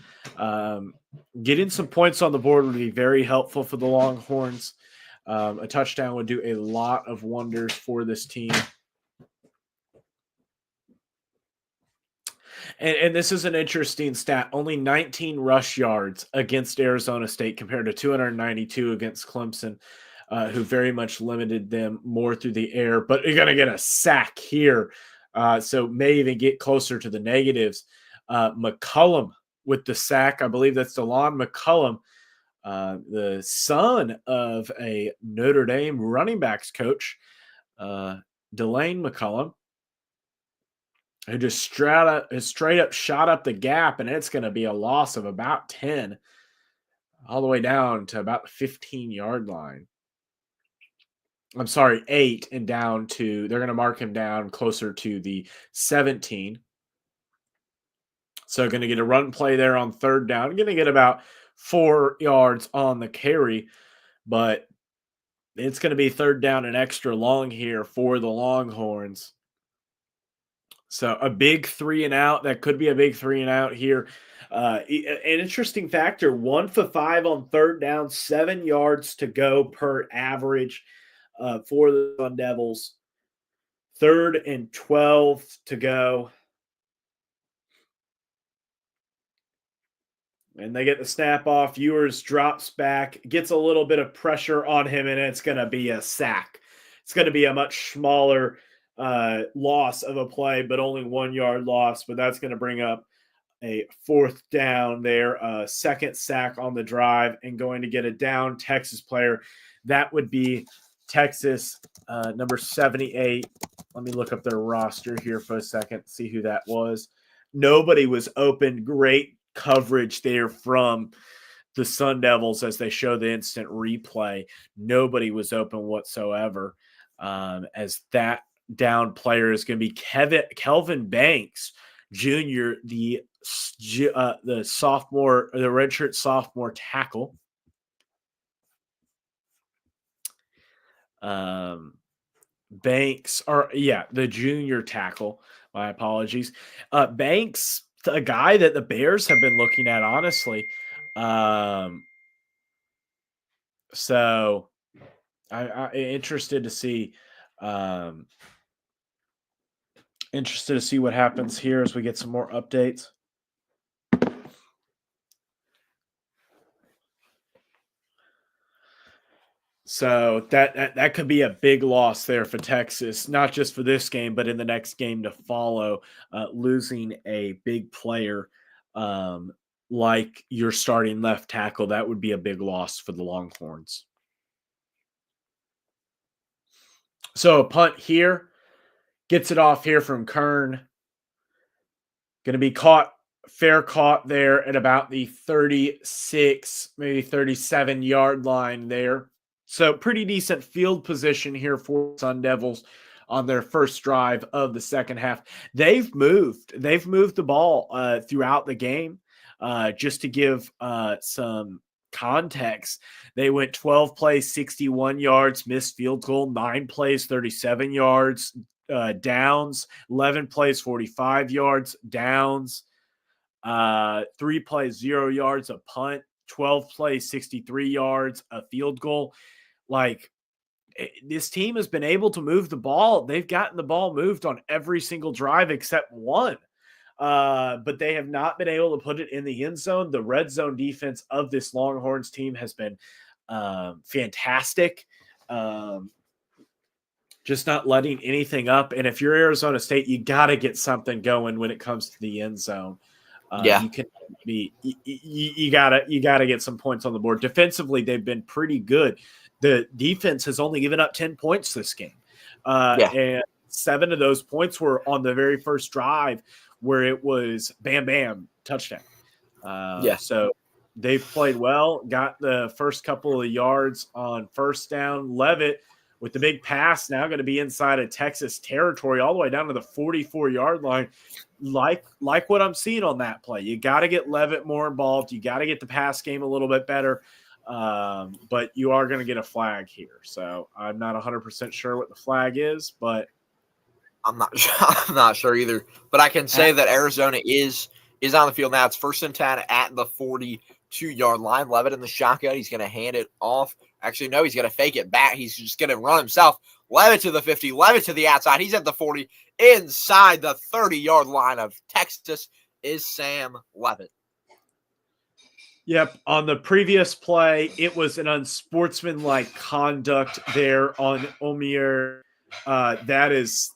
Getting some points on the board would be very helpful for the Longhorns. A touchdown would do a lot of wonders for this team. And this is an interesting stat. Only 19 rush yards against Arizona State compared to 292 against Clemson, who very much limited them more through the air. But you're going to get a sack here, so may even get closer to the negatives. McCullum with the sack. I believe that's DeLon McCullum, the son of a Notre Dame running backs coach, Delane McCullum, who just straight up shot up the gap, and it's going to be a loss of about 10 all the way down to about the 15-yard line. I'm sorry, 8, and down to – they're going to mark him down closer to the 17. So going to get a run play there on 3rd down. Going to get about 4 yards on the carry, but it's going to be 3rd down and extra long here for the Longhorns. So a big 3 and out. That could be a big 3 and out here. An interesting factor, 1 for 5 on 3rd down, 7 yards to go per average for the Sun Devils. 3rd and 12 to go. And they get the snap off. Ewers drops back, gets a little bit of pressure on him, and it's going to be a sack. It's going to be a much smaller loss of a play, but only 1 yard loss. But that's going to bring up a 4th down there, a 2nd sack on the drive, and going to get a down Texas player. That would be Texas number 78. Let me look up their roster here for a second, see who that was. Nobody was open. Great coverage there from the Sun Devils as they show the instant replay. Nobody was open whatsoever, as that down player is going to be Kelvin Banks Jr., the sophomore, the redshirt sophomore tackle. Banks, the junior tackle. My apologies. Banks, a guy that the Bears have been looking at, honestly. So I'm interested to see. Interested to see what happens here as we get some more updates. So that could be a big loss there for Texas, not just for this game, but in the next game to follow, losing a big player like your starting left tackle. That would be a big loss for the Longhorns. So a punt here. Gets it off here from Kern. Going to be fair caught there at about the 36, maybe 37-yard line there. So pretty decent field position here for Sun Devils on their first drive of the second half. They've moved the ball throughout the game. Just to give some context, they went 12 plays, 61 yards, missed field goal, 9 plays, 37 yards, downs, 11 plays, 45 yards, downs, 3 plays, 0 yards, a punt, 12 plays, 63 yards, a field goal. Like, this team has been able to move the ball. They've gotten the ball moved on every single drive except one. But they have not been able to put it in the end zone. The red zone defense of this Longhorns team has been fantastic. Just not letting anything up. And if you're Arizona State, you got to get something going when it comes to the end zone. You can be you gotta get some points on the board. Defensively, they've been pretty good. The defense has only given up 10 points this game. And 7 of those points were on the very first drive where it was bam, bam, touchdown. So They've played well, got the first couple of yards on first down. Levitt with the big pass now going to be inside of Texas territory all the way down to the 44-yard line. Like what I'm seeing on that play. You got to get Levitt more involved. You got to get the pass game a little bit better. But you are going to get a flag here. So I'm not 100% sure what the flag is, but I'm not sure either. But I can say that Arizona is on the field now. It's 1st and 10 at the 42-yard line. Levitt in the shotgun. He's going to hand it off. Actually, no, he's going to fake it back. He's just going to run himself. Levitt to the 50. Levitt to the outside. He's at the 40. Inside the 30-yard line of Texas is Sam Levitt. Yep. On the previous play, it was an unsportsmanlike conduct there on Omir. That's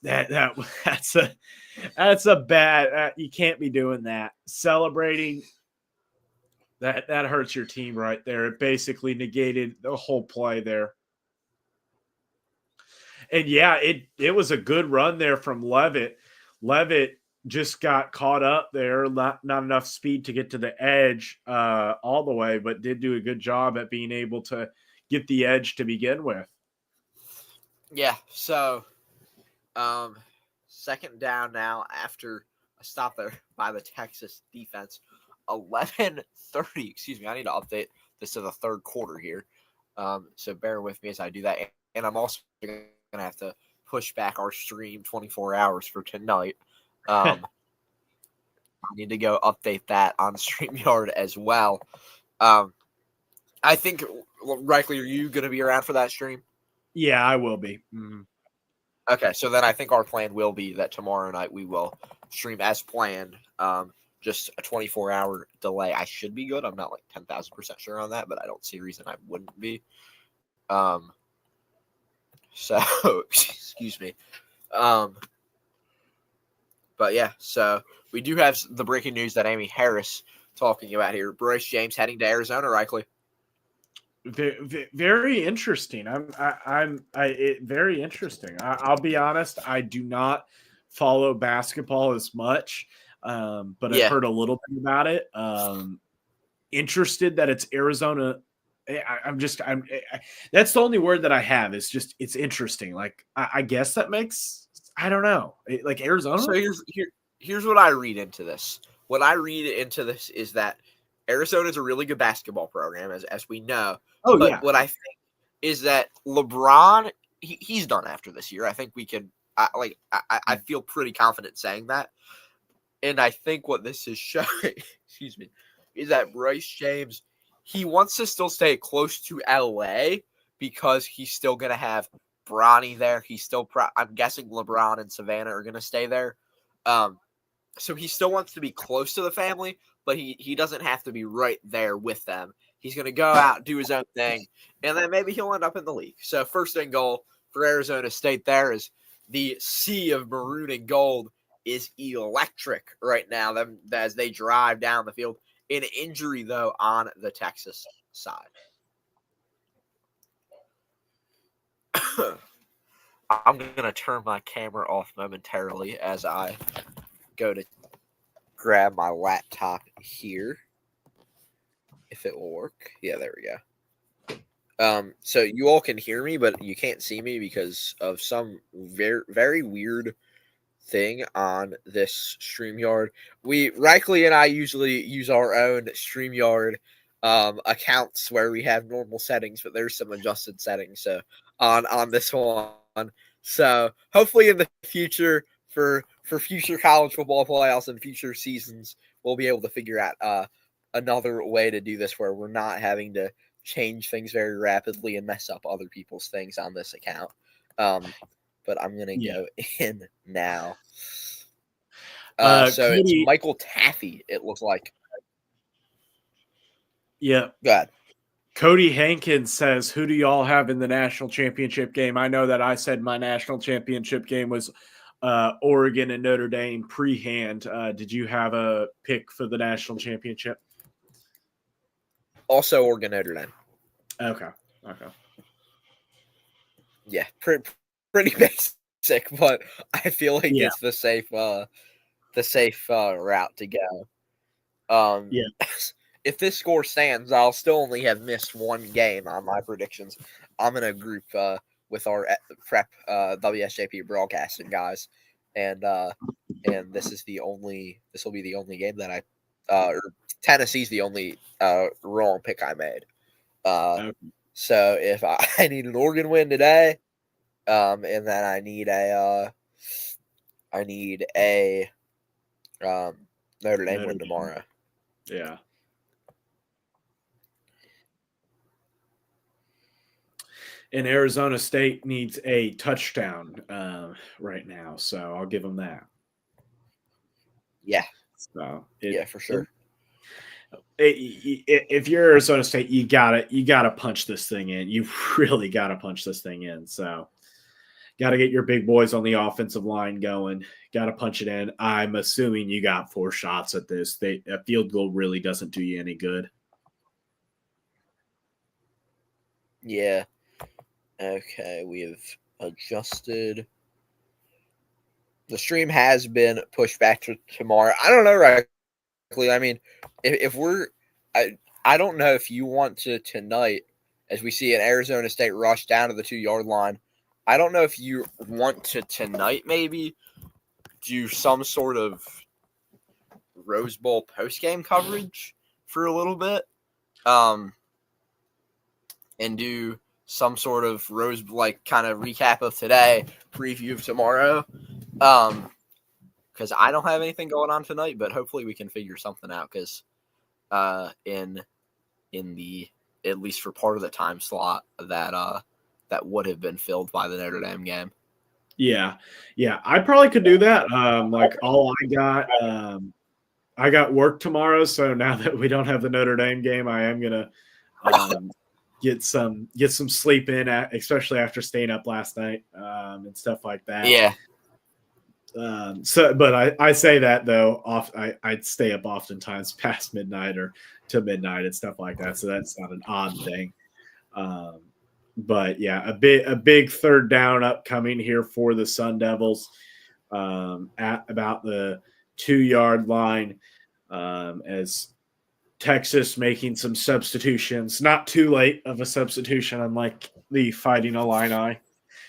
a bad. You can't be doing that. Celebrating that hurts your team right there. It basically negated the whole play there. And yeah, it was a good run there from Levitt. Levitt just got caught up there, not enough speed to get to the edge all the way, but did do a good job at being able to get the edge to begin with. Yeah, so 2nd down now after a stop there by the Texas defense. 11:30. Excuse me, I need to update this to the 3rd quarter here. So bear with me as I do that. And I'm also going to have to push back our stream 24 hours for tonight. I need to go update that on StreamYard as well. I think, Reichley, are you going to be around for that stream? Yeah, I will be. Mm-hmm. Okay, so then I think our plan will be that tomorrow night we will stream as planned. Just a 24-hour delay. I should be good. I'm not like 10,000% sure on that, but I don't see a reason I wouldn't be. So, excuse me. But yeah, so we do have the breaking news that Amy Harris talking about here. Bryce James heading to Arizona, Reichley. Very interesting. Very interesting. I'll be honest. I do not follow basketball as much, but I've heard a little bit about it. Interested that it's Arizona. That's the only word that I have. Is just it's interesting. Like I guess that makes. I don't know. Like Arizona. So here's what I read into this. What I read into this is that Arizona is a really good basketball program, as we know. Oh, but yeah. What I think is that LeBron, he's done after this year. I think we can, I feel pretty confident saying that. And I think what this is showing, excuse me, is that Bryce James, he wants to still stay close to LA because he's still going to have Bronny there. I'm guessing LeBron and Savannah are going to stay there. So he still wants to be close to the family, but he doesn't have to be right there with them. He's going to go out, do his own thing, and then maybe he'll end up in the league. So first and goal for Arizona State there is the sea of maroon and gold is electric right now as they drive down the field. An injury, though, on the Texas side. I'm going to turn my camera off momentarily as I go to grab my laptop here. If it will work. Yeah, there we go. So you all can hear me, but you can't see me because of some very, very weird thing on this StreamYard. Reichley and I usually use our own StreamYard accounts where we have normal settings, but there's some adjusted settings so on this one. So hopefully in the future for future college football playoffs and future seasons, we'll be able to figure out another way to do this where we're not having to change things very rapidly and mess up other people's things on this account. But I'm going to go in now. So Cody, it's Michael Taffy, it looks like. Yeah. Go ahead. Cody Hankins says, who do y'all have in the national championship game? I know that I said my national championship game was Oregon and Notre Dame pre-hand. Did you have a pick for the national championship? Also Oregon, Notre Dame. Okay. Yeah, pretty basic, but I feel like it's the safe route to go. if this score stands, I'll still only have missed one game on my predictions. I'm in a group with our prep WSJP broadcasting guys, and this will be the only game that or Tennessee's the only wrong pick I made. Okay. So if I need an Oregon win today, and then I need a Notre Dame win tomorrow. Yeah. And Arizona State needs a touchdown right now, so I'll give them that. Yeah. So yeah, for sure. If you're Arizona State, you gotta punch this thing in. You really gotta punch this thing in. So, gotta get your big boys on the offensive line going. Gotta punch it in. I'm assuming you got 4 shots at this. A field goal really doesn't do you any good. Yeah. Okay, we have adjusted. The stream has been pushed back to tomorrow. I don't know, right? I mean, if we're, I don't know if you want to tonight, as we see an Arizona State rush down to the 2-yard line. I don't know if you want to tonight maybe do some sort of Rose Bowl post-game coverage for a little bit, and do some sort of kind of recap of today, preview of tomorrow. Because I don't have anything going on tonight, but hopefully we can figure something out. Because in the, at least for part of the time slot, that would have been filled by the Notre Dame game. Yeah, I probably could do that. I got work tomorrow, so now that we don't have the Notre Dame game, I am gonna get some sleep in, especially after staying up last night and stuff like that. Yeah. But I say that though, I'd stay up oftentimes past midnight or to midnight and stuff like that. So that's not an odd thing. But yeah, a big third down upcoming here for the Sun Devils at about the 2-yard line as Texas making some substitutions. Not too late of a substitution, unlike the Fighting Illini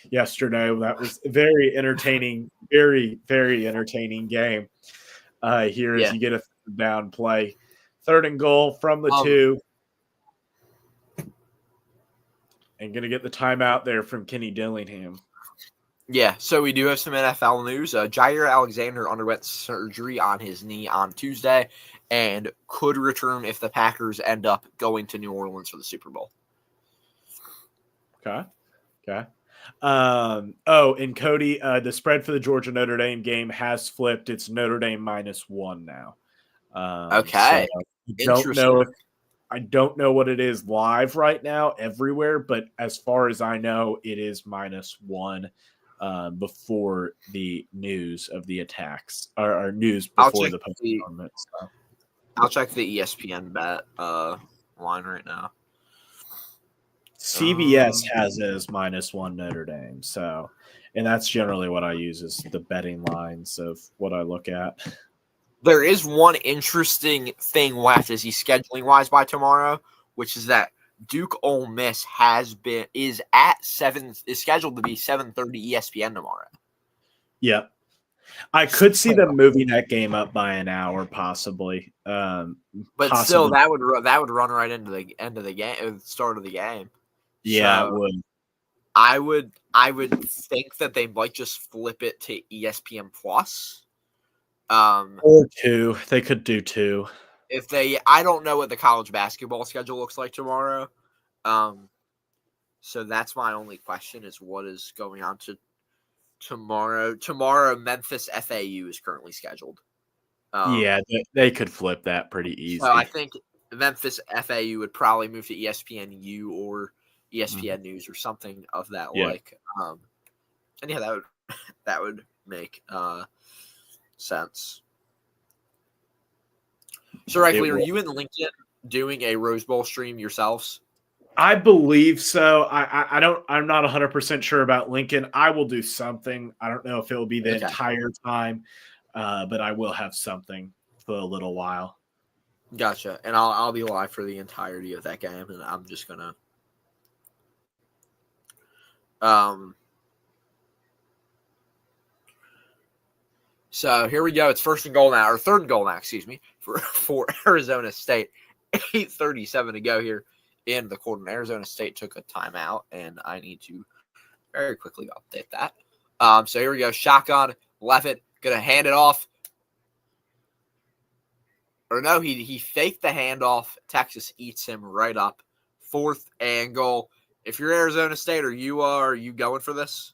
yesterday. That was a very entertaining, very, very entertaining game here as you get a third down play. 3rd and goal from the 2. And going to get the timeout there from Kenny Dillingham. Yeah, so we do have some NFL news. Jair Alexander underwent surgery on his knee on Tuesday and could return if the Packers end up going to New Orleans for the Super Bowl. Okay. And Cody, the spread for the Georgia Notre Dame game has flipped. It's Notre Dame -1 now. Okay. So I don't know what it is live right now everywhere, but as far as I know, it is -1 before the news of the attacks or news before the postponement. So. I'll check the ESPN bet line right now. CBS has it as -1 Notre Dame. So, and that's generally what I use as the betting lines of what I look at. There is one interesting thing left as he's scheduling wise by tomorrow, which is that Duke Ole Miss is scheduled to be 7:30 ESPN tomorrow. Yep. I could see them moving that game up by an hour, possibly. But still, that would run right into the end of the game, start of the game. Yeah, so it would. I would think that they might just flip it to ESPN Plus. Or 2. They could do 2. I don't know what the college basketball schedule looks like tomorrow. So that's my only question is what is going on to tomorrow. Tomorrow, Memphis FAU is currently scheduled. Yeah, they could flip that pretty easy. So I think Memphis FAU would probably move to ESPNU or ESPN News or something of that like. And yeah, that would make sense. So, Reichley, are you and Lincoln doing a Rose Bowl stream yourselves? I believe so. I'm not 100% sure about Lincoln. I will do something. I don't know if it will be the entire time, but I will have something for a little while. Gotcha. And I'll be live for the entirety of that game, and I'm just gonna So here we go. It's first and goal now, or third and goal now, excuse me, for Arizona State. 8:37 to go here in the quarter. Arizona State took a timeout, and I need to very quickly update that. So here we go. Shotgun, Levitt, gonna hand it off. Or no, he faked the handoff. Texas eats him right up. Fourth and goal. If you're Arizona State, are you going for this?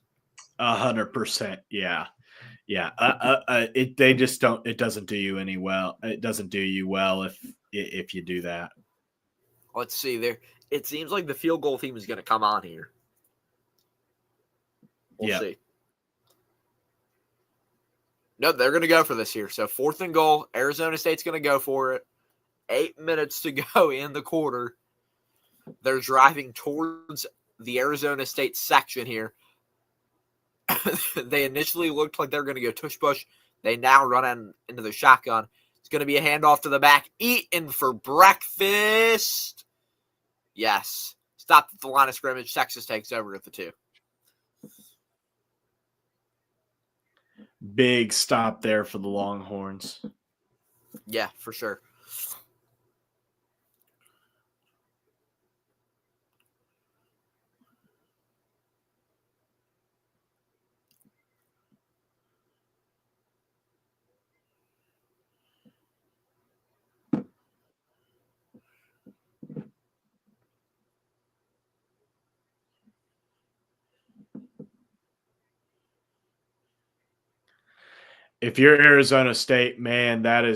100%. Yeah. Yeah. They just don't. It doesn't do you any well. It doesn't do you well if you do that. Let's see there. It seems like the field goal team is going to come on here. We'll see. No, they're going to go for this here. So fourth and goal. Arizona State's going to go for it. 8 minutes to go in the quarter. They're driving towards the Arizona State section here. They initially looked like they were going to go tush push. They now run into the shotgun. It's going to be a handoff to the back. Eating for breakfast. Yes. Stopped at the line of scrimmage. Texas takes over at the 2. Big stop there for the Longhorns. Yeah, for sure. If you're Arizona State, man, that's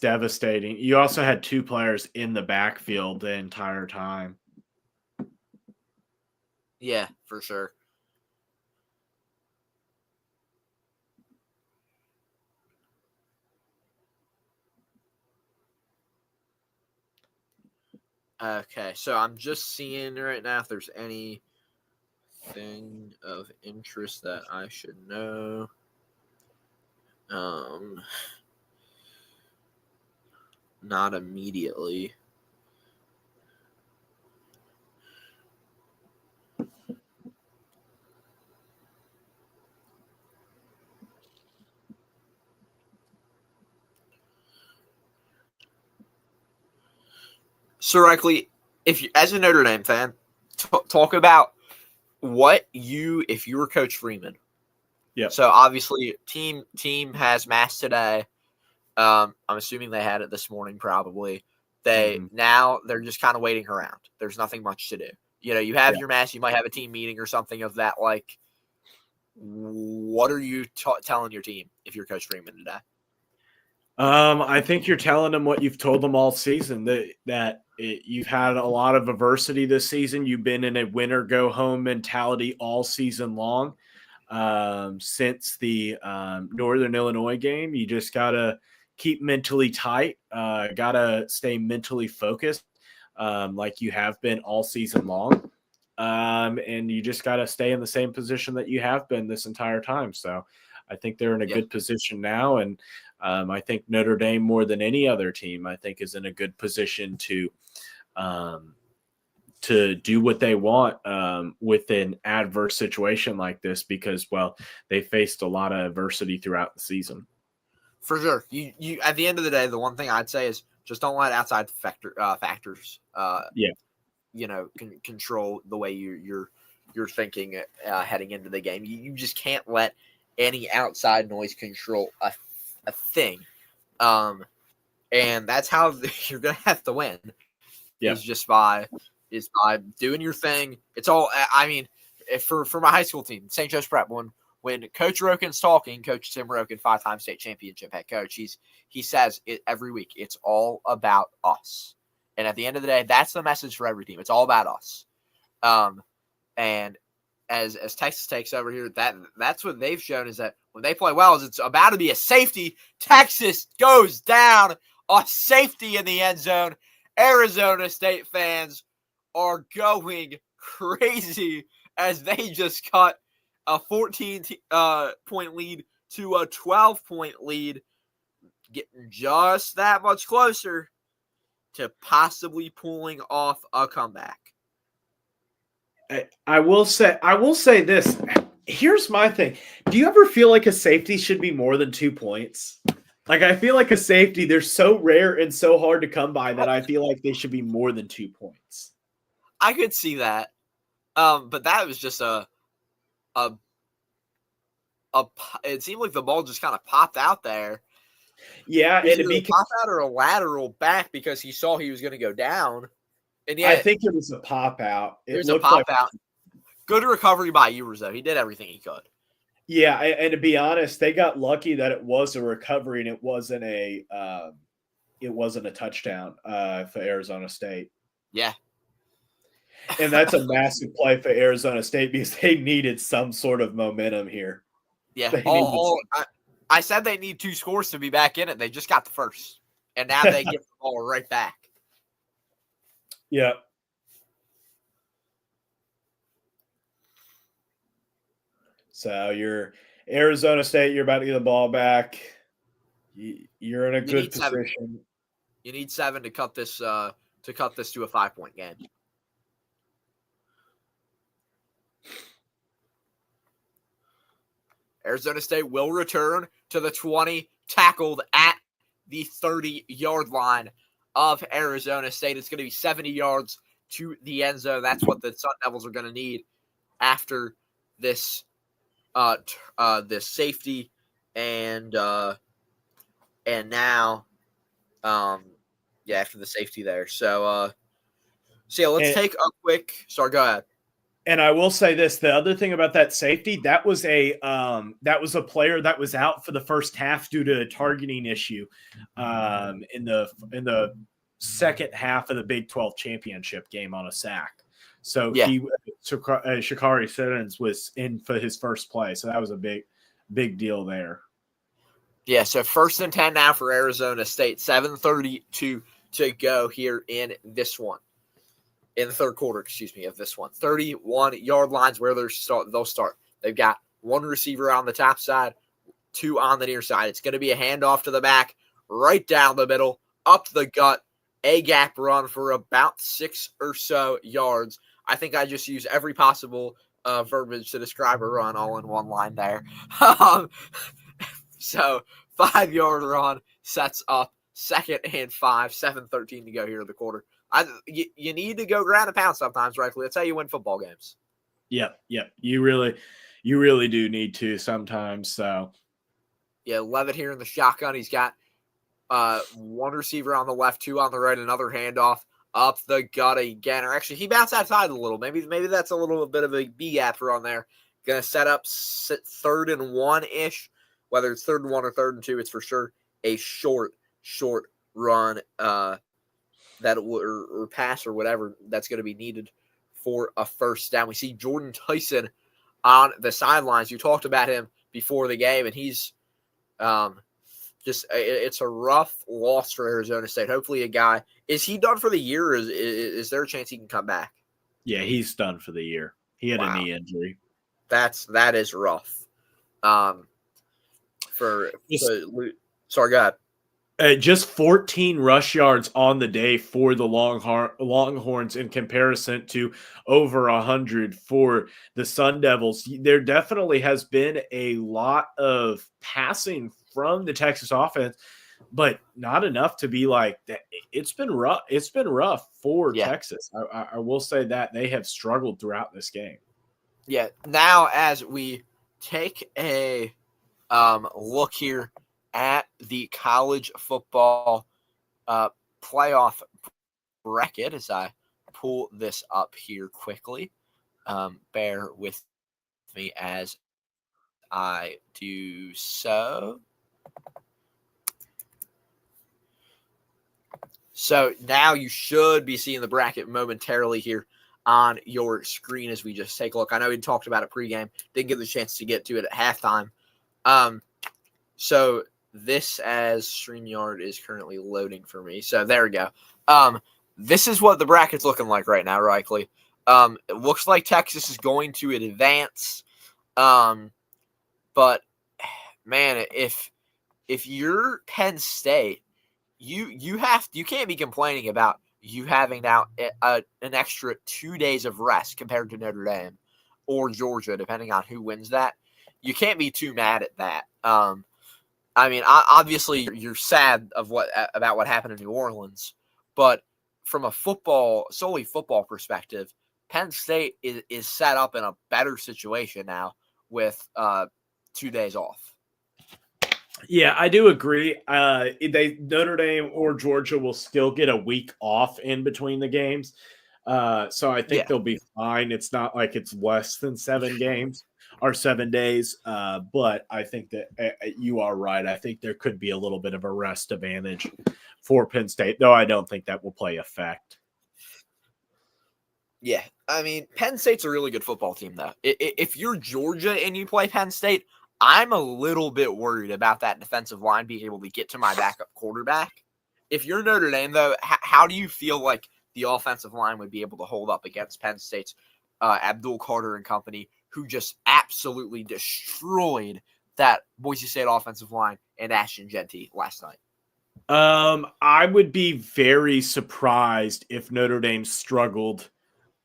devastating. You also had 2 players in the backfield the entire time. Yeah, for sure. Okay, so I'm just seeing right now if there's anything of interest that I should know. Not immediately. So, Reckley, if you, as a Notre Dame fan, talk about if you were Coach Freeman. Yeah. So obviously, team has mass today. I'm assuming they had it this morning, probably. Now they're just kind of waiting around. There's nothing much to do. You have your mass. You might have a team meeting or something of that. Like, what are you telling your team if you're Coach Freeman today? I think you're telling them what you've told them all season, that you've had a lot of adversity this season. You've been in a winner go home mentality all season long. Since the Northern Illinois game, you just gotta keep mentally tight. Gotta stay mentally focused, like you have been all season long. And you just gotta stay in the same position that you have been this entire time. So I think they're in a good position now, and I think Notre Dame, more than any other team, I think is in a good position to do what they want with an adverse situation like this, because, well, they faced a lot of adversity throughout the season. For sure. You at the end of the day, the one thing I'd say is just don't let outside factors control the way you're thinking heading into the game. You just can't let any outside noise control a thing. And that's how you're going to have to win. Yeah. Is by doing your thing. It's all, I mean, for my high school team, St. Joe's Prep, when Coach Rokin's talking, Coach Tim Rokin, 5-time state championship head coach, he says it every week. It's all about us. And at the end of the day, that's the message for every team. It's all about us. And as Texas takes over here, that's what they've shown, is that when they play well, it's about to be a safety. Texas goes down, a safety in the end zone. Arizona State fans are going crazy as they just cut a 14-point lead to a 12-point lead. getting just that much closer to possibly pulling off a comeback. I will say this. Here's my thing. Do you ever feel like a safety should be more than 2 points? Like, I feel like a safety, they're so rare and so hard to come by that I feel like they should be more than 2 points. I could see that. But that was just it seemed like the ball just kind of popped out there. Yeah, and it'd be a pop out or a lateral back because he saw he was going to go down. And yeah, I think it was a pop out. It was a pop out. Good recovery by Ewers, though. He did everything he could. Yeah, and to be honest, they got lucky that it was a recovery and it wasn't a touchdown for Arizona State. Yeah. And that's a massive play for Arizona State because they needed some sort of momentum here. Yeah. I said they need 2 scores to be back in it. They just got the first. And now they get the ball right back. Yeah. So you're Arizona State, you're about to get the ball back. You're in a good position. 7. You need 7 to cut this to a 5-point game. Arizona State will return to the 20, tackled at the 30-yard line of Arizona State. It's going to be 70 yards to the end zone. That's what the Sun Devils are going to need after this this safety and now after the safety there. So yeah, let's take a quick – sorry, go ahead. And I will say this: the other thing about that safety, that was a player that was out for the first half due to a targeting issue in the second half of the Big 12 championship game on a sack. So Shakari Simmons was in for his first play. So that was a big deal there. Yeah. So 1st and 10 now for Arizona State. 7:32 to go here in this one. In the third quarter, of this one. 31-yard lines where they'll start. They've got 1 receiver on the top side, 2 on the near side. It's going to be a handoff to the back, right down the middle, up the gut, a gap run for about 6 or so yards. I think I just use every possible verbiage to describe a run all in one line there. So 5-yard run sets up 2nd and 5, 7:13 to go here in the quarter. You need to go ground and pound sometimes, right? That's how you win football games. Yep. You really do need to sometimes. So, yeah, Levitt here in the shotgun. He's got 1 receiver on the left, 2 on the right, another handoff up the gut again. Or actually, he bounced outside a little. Maybe that's a little bit of a B gap run there. Going to set up 3rd and 1-ish. Whether it's 3rd and 1 or 3rd and 2, it's for sure a short run. That or pass or whatever that's going to be needed for a first down. We see Jordan Tyson on the sidelines. You talked about him before the game, and he's it's a rough loss for Arizona State. Hopefully a guy – is he done for the year, or is there a chance he can come back? Yeah, he's done for the year. He had a knee injury. That is rough. Sorry, go ahead. Just 14 rush yards on the day for the Longhorns in comparison to over 100 for the Sun Devils. There definitely has been a lot of passing from the Texas offense, but not enough to be like that. It's been rough. It's been rough for Texas. I will say that they have struggled throughout this game. Yeah. Now, as we take a look here at the college football playoff bracket, as I pull this up here quickly. Bear with me as I do so. So now you should be seeing the bracket momentarily here on your screen as we just take a look. I know we talked about it pregame. Didn't get the chance to get to it at halftime. So this, as StreamYard is currently loading for me. So there we go. This is what the bracket's looking like right now, Reichley. It looks like Texas is going to advance. But man, if if you're Penn State, you can't be complaining about you having now an extra 2 days of rest compared to Notre Dame or Georgia, depending on who wins that. You can't be too mad at that. I mean, obviously you're sad about what happened in New Orleans, but from a solely football perspective, Penn State is set up in a better situation now with 2 days off. Yeah, I do agree. Notre Dame or Georgia will still get a week off in between the games. So I think they'll be fine. It's not like it's less than 7 games or 7 days. But I think that you are right. I think there could be a little bit of a rest advantage for Penn State, though I don't think that will play effect. Yeah, I mean, Penn State's a really good football team, though. If you're Georgia and you play Penn State, I'm a little bit worried about that defensive line being able to get to my backup quarterback. If you're Notre Dame, though, how do you feel like the offensive line would be able to hold up against Penn State's Abdul Carter and company, who just absolutely destroyed that Boise State offensive line and Ashton Jeanty last night? I would be very surprised if Notre Dame struggled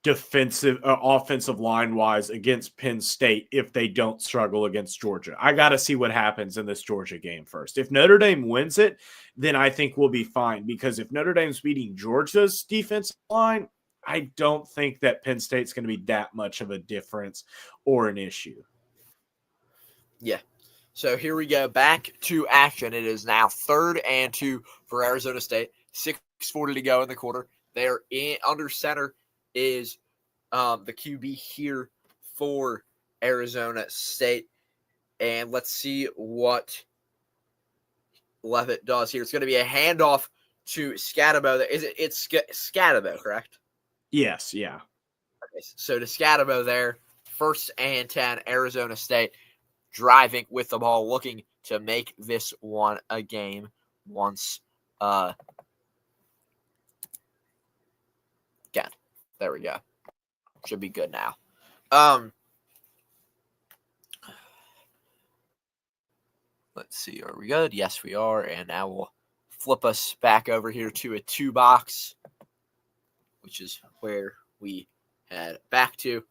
offensive line wise against Penn State if they don't struggle against Georgia. I got to see what happens in this Georgia game first. If Notre Dame wins it, then I think we'll be fine, because if Notre Dame's beating Georgia's defensive line, I don't think that Penn State's going to be that much of a difference or an issue. Yeah. So here we go, back to action. It is now 3rd and 2 for Arizona State. 6:40 to go in the quarter. They're under center is the QB here for Arizona State. And let's see what Levitt does here. It's going to be a handoff to Scatabo. It's Scatabo, correct? Yes, yeah. Okay, so to Scatabo there, 1st and 10, Arizona State driving with the ball, looking to make this one a game once again. There we go. Should be good now. Let's see. Are we good? Yes, we are. And now we'll flip us back over here to a 2-box, which is where we head back to.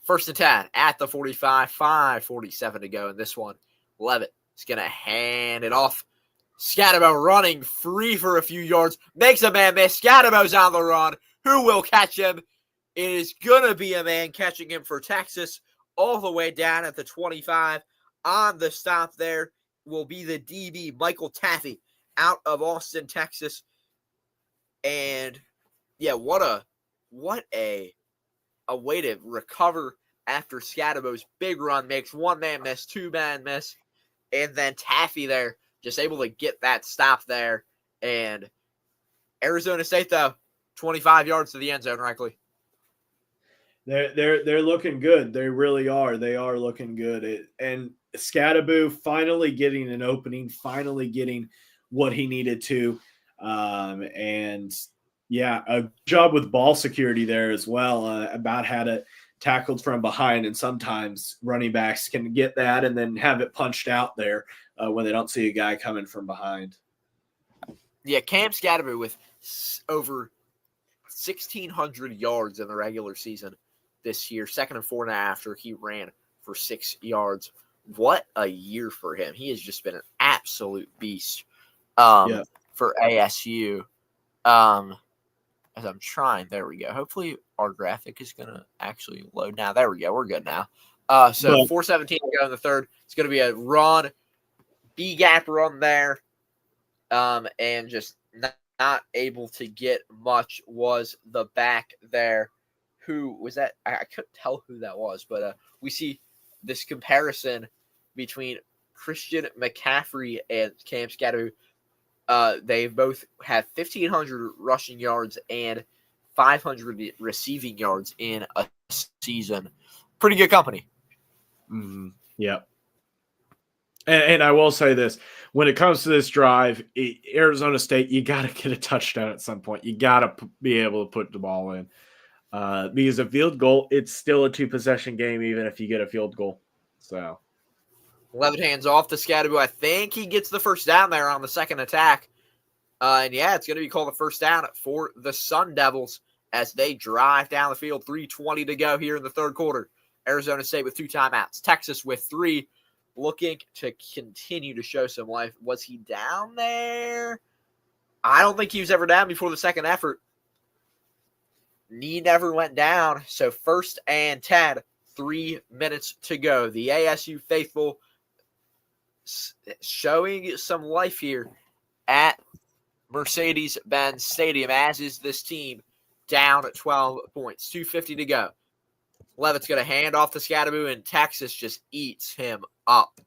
1st and 10 at the 45, 5:47 to go in this one. Levitt is going to hand it off. Scatabo running free for a few yards. Makes a man miss. Scatabo's on the run. Who will catch him? It is going to be a man catching him for Texas all the way down at the 25. On the stop there will be the DB, Michael Taffy, out of Austin, Texas. And, yeah, what a way to recover after Scatabo's big run. Makes one man miss, 2-man miss. And then Taffy there, just able to get that stop there. And Arizona State, though, 25 yards to the end zone, Reichley. They're looking good. They really are. They are looking good. And Scatabo finally getting an opening, finally getting what he needed to. And yeah, a job with ball security there as well. About had it tackled from behind, and sometimes running backs can get that and then have it punched out there when they don't see a guy coming from behind. Yeah, Cam Scatabo with over 1,600 yards in the regular season this year. 2nd and 4 after he ran for 6 yards. What a year for him. He has just been an absolute beast for ASU. As I'm trying, there we go. Hopefully our graphic is going to actually load now. There we go. We're good now. So 4:17 to go in the 3rd. It's going to be a run, B-gap run there. And just not able to get much was the back there. Who was that? I couldn't tell who that was, but we see this comparison between Christian McCaffrey and Cam Scatabo. They both have 1,500 rushing yards and 500 receiving yards in a season. Pretty good company. Mm-hmm. Yeah. And I will say this, when it comes to this drive, Arizona State, you got to get a touchdown at some point. You got to be able to put the ball in. Because a field goal, it's still a 2-possession game, even if you get a field goal. So, Levitt hands off to Scadaboo. I think he gets the first down there on the second attack. And yeah, it's going to be called a first down for the Sun Devils as they drive down the field. 3:20 to go here in the third quarter. Arizona State with 2 timeouts. Texas with 3, looking to continue to show some life. Was he down there? I don't think he was ever down before the second effort. Knee never went down. So 1st and 10, 3 minutes to go. The ASU faithful showing some life here at Mercedes-Benz Stadium, as is this team, down at 12 points. 2:50 to go. Levitt's going to hand off to Scadaboo, and Texas just eats him up.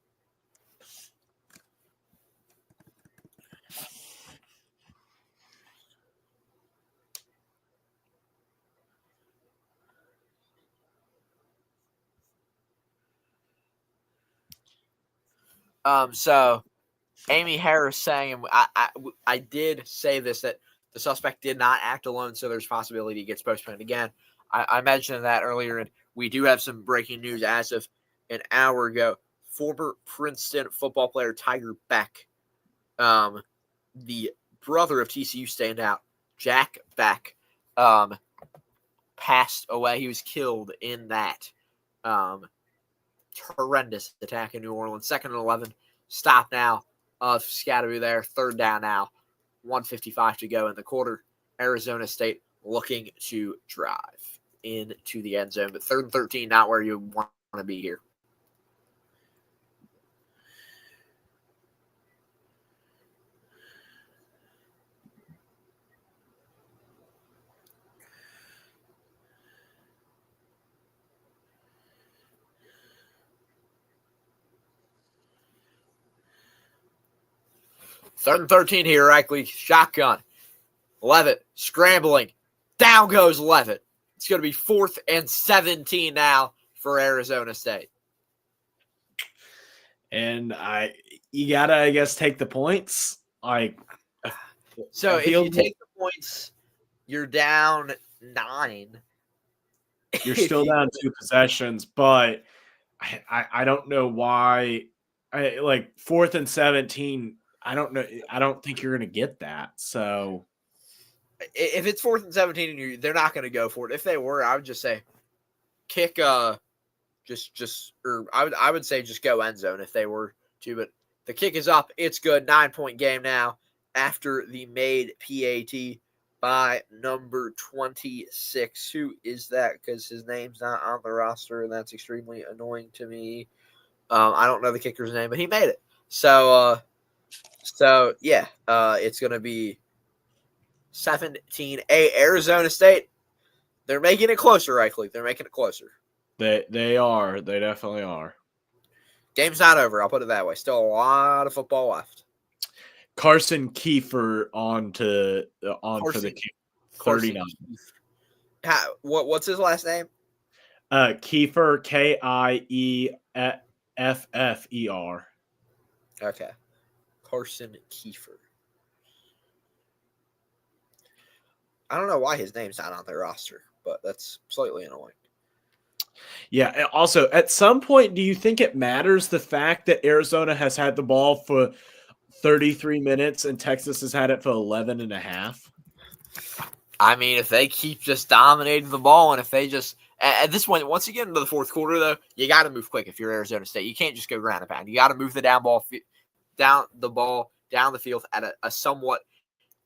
So Amy Harris saying, I did say this, that the suspect did not act alone, so there's a possibility he gets postponed again. I mentioned that earlier, and we do have some breaking news as of an hour ago. Former Princeton football player Tiger Beck, the brother of TCU standout Jack Beck, passed away. He was killed in that horrendous attack in New Orleans. 2nd and 11. Stop now of Scadaboo there. 3rd down now. 1:55 to go in the quarter. Arizona State looking to drive into the end zone. But 3rd and 13, not where you want to be here. Third and 13 here, Reichley. Shotgun. Levitt scrambling. Down goes Levitt. It's going to be 4th and 17 now for Arizona State. And you gotta, I guess, take the points. So if you take the points, you're down 9. You're still down 2 possessions, but I don't know why. 4th and 17. I don't know. I don't think you're going to get that. So if it's 4th and 17, and they're not going to go for it. If they were, I would just say kick. Or I would say just go end zone if they were to. But the kick is up. It's good. 9-point game now after the made PAT by number 26. Who is that? Because his name's not on the roster, and that's extremely annoying to me. I don't know the kicker's name, but he made it. So yeah, it's going to be 17-8 Arizona State. They're making it closer, Reichley. They're making it closer. They are. They definitely are. Game's not over. I'll put it that way. Still a lot of football left. Carson Kiefer on for the kick. 39. What's his last name? Kiefer, Kiefffer. Okay. Carson Kiefer. I don't know why his name's not on their roster, but that's slightly annoying. Yeah. Also, at some point, do you think it matters the fact that Arizona has had the ball for 33 minutes and Texas has had it for 11 and a half? I mean, if they keep just dominating the ball, and if they just at this point, once you get into the fourth quarter, though, you got to move quick. If you're Arizona State, you can't just go ground and pound. You got to move the down the field at a somewhat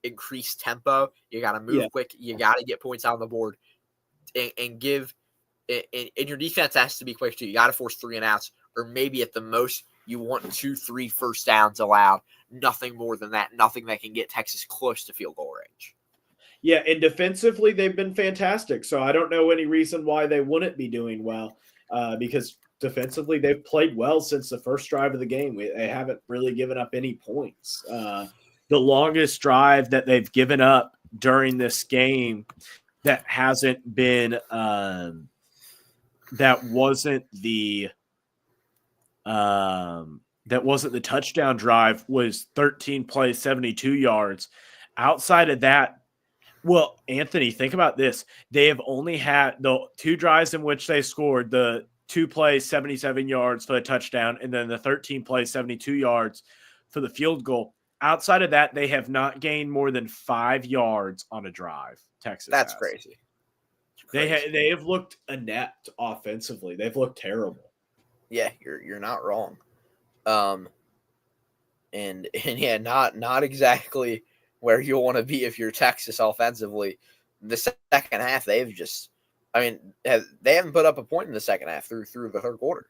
increased tempo. You got to move quick. You got to get points on the board, and give. And your defense has to be quick too. You got to force 3 and outs, or maybe at the most you want 2-3 first downs allowed. Nothing more than that. Nothing that can get Texas close to field goal range. Yeah, and defensively they've been fantastic. So I don't know any reason why they wouldn't be doing well, because defensively they've played well since the first drive of the game. They haven't really given up any points. The longest drive that they've given up during this game that hasn't been that wasn't the touchdown drive was 13 plays, 72 yards. Outside of that, well, Anthony, think about this. They have only had the 2 drives in which they scored. The 2 plays, 77 yards for the touchdown, and then the 13 plays, 72 yards for the field goal. Outside of that, they have not gained more than 5 yards on a drive. Texas That's has. crazy. They have looked inept offensively. They've looked terrible. Yeah, you're not wrong. And yeah, not exactly where you want to be if you're Texas offensively. The second half, they've just, I mean, they haven't put up a point in the second half through the third quarter.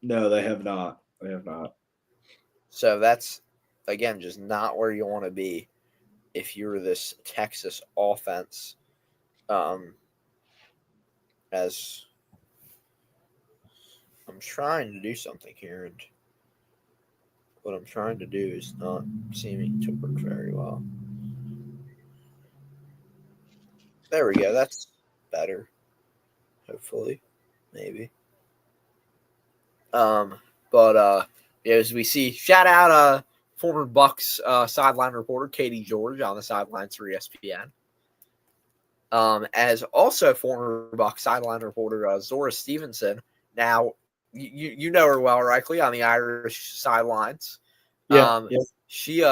No, they have not. They have not. So that's, again, just not where you want to be if you're this Texas offense. As I'm trying to do something here, and what I'm trying to do is not seeming to work very well. There we go. That's better. Hopefully. Maybe. But as we see, shout out former Bucks sideline reporter Katie George on the sidelines for ESPN. As also former Bucks sideline reporter Zora Stevenson. Now you know her well, likely on the Irish sidelines. Yeah. She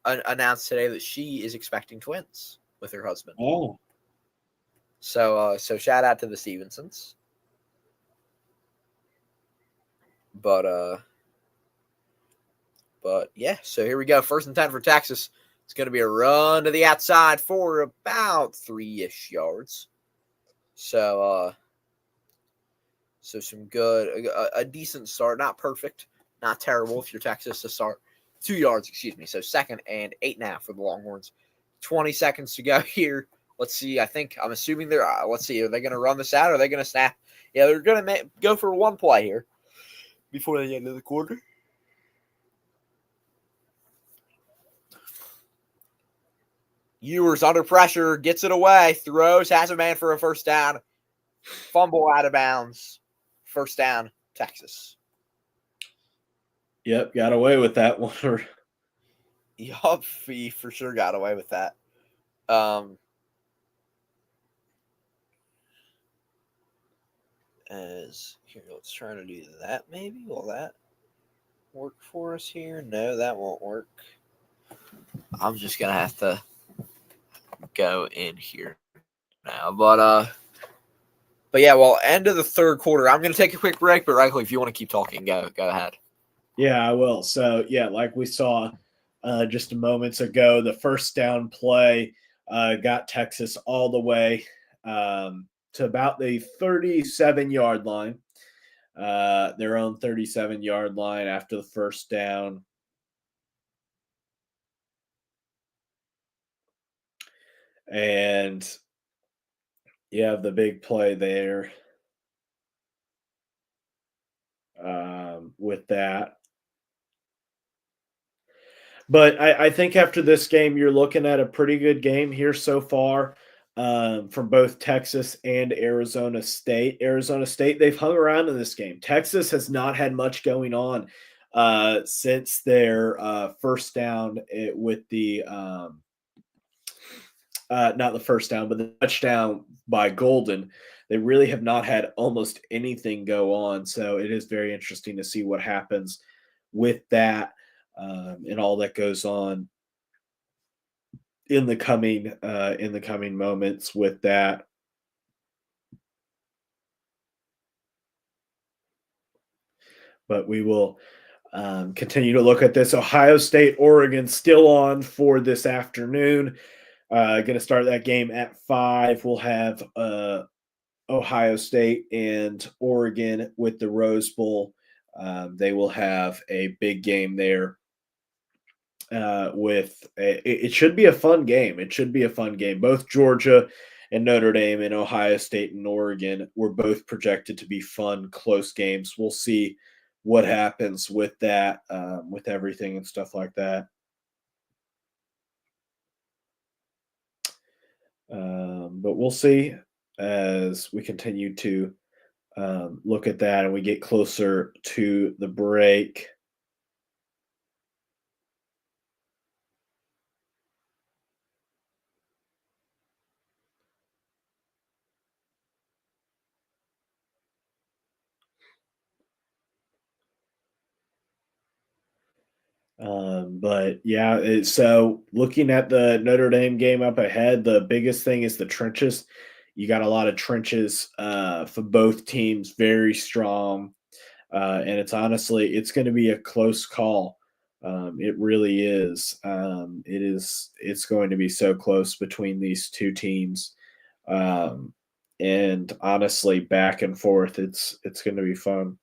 announced today that she is expecting twins with her husband. Oh. So shout out to the Stevensons. But yeah, so here we go. 1st and 10 for Texas. It's going to be a run to the outside for about 3-ish yards. So some good, a decent start. Not perfect, not terrible if you're Texas to start. 2 yards, excuse me. So 2nd and 8 now for the Longhorns. 20 seconds to go here. Let's see. I'm assuming they're. Let's see. Are they going to run this out? Or are they going to snap? Yeah, they're going to go for one play here before the end of the quarter. Ewers under pressure, gets it away, throws, has a man for a first down. Fumble out of bounds. First down, Texas. Yep, got away with that one. Yup, he for sure got away with that. As here, let's try to do that maybe. Will that work for us here? No, that won't work. I'm just gonna have to go in here now. But yeah, well, end of the third quarter. I'm gonna take a quick break, but Reichley, if you want to keep talking, go ahead. Yeah, I will. So yeah, like we saw just moments ago, the first down play got Texas all the way to about the 37-yard line, their own 37-yard line after the first down. And you have the big play there with that. But I think after this game, you're looking at a pretty good game here so far from both Texas and Arizona State. Arizona State, they've hung around in this game. Texas has not had much going on since their first down with the not the first down, but the touchdown by Golden. They really have not had almost anything go on. So it is very interesting to see what happens with that. And all that goes on in the coming moments with that. But we will continue to look at this. Ohio State, Oregon still on for this afternoon. Going to start that game at 5. We'll have Ohio State and Oregon with the Rose Bowl. They will have a big game there. It should be a fun game. It should be a fun game. Both Georgia and Notre Dame and Ohio State and Oregon were both projected to be fun, close games. We'll see what happens with that, with everything and stuff like that. But we'll see as we continue to look at that and we get closer to the break. But yeah, so looking at the Notre Dame game up ahead, the biggest thing is the trenches. You got a lot of trenches for both teams, very strong, and it's going to be a close call. It really is. It's going to be so close between these two teams, um, and honestly, back and forth. It's going to be fun.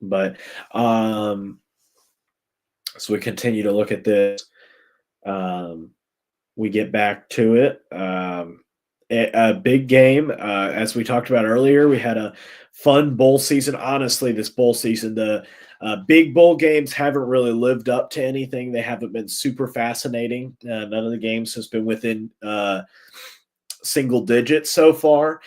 But so we continue to look at this. Um, we get back to it. A big game, as we talked about earlier. We had a fun bowl season. Honestly, this bowl season, the big bowl games haven't really lived up to anything. They haven't been super fascinating. None of the games has been within single digits so far,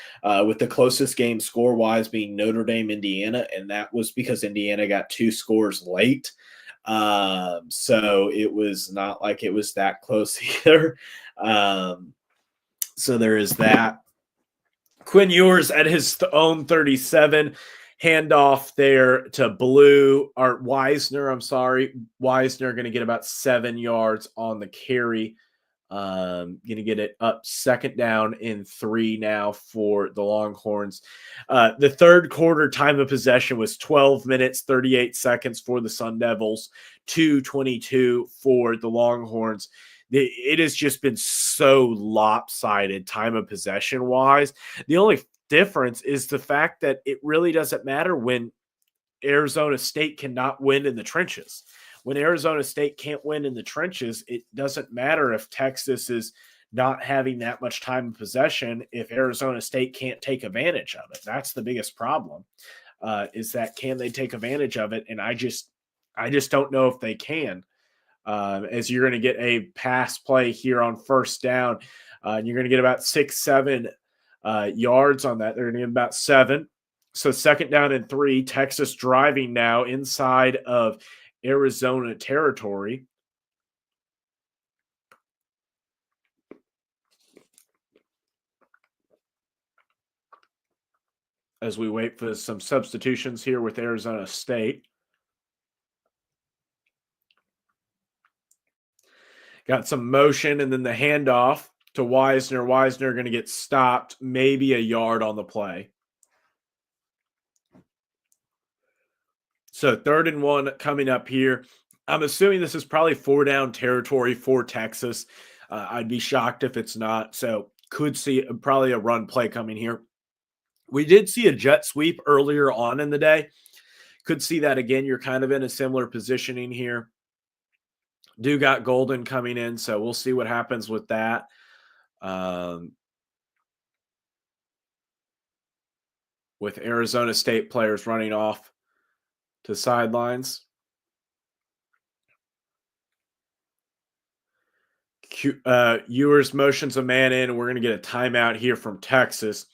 with the closest game score wise being Notre Dame, Indiana, and that was because Indiana got 2 scores late. So it was not like it was that close either. So there is that. Quinn Ewers at his own 37. Handoff there to Wisner. I'm sorry. Wisner going to get about 7 yards on the carry. Going to get it up 2nd down and 3 now for the Longhorns. The third quarter time of possession was 12 minutes, 38 seconds for the Sun Devils, 2:22 for the Longhorns. It has just been so lopsided time of possession wise. The only difference is the fact that it really doesn't matter when Arizona State cannot win in the trenches. When Arizona State can't win in the trenches, it doesn't matter if Texas is not having that much time of possession if Arizona State can't take advantage of it. That's the biggest problem, is that can they take advantage of it? And I just don't know if they can. As you're going to get a pass play here on 1st down, and you're going to get about 6-7 yards on that. They're going to get about 7. So 2nd down and 3, Texas driving now inside of Arizona territory. As we wait for some substitutions here with Arizona State. Got some motion and then the handoff to Wisner. Wisner going to get stopped, maybe a yard on the play. So 3rd and 1 coming up here. I'm assuming this is probably 4-down territory for Texas. I'd be shocked if it's not. So could see probably a run play coming here. We did see a jet sweep earlier on in the day. Could see that again. You're kind of in a similar positioning here. Do got Golden coming in, so we'll see what happens with that. With Arizona State players running off to sidelines. Ewers motions a man in, and we're going to get a timeout here from Texas.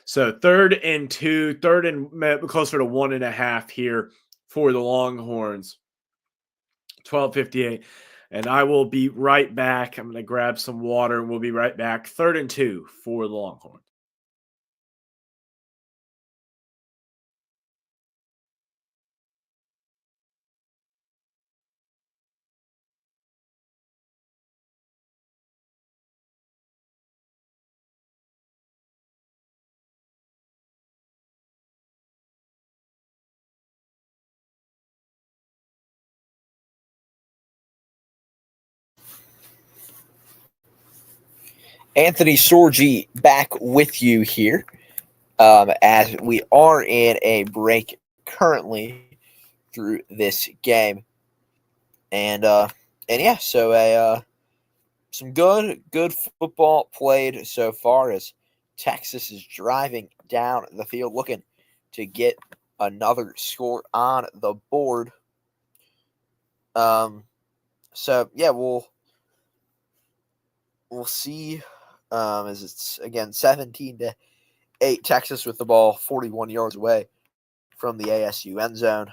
So 3rd and 2, 3rd and closer to 1.5 here for the Longhorns. 12:58. And I will be right back. I'm going to grab some water, and we'll be right back. 3rd and 2 for the Longhorns. Anthony Sorgi back with you here, as we are in a break currently through this game, and yeah, so some good football played so far as Texas is driving down the field looking to get another score on the board. So yeah, we'll see. As it's again 17-8, Texas with the ball 41 yards away from the ASU end zone.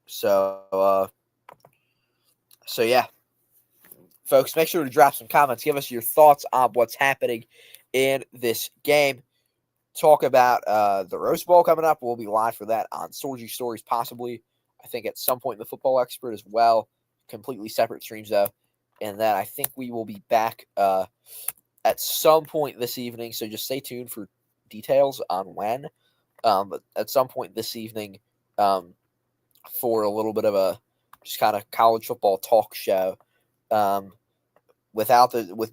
So yeah, folks, make sure to drop some comments. Give us your thoughts on what's happening in this game. talk about the Rose Bowl coming up. We'll be live for that on Sorgy Stories, possibly. I think at some point in the Football Expert as well. Completely separate streams, though. And then I think we will be back at some point this evening. So just stay tuned for details on when. But at some point this evening, for a little bit of a just kind of college football talk show. With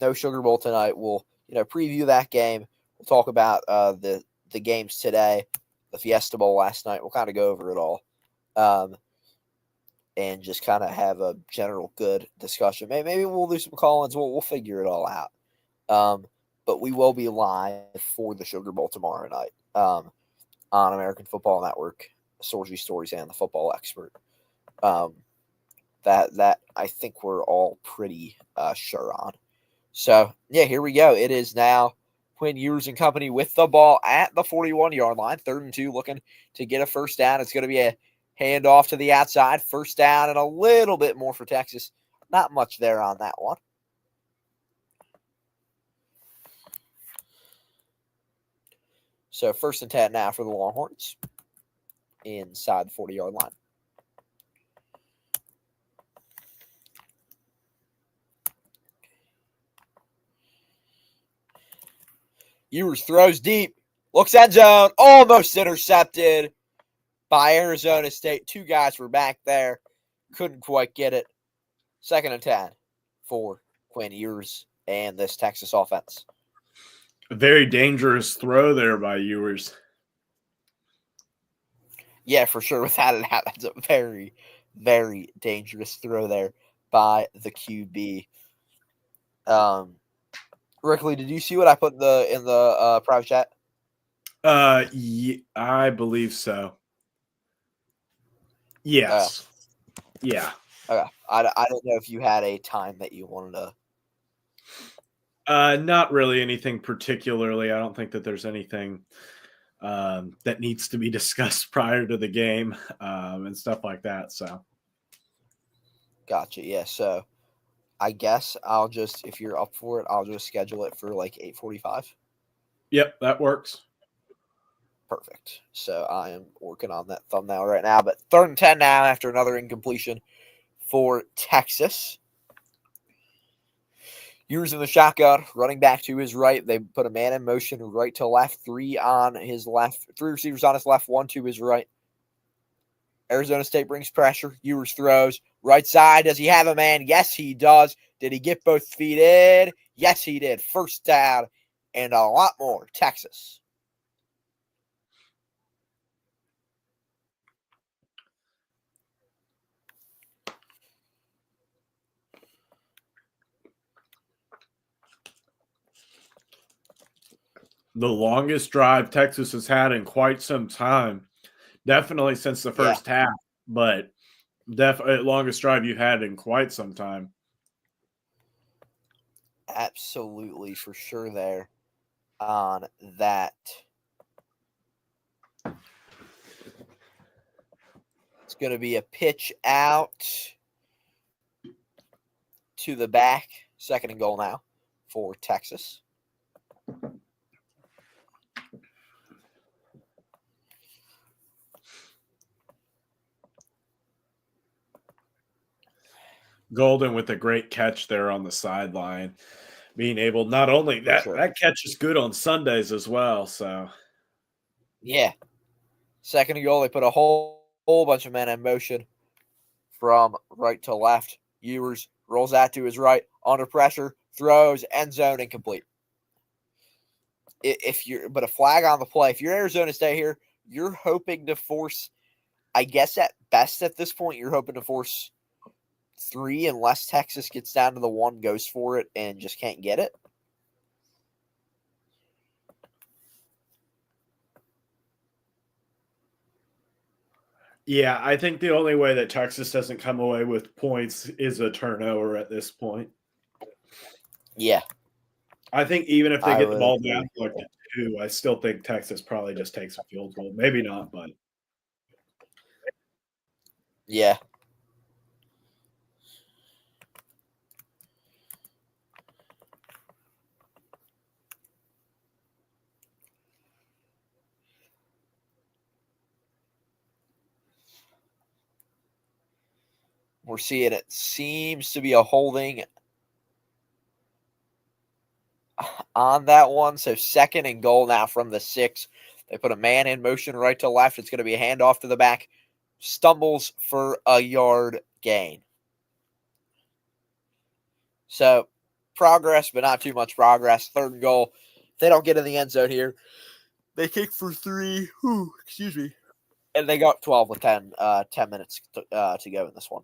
no Sugar Bowl tonight, we'll preview that game. We'll talk about the games today, the Fiesta Bowl last night. We'll kind of go over it all, and just kind of have a general good discussion. Maybe we'll do some call-ins. We'll figure it all out. But we will be live for the Sugar Bowl tomorrow night on American Football Network, Sorgy Stories, and the Football Expert. That I think we're all pretty sure on. So, yeah, here we go. It is now Quinn Ewers and company with the ball at the 41-yard line, 3rd and 2, looking to get a first down. It's going to be a handoff to the outside, first down, and a little bit more for Texas. Not much there on that one. So 1st and 10 now for the Longhorns inside the 40-yard line. Ewers throws deep, looks end zone, almost intercepted by Arizona State. 2 guys were back there, couldn't quite get it. 2nd and 10 for Quinn Ewers and this Texas offense. A very dangerous throw there by Ewers. Yeah, for sure. Without a doubt, that's a very, very dangerous throw there by the QB. Rickley, did you see what I put in the private chat? Yeah, I believe so. Yes. Yeah. Okay. I don't know if you had a time that you wanted to. Not really anything particularly. I don't think that there's anything that needs to be discussed prior to the game and stuff like that. So. Gotcha. Yeah. So I guess I'll just, if you're up for it, I'll just schedule it for like 8:45. Yep, that works. Perfect. So I am working on that thumbnail right now. But 3rd and 10 now after another incompletion for Texas. Ewers in the shotgun, running back to his right. They put a man in motion right to left, 3 on his left, 3 receivers on his left, 1 to his right. Arizona State brings pressure. Ewers throws. Right side. Does he have a man? Yes, he does. Did he get both feet in? Yes, he did. First down and a lot more. Texas. The longest drive Texas has had in quite some time. Definitely since the first half, but definitely longest drive you've had in quite some time. Absolutely, for sure there on that. It's going to be a pitch out to the back. 2nd and goal now for Texas. Golden with a great catch there on the sideline. Being able, not only that, that catch is good on Sundays as well. So, yeah. 2nd and goal, they put a whole bunch of men in motion from right to left. Ewers rolls out to his right, under pressure, throws, end zone, incomplete. But a flag on the play. If you're Arizona State here, you're hoping to force, I guess at best at this point, you're hoping to force 3 unless Texas gets down to the 1, goes for it, and just can't get it. Yeah, I think the only way that Texas doesn't come away with points is a turnover at this point. Yeah. I think even if they get the ball down like the 2, I still think Texas probably just takes a field goal. Maybe not, but. Yeah. We're seeing it seems to be a holding on that one. So 2nd and goal now from the 6. They put a man in motion right to left. It's going to be a handoff to the back. Stumbles for a yard gain. So progress, but not too much progress. 3rd and goal. If they don't get in the end zone here, they kick for 3. Excuse me. And they got 12 with 10 minutes to go in this one.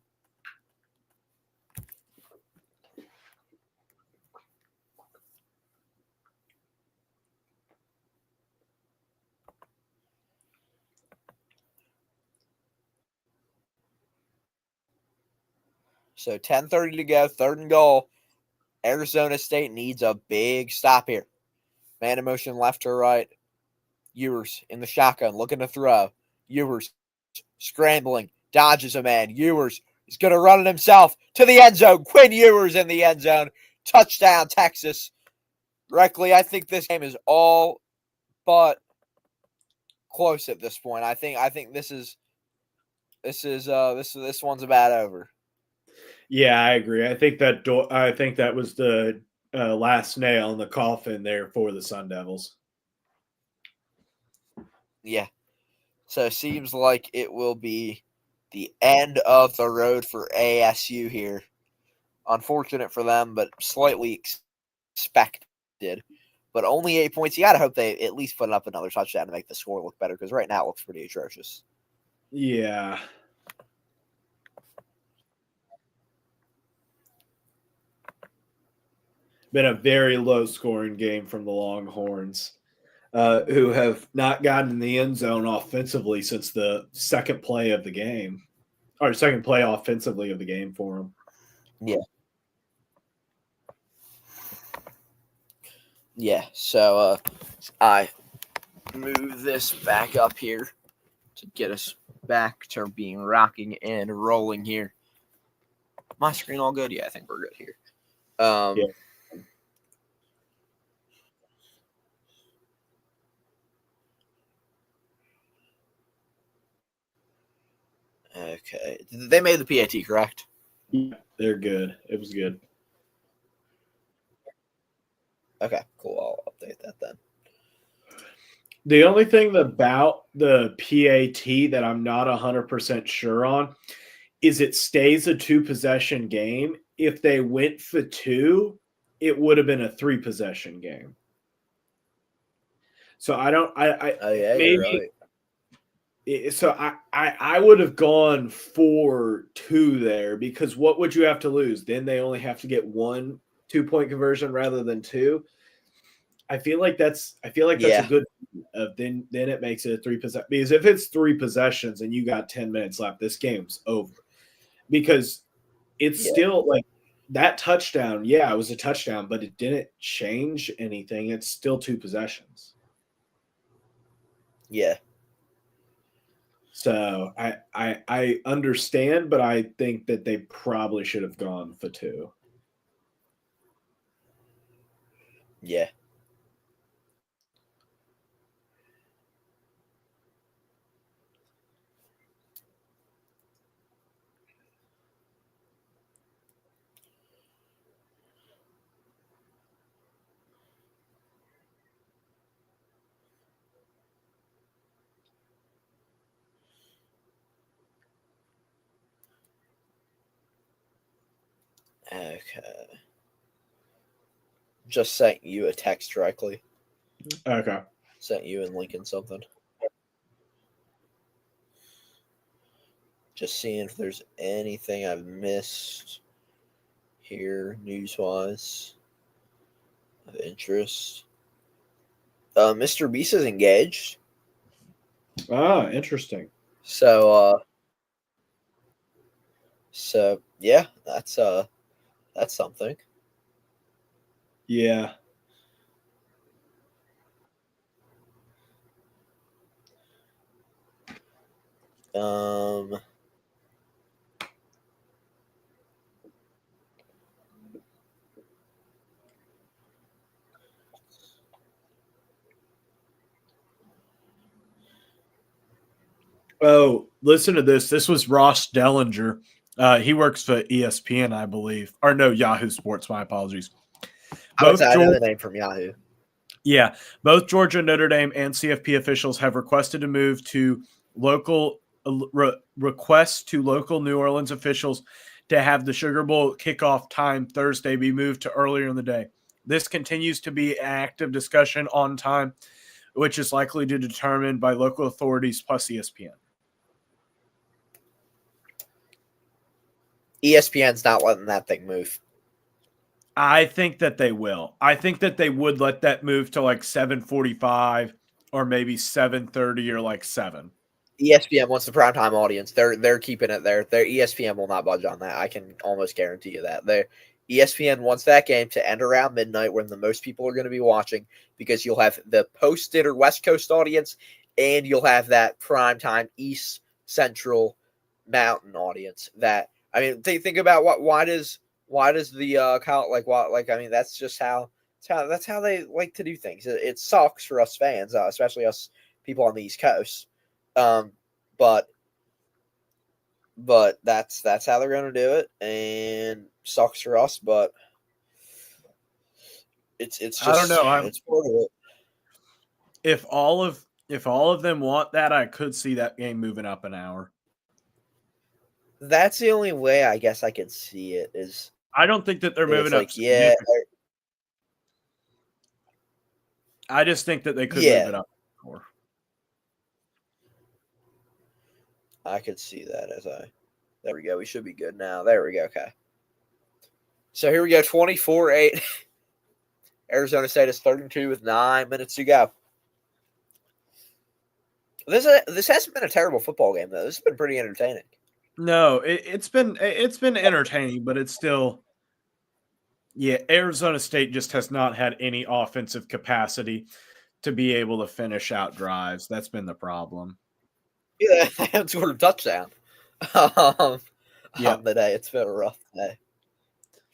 So 10:30 to go, 3rd and goal. Arizona State needs a big stop here. Man in motion left to right. Ewers in the shotgun looking to throw. Ewers scrambling, dodges a man. Ewers is going to run it himself to the end zone. Quinn Ewers in the end zone. Touchdown, Texas. Directly, I think this game is all but close at this point. I think this one's about over. Yeah, I agree. I think that was the last nail in the coffin there for the Sun Devils. Yeah. So it seems like it will be the end of the road for ASU here. Unfortunate for them, but slightly expected. But only 8 points. You got to hope they at least put up another touchdown to make the score look better, because right now it looks pretty atrocious. Yeah. Been a very low-scoring game from the Longhorns, who have not gotten in the end zone offensively since the second play of the game, or second play offensively of the game for them. Yeah. Yeah, so I move this back up here to get us back to being rocking and rolling here. My screen all good? Yeah, I think we're good here. Yeah. Okay. They made the PAT, correct? Yeah, they're good. It was good. Okay, cool. I'll update that then. The only thing about the PAT that I'm not 100% sure on is it stays a 2-possession game. If they went for 2, it would have been a 3-possession game. So I don't. Yeah, maybe. You're right. So I would have gone for 2 there, because what would you have to lose? Then they only have to get 1 2-point conversion rather than 2. I feel like that's a good. Then it makes it a 3 possession, because if it's 3 possessions and you got 10 minutes left, this game's over, because it's still like that touchdown. Yeah, it was a touchdown, but it didn't change anything. It's still 2 possessions. Yeah. So I understand, but I think that they probably should have gone for 2. Yeah. Okay. Just sent you a text directly. Okay. Sent you and Lincoln something. Just seeing if there's anything I've missed here news-wise of interest. Mr. Beast is engaged. Ah, interesting. So yeah, that's something. Yeah. Oh, listen to this. This was Ross Dellinger He works for ESPN, I believe. Or no, Yahoo Sports. My apologies. I would Both say I know Georgia, the name from Yahoo. yeah, both Georgia, Notre Dame, and CFP officials have requested to move to local requests to local New Orleans officials to have the Sugar Bowl kickoff time Thursday be moved to earlier in the day. This continues to be an active discussion on time, which is likely to be determined by local authorities plus ESPN. ESPN's not letting that thing move. I think that they will. I think that they would let that move to like 7:45 or maybe 7:30 or like 7. ESPN wants the primetime audience. They're keeping it there. Their ESPN will not budge on that. I can almost guarantee you that. ESPN wants that game to end around midnight when the most people are going to be watching, because you'll have the post-dinner West Coast audience and you'll have that primetime East Central Mountain audience. That, I mean, think about why does the that's just how that's how they like to do things. It sucks for us fans, especially us people on the East Coast. But that's how they're going to do it, and sucks for us, but it's just, I don't know. It's part of it. If all of them want that, I could see that game moving up an hour. That's the only way I guess I could see it is. I don't think that they're moving up. Yeah. I just think that they could move it up more. I could see that there we go. We should be good now. There we go. Okay. So here we go. 24-8. Arizona State is 32 with 9 minutes to go. This hasn't been a terrible football game though. This has been pretty entertaining. No, it's been entertaining, but it's still, yeah. Arizona State just has not had any offensive capacity to be able to finish out drives. That's been the problem. Yeah, they haven't scored a touchdown on the day. It's been a rough day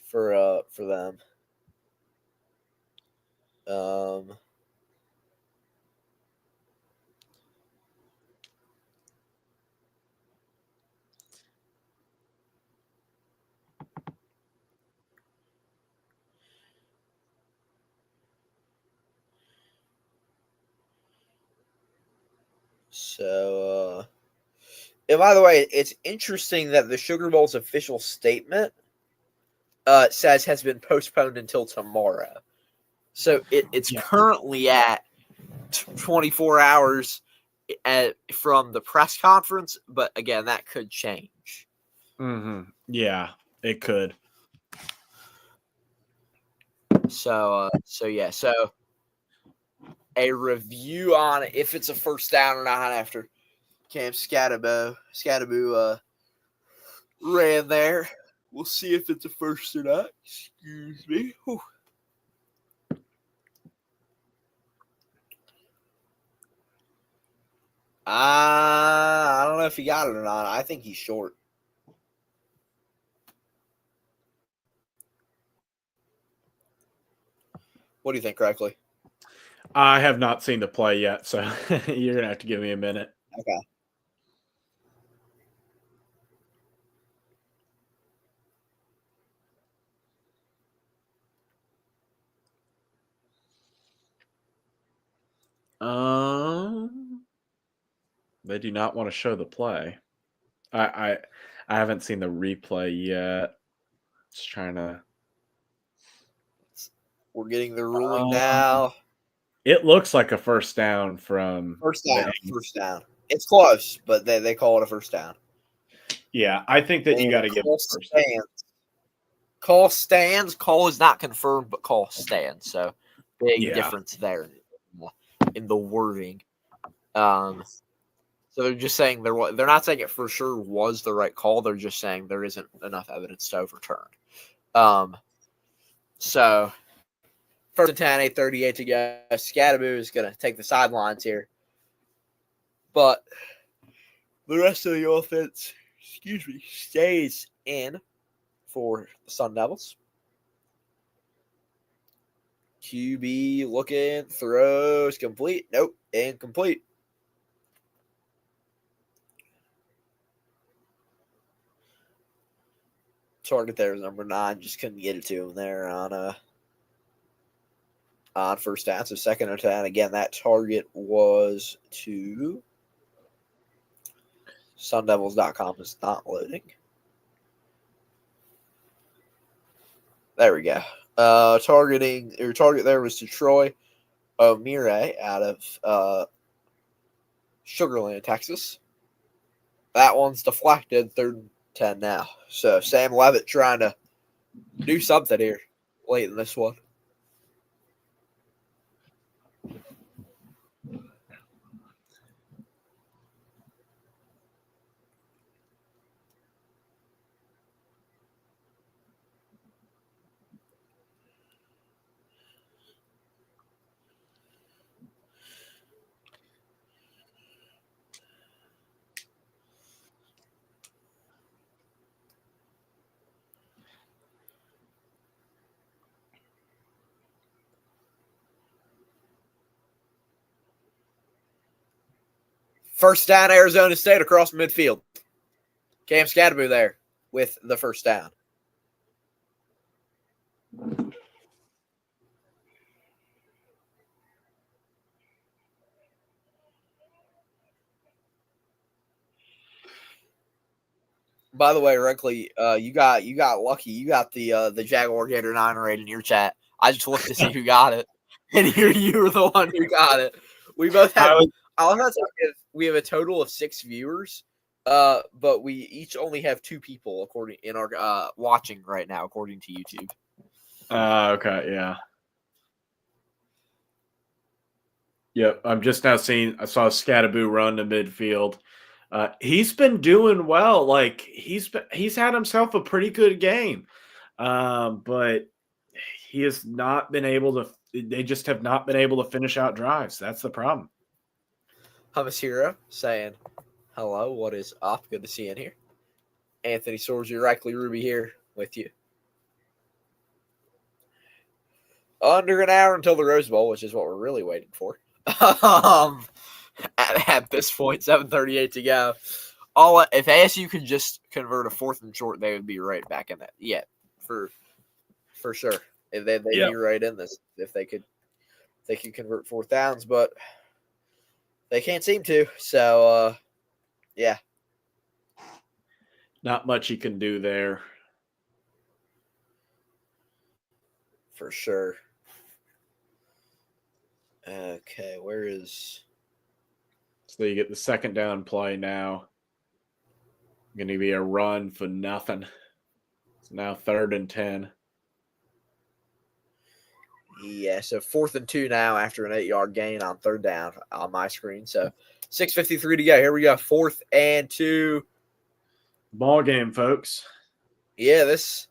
for them. So, and by the way, it's interesting that the Sugar Bowl's official statement says has been postponed until tomorrow. So it's currently at 24 hours from the press conference, but again, that could change. Mm-hmm. Yeah, it could. So a review on if it's a first down or not after Cam Scatterbo ran there. We'll see if it's a first or not. Excuse me. Whew. I don't know if he got it or not. I think he's short. What do you think, correctly? I have not seen the play yet, so you're going to have to give me a minute. Okay. They do not want to show the play. I haven't seen the replay yet. Just trying to. We're getting the ruling now. It looks like a first down from first down. It's close, but they call it a first down. Yeah, I think that you got to give it first down. Call stands. Call is not confirmed, but call stands. So big difference there in the wording. So they're just saying they're not saying it for sure was the right call. They're just saying there isn't enough evidence to overturn. So first and 10, 8:38 to go. Scatterbo is going to take the sidelines here, but the rest of the offense, stays in for the Sun Devils. QB looking, throws complete. Nope, incomplete. target there was number 9. Just couldn't get it to him there on first down. So 2nd and 10. Again, that target was to SunDevils.com is not loading. There we go. Target there was to Troy O'Meara out of Sugarland, Texas. That one's deflected. 3rd and 10 now. So Sam Levitt trying to do something here late in this one. First down, Arizona State across midfield. Cam Scadaboo there with the first down. By the way, Reckley, you got lucky. You got the Jaguar Gator 9 right in your chat. I just looked to see who got it, and you were the one who got it. We both have. We have a total of 6 viewers, but we each only have 2 people according in our watching right now, according to YouTube. Okay, yeah. Yep, I'm just now seeing. I saw Scadaboo run to midfield. He's been doing well. Like he's had himself a pretty good game, but he has not been able to. They just have not been able to finish out drives. That's the problem. Hummus Hero saying, "Hello, what is up? Good to see you in here." Anthony Sorgi, Reckley Ruby here with you. Under an hour until the Rose Bowl, which is what we're really waiting for. At this point, 7:38 to go. If ASU could just convert a 4th and short, they would be right back in that. Yeah, for sure. If they'd be right in this if they could convert 4th downs, but they can't seem to. So yeah. Not much you can do there. For sure. Okay, where is... So you get the 2nd down play now. Going to be a run for nothing. It's now 3rd and 10. Yeah, so 4th and 2 now after an 8-yard gain on 3rd down on my screen. So 6:53 to go. Here we go. 4th and 2. Ball game, folks. Yeah, this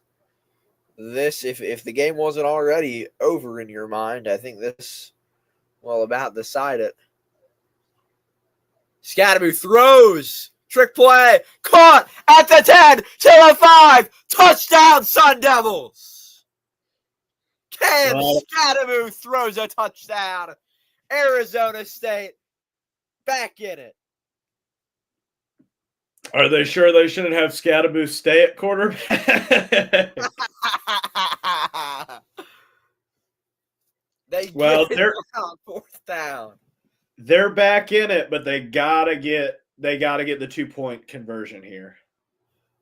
if the game wasn't already over in your mind, I think this will about decide it. Scadaboo throws. Trick play. Caught at the 10 to the 5. Touchdown, Sun Devils. Cam Scadaboo throws a touchdown. Arizona State back in it. Are they sure they shouldn't have Scadaboo stay at quarterback? They're on 4th down. They're back in it, but they gotta get the 2-point conversion here.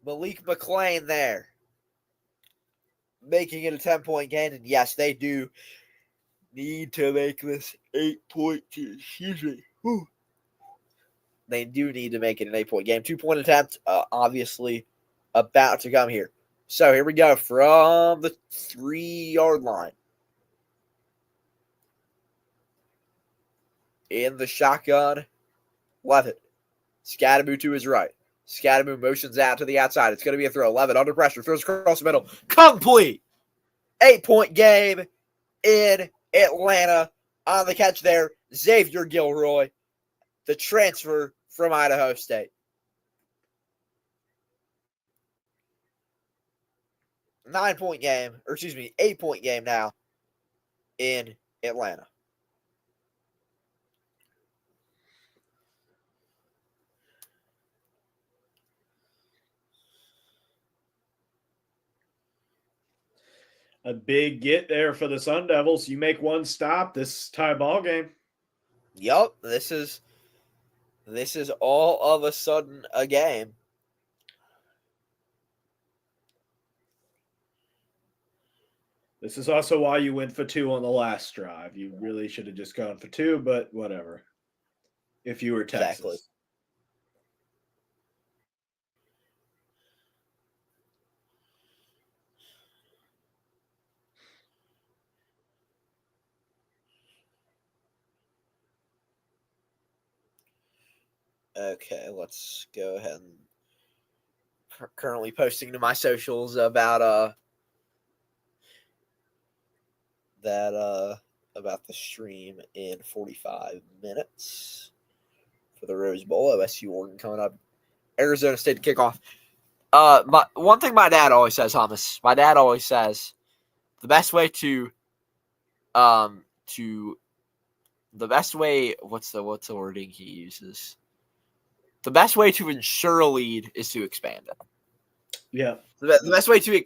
Malik McClain there, making it a 10-point gain, and yes, they do need to make this 8-point. Excuse me. Whew. They do need to make it an 8-point game. 2-point attempt, obviously, about to come here. So here we go from the 3-yard line. In the shotgun, Levitt. Scadaboo to his right. Scadaboo motions out to the outside. It's going to be a throw. Levitt under pressure. Throws across the middle. Complete. 8-point game in Atlanta. On the catch there, Xavier Gilroy, the transfer from Idaho State. 8-point game now in Atlanta. A big get there for the Sun Devils. You make one stop, this tie ball game. Yup, this is all of a sudden a game. This is also why you went for 2 on the last drive. You really should have just gone for 2, but whatever. If you were Texas. Exactly. Okay, let's go ahead and currently posting to my socials about about the stream in 45 minutes for the Rose Bowl. OSU Oregon coming up. Arizona State to kickoff. One thing my dad always says, Thomas. My dad always says the best way what's the wording he uses? The best way to ensure a lead is to expand it. Yeah. The best way to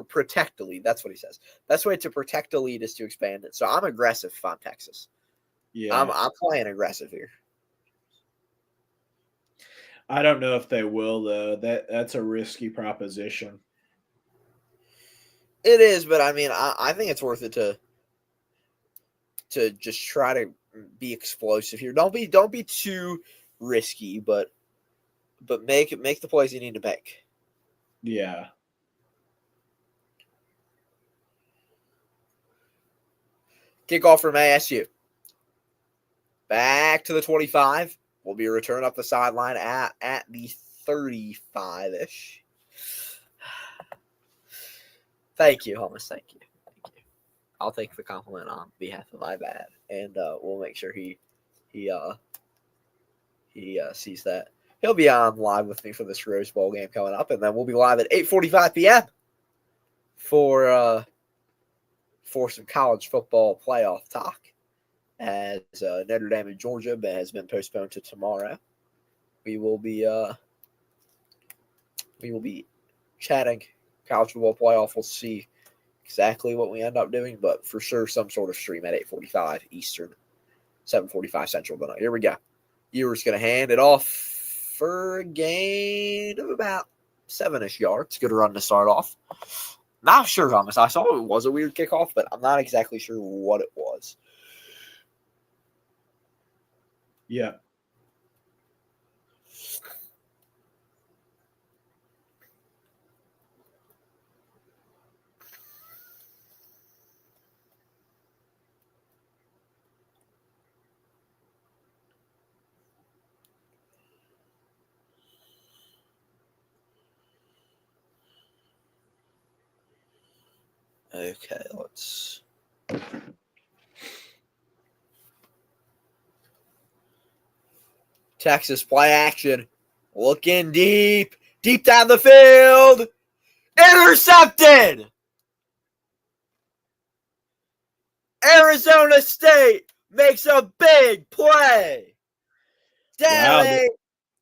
protect the lead, that's what he says. Best way to protect the lead is to expand it. So I'm aggressive if I'm Texas. Yeah. I'm playing aggressive here. I don't know if they will, though. That's a risky proposition. It is, but I mean, I think it's worth it to just try to be explosive here. Don't be too risky, but make the plays you need to make. Yeah. Kickoff from ASU. Back to the 25. Will be a return up the sideline at the 35-ish. Thank you, Holmes. Thank you. I'll take the compliment on behalf of my dad, and we'll make sure he sees that. He'll be on live with me for this Rose Bowl game coming up, and then we'll be live at 8:45 p.m. for some college football playoff talk, as Notre Dame and Georgia has been postponed to tomorrow. We will be chatting college football playoff. We'll see exactly what we end up doing, but for sure some sort of stream at 8:45 Eastern, 7:45 Central tonight. Here we go. Ewer's going to hand it off for a gain of about 7-ish yards. Good run to start off. Not sure, Thomas. I saw it was a weird kickoff, but I'm not exactly sure what it was. Yeah. Okay, let's. Texas play action. Looking deep down the field. Intercepted! Arizona State makes a big play. Down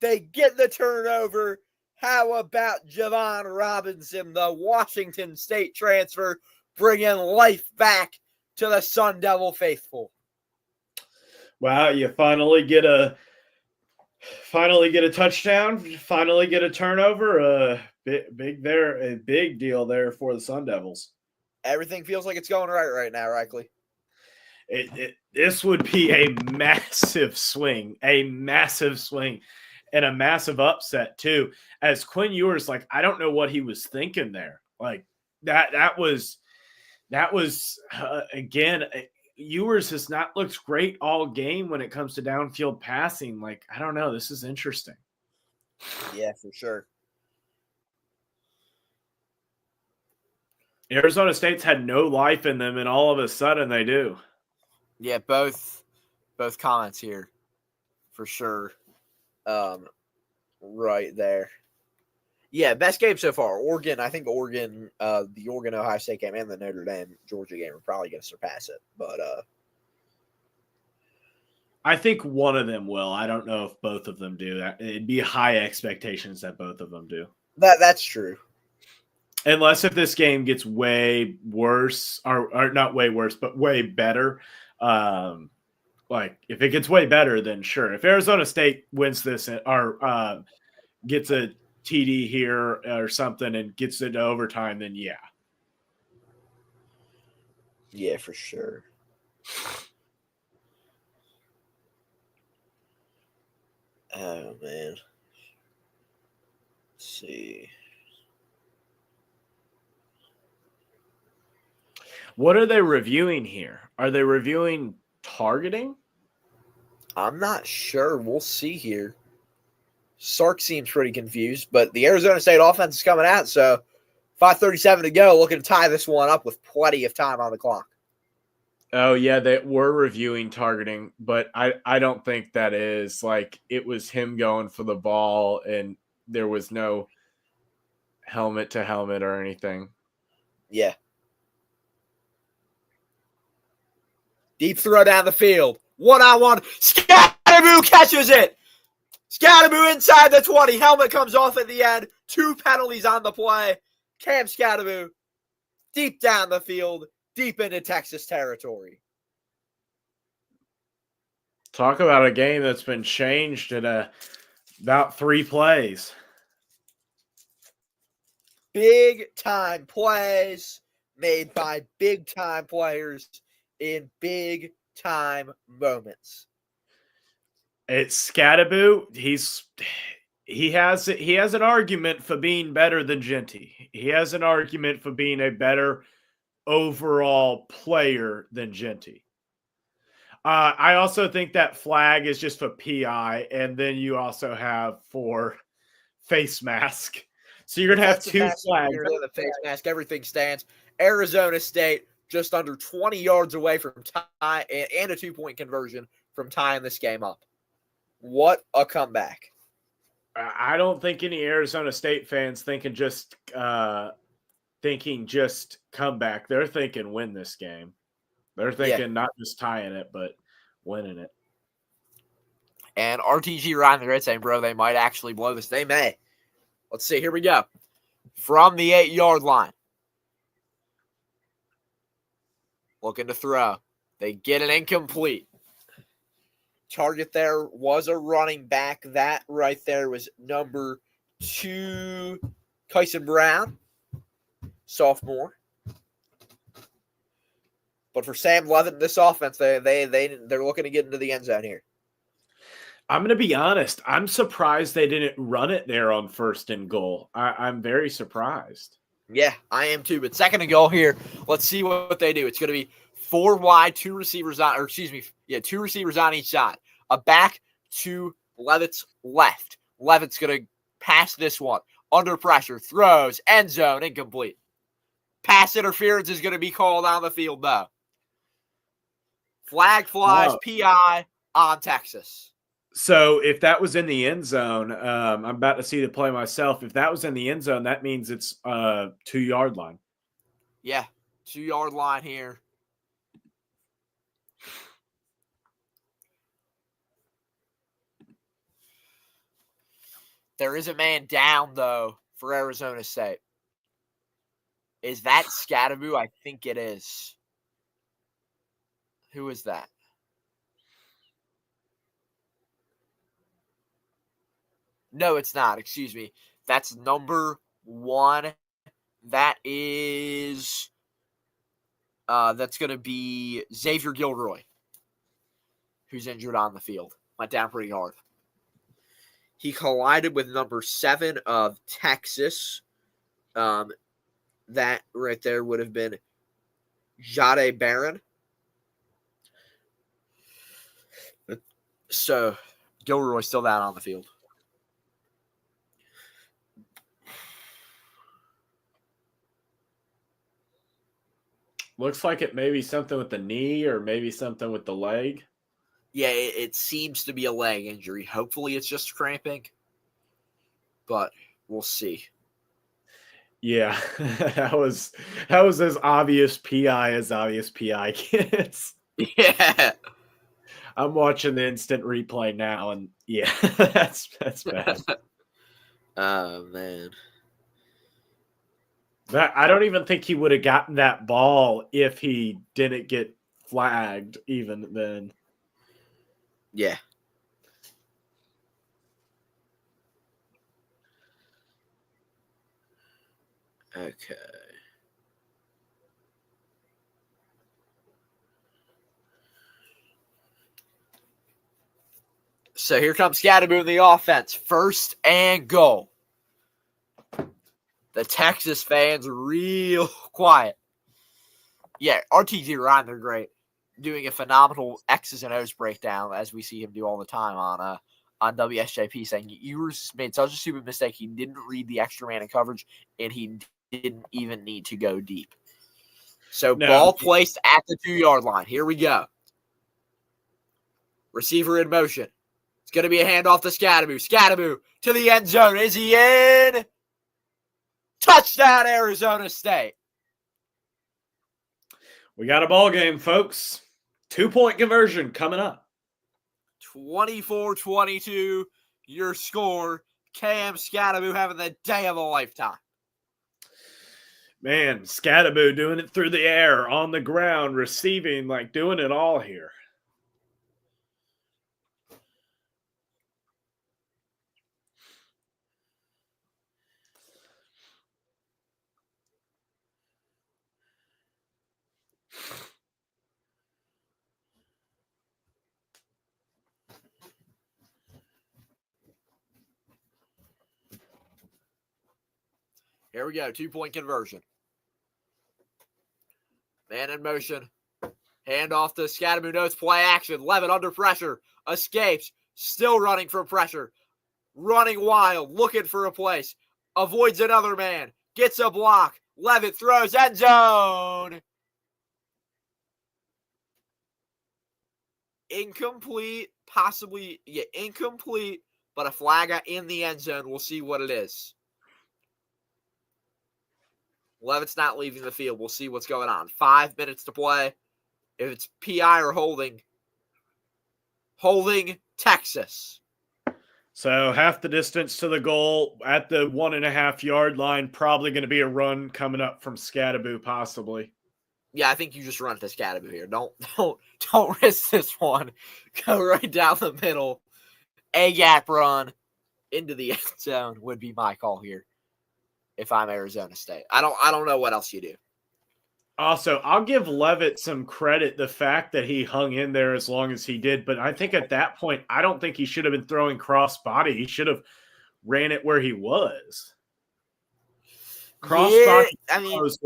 they get the turnover. How about Javon Robinson, the Washington State transfer, bringing life back to the Sun Devil faithful? Wow, you finally get a touchdown, finally get a turnover. A big deal there for the Sun Devils. Everything feels like it's going right now, Reichley. This would be a massive swing, and a massive upset too. As Quinn Ewers, like, I don't know what he was thinking there. Like that was again. Ewers has not looked great all game when it comes to downfield passing. Like, I don't know. This is interesting. Yeah, for sure. Arizona State's had no life in them, and all of a sudden they do. Yeah, both comments here, for sure. Right there. Yeah, best game so far. Oregon, I think Oregon, the Oregon-Ohio State game and the Notre Dame-Georgia game are probably going to surpass it. But I think one of them will. I don't know if both of them do. It'd be high expectations that both of them do. That's true. Unless if this game gets way worse, or not way worse, but way better. Like if it gets way better, then sure. If Arizona State wins this or gets a TD here or something and gets it to overtime, then yeah. Yeah, for sure. Oh, man. Let's see. What are they reviewing here? Are they reviewing targeting? I'm not sure. We'll see here. Sark seems pretty confused, but the Arizona State offense is coming out, so 5:37 to go, looking to tie this one up with plenty of time on the clock. Oh, yeah, they were reviewing targeting, but I don't think that is. Like, it was him going for the ball, and there was no helmet to helmet or anything. Yeah. Deep throw down the field. One-on-one. Scatterboo catches it. Scatterboo inside the 20. Helmet comes off at the end. 2 penalties on the play. Cam Scatterboo deep down the field, deep into Texas territory. Talk about a game that's been changed in about 3 plays. Big-time plays made by big-time players in big-time moments. It's Scatterboo. He has an argument for being better than Genty. He has an argument for being a better overall player than Genty. I also think that flag is just for PI, and then you also have for face mask. So you're gonna have 2 flags. The face mask, everything stands. Arizona State just under 20 yards away from tie and a 2-point conversion from tying this game up. What a comeback! I don't think any Arizona State fans thinking just comeback. They're thinking win this game. They're thinking not just tying it, but winning it. And RTG Ryan the Red saying, bro, they might actually blow this. They may. Let's see. Here we go. From the 8-yard line. Looking to throw. They get it incomplete. Target there was a running back. That right there was number 2, Kyson Brown, sophomore. But for Sam Levitt, this offense, they're looking to get into the end zone here. I'm going to be honest. I'm surprised they didn't run it there on 1st and goal. I'm very surprised. Yeah, I am too. But 2nd and goal here. Let's see what they do. It's going to be 4 wide, 2 receivers on, 2 receivers on each side. A back to Levitt's left. Levitt's going to pass this one. Under pressure, throws, end zone, incomplete. Pass interference is going to be called on the field, though. Flag flies, PI on Texas. So if that was in the end zone, I'm about to see the play myself. If that was in the end zone, that means it's 2-yard line. Yeah, 2-yard line here. There is a man down, though, for Arizona State. Is that Scatterboo? I think it is. Who is that? No, it's not. Excuse me. That's number 1. That is that's going to be Xavier Gilroy, who's injured on the field. Went down pretty hard. He collided with number 7 of Texas. That right there would have been Jade Barron. So Gilroy's still down on the field. Looks like it may be something with the knee or maybe something with the leg. Yeah, it seems to be a leg injury. Hopefully it's just cramping, but we'll see. Yeah, that was as obvious PI gets. Yeah. I'm watching the instant replay now, and yeah, that's bad. Oh, man. I don't even think he would have gotten that ball if he didn't get flagged even then. Yeah. Okay. So here comes Scatterboot in the offense. 1st and goal. The Texas fans real quiet. Yeah, RTG Ryan, they're great. Doing a phenomenal X's and O's breakdown, as we see him do all the time on WSJP, saying Ewers made such a stupid mistake. He didn't read the extra man in coverage, and he didn't even need to go deep. So ball placed at the 2-yard line. Here we go. Receiver in motion. It's going to be a handoff to Scatterboot. Scatterboot to the end zone. Is he in? Touchdown, Arizona State. We got a ball game, folks. 2-point conversion coming up. 24-22, your score. KM Scatterboot having the day of a lifetime. Man, Scatterboot doing it through the air, on the ground, receiving, like doing it all here. Here we go. 2-point conversion. Man in motion. Hand off to Scatterboot. Knows play action. Levitt under pressure. Escapes. Still running from pressure. Running wild. Looking for a place. Avoids another man. Gets a block. Levitt throws end zone. Incomplete. Possibly, incomplete. But a flag in the end zone. We'll see what it is. Levitt's not leaving the field. We'll see what's going on. 5 minutes to play. If it's PI or holding Texas. So half the distance to the goal at the 1.5-yard line. Probably going to be a run coming up from Scatterboot, possibly. Yeah, I think you just run to Scatterboot here. Don't risk this one. Go right down the middle. A gap run into the end zone would be my call here. If I'm Arizona State, I don't know what else you do. Also, I'll give Levitt some credit, the fact that he hung in there as long as he did. But I think at that point, I don't think he should have been throwing cross body. He should have ran it where he was. Cross body. I mean, was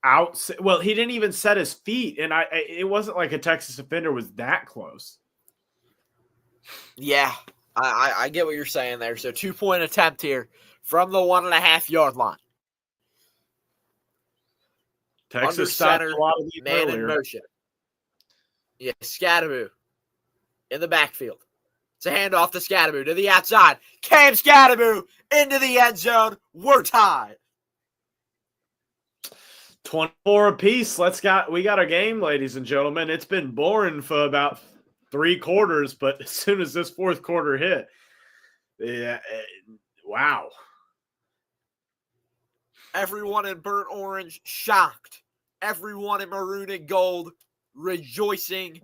out. Well, he didn't even set his feet, and it wasn't like a Texas defender was that close. Yeah, I get what you're saying there. So 2-point attempt here from the 1.5-yard line. Texas stopped a lot of these man earlier. In motion. Yeah, Scatterboot in the backfield. It's a handoff to Scatterboot to the outside. Cam Scatterboot into the end zone. We're tied. 24 apiece. We got a game, ladies and gentlemen. It's been boring for about 3 quarters, but as soon as this 4th quarter hit, yeah, wow. Everyone in burnt orange shocked. Everyone in maroon and gold rejoicing.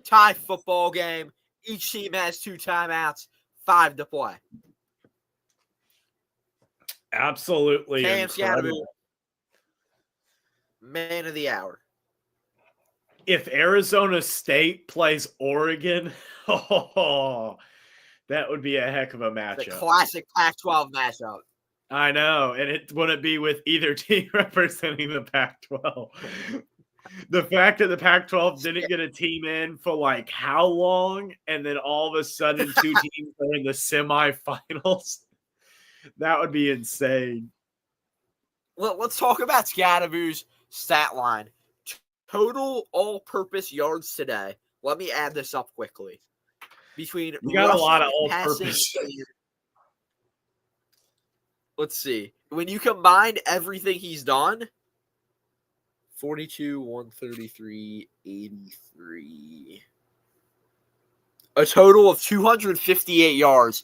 Tie football game. Each team has 2 timeouts, 5 to play. Absolutely Cam Scatterboot, incredible. Man of the hour. If Arizona State plays Oregon, that would be a heck of a matchup. The classic Pac-12 matchup. I know, and it wouldn't be with either team representing the Pac-12. The fact that the Pac-12 didn't get a team in for like how long, and then all of a sudden 2 teams are in the semifinals, that would be insane. Well, let's talk about Scatterboot's stat line. Total all-purpose yards today. Let me add this up quickly. You got a lot of all-purpose. Let's see. When you combine everything he's done, 42, 133, 83. A total of 258 yards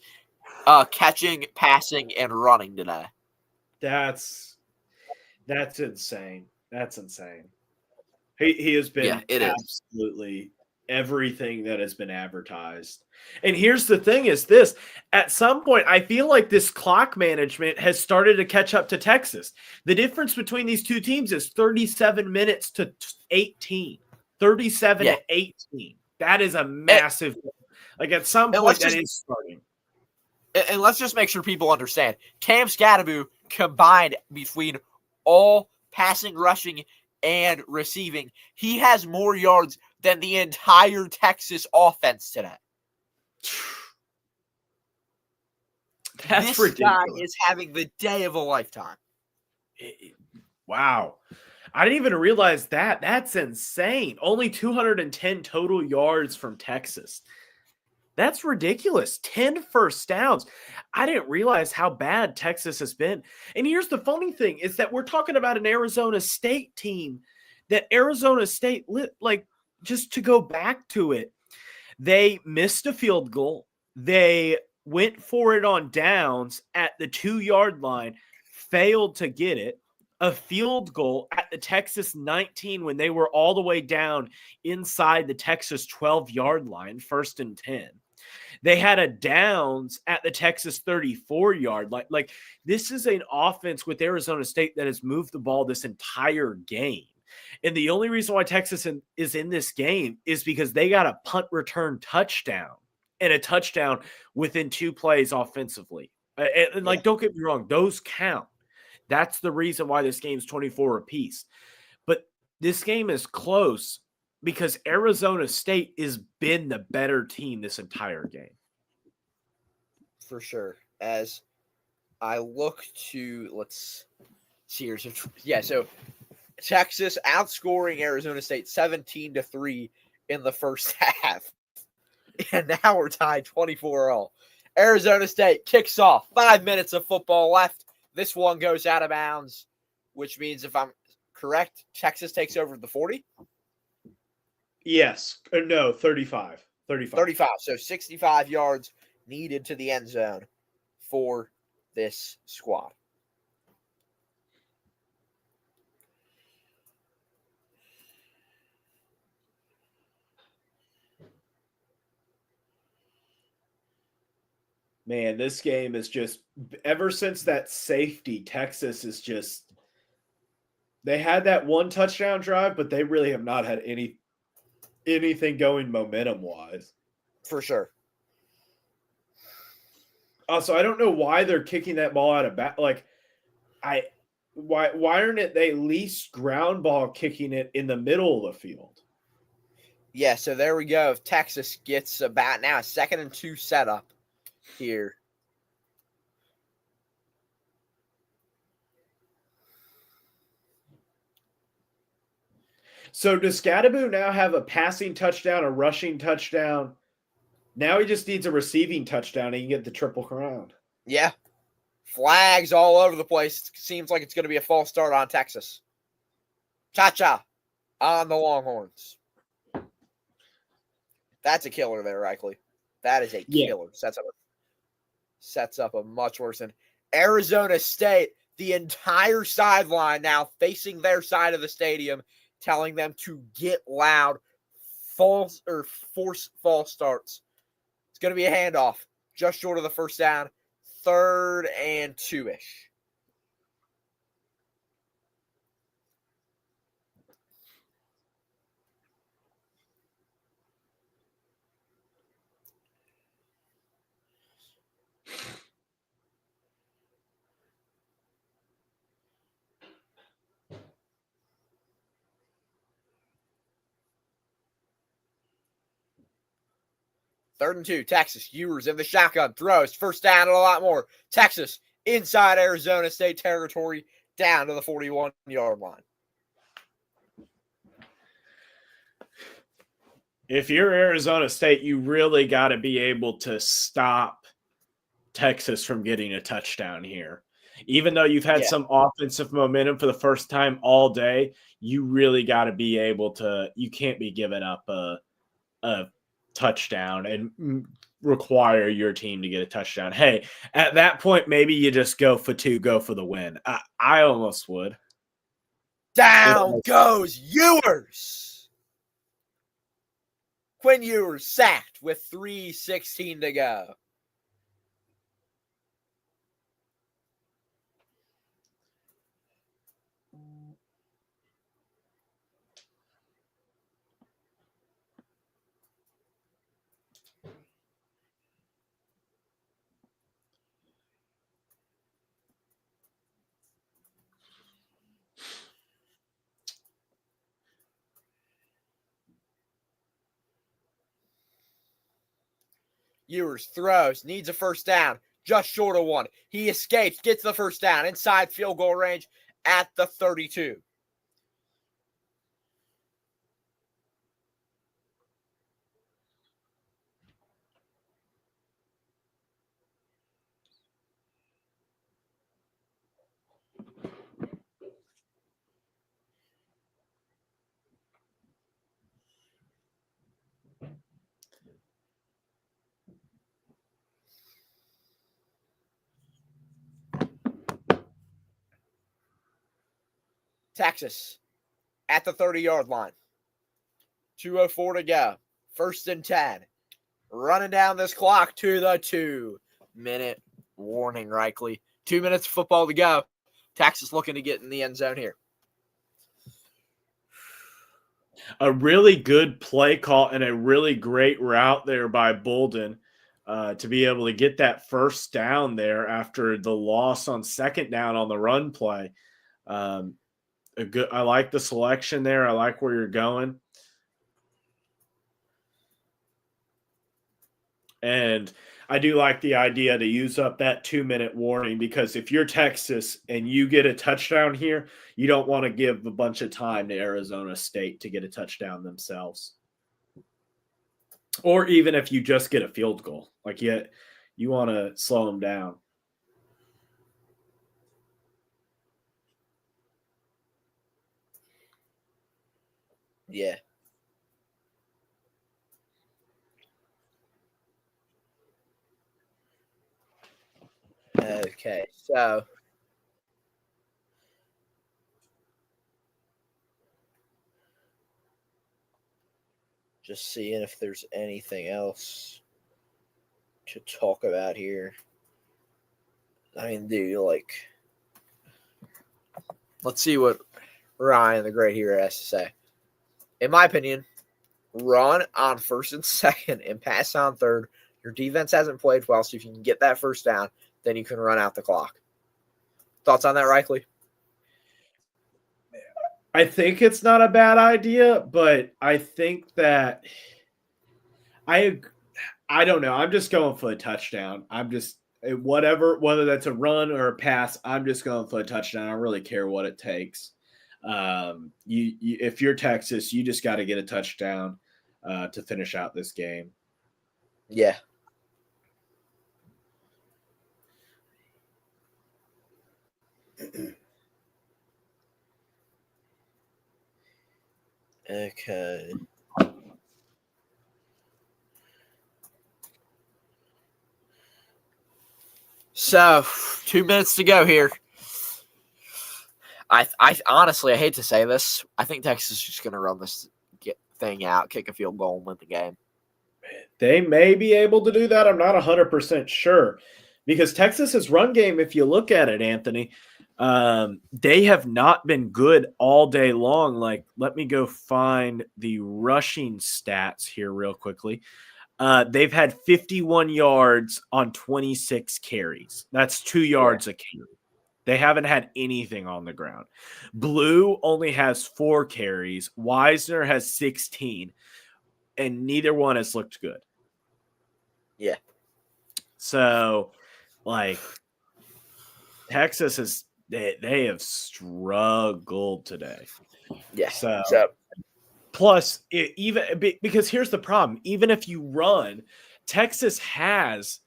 catching, passing, and running today. That's insane. That's insane. He has Yeah, been it is. absolutely everything that has been advertised. And here's the thing is this, at some point I feel like this clock management has started to catch up to Texas. The difference between these two teams is 37 minutes to 18. 37 Yeah. to 18. That is a And, massive, like at some and point that is starting. and let's just make sure people understand. Cam Scatterbu combined between all passing, rushing, and receiving, he has more yards than the entire Texas offense today. That's this ridiculous. guy is having the day of a lifetime. Wow. I didn't even realize that. That's insane. Only 210 total yards from Texas. That's ridiculous. 10 first downs. I didn't realize how bad Texas has been. And here's the funny thing is that we're talking about an Arizona State team that Arizona State, like, just to go back to it, they missed a field goal. They went for it on downs at the 2-yard line, failed to get it. A field goal at the Texas 19 when they were all the way down inside the Texas 12-yard line, 1st and 10. They had a downs at the Texas 34-yard line. Like, this is an offense with Arizona State that has moved the ball this entire game. And the only reason why Texas is in this game is because they got a punt return touchdown and a touchdown within 2 plays offensively. And like, don't get me wrong, those count. That's the reason why this game's 24 apiece. But this game is close because Arizona State has been the better team this entire game. For sure. As I look to, let's see here. So Texas outscoring Arizona State 17-3 in the first half. And now we're tied 24-all. Arizona State kicks off. 5 minutes of football left. This one goes out of bounds, which means if I'm correct, Texas takes over the 40? Yes. No, 35. 35. So 65 yards needed to the end zone for this squad. Man, this game is just, ever since that safety, Texas is just, they had that one touchdown drive, but they really have not had anything going momentum-wise. For sure. Also, I don't know why they're kicking that ball out of back. Like, why aren't they at least ground ball kicking it in the middle of the field? Yeah, so there we go. If Texas gets about now a 2nd and 2 setup here. So does Scatterbu now have a passing touchdown, a rushing touchdown? Now he just needs a receiving touchdown and he can get the Triple Crown. Yeah. Flags all over the place. Seems like it's going to be a false start on Texas. Cha-cha on the Longhorns. That's a killer there, Reichley. That is a killer. Yeah. Sets up a much worse than Arizona State. The entire sideline now facing their side of the stadium, telling them to get loud, force false starts. It's going to be a handoff, just short of the first down, 3rd and 2-ish. Third and 2, Texas. Ewers in the shotgun, throws, first down and a lot more. Texas inside Arizona State territory, down to the 41-yard line. If you're Arizona State, you really got to be able to stop Texas from getting a touchdown here. Even though you've had some offensive momentum for the first time all day, you really got to be able to – you can't be giving up a touchdown and require your team to get a touchdown. Hey, at that point, maybe you just go for 2, go for the win. I almost would. Down goes Ewers. Quinn Ewers sacked with 3:16 to go. Ewers throws, needs a first down, just short of one. He escapes, gets the first down, inside field goal range at the 32. Texas at the 30-yard line. 2:04 to go. 1st and 10. Running down this clock to the 2-minute warning, Reichley. 2 minutes of football to go. Texas looking to get in the end zone here. A really good play call and a really great route there by Bolden to be able to get that first down there after the loss on second down on the run play. I like the selection there. I like where you're going. And I do like the idea to use up that 2-minute warning, because if you're Texas and you get a touchdown here, you don't want to give a bunch of time to Arizona State to get a touchdown themselves. Or even if you just get a field goal, like you want to slow them down. Yeah. Okay, so just seeing if there's anything else to talk about here. I mean, dude, let's see what Ryan the Great Hero has to say. In my opinion, run on 1st and 2nd and pass on 3rd. Your defense hasn't played well, so if you can get that first down, then you can run out the clock. Thoughts on that, Reichley? I think it's not a bad idea, but I think that I don't know. I'm just going for a touchdown. I'm just whether that's a run or a pass, I'm just going for a touchdown. I don't really care what it takes. If you're Texas, you just got to get a touchdown to finish out this game. Yeah. Okay. So, 2 minutes to go here. I honestly, I hate to say this. I think Texas is just going to run this thing out, kick a field goal, and win the game. They may be able to do that. I'm not 100% sure, because Texas's run game, if you look at it, Anthony, they have not been good all day long. Like, let me go find the rushing stats here real quickly. They've had 51 yards on 26 carries. That's 2 yards a carry. They haven't had anything on the ground. Blue only has 4 carries. Wisner has 16, and neither one has looked good. Yeah. So, Texas is they have struggled today. Yeah. So plus, because here's the problem: even if you run, Texas has.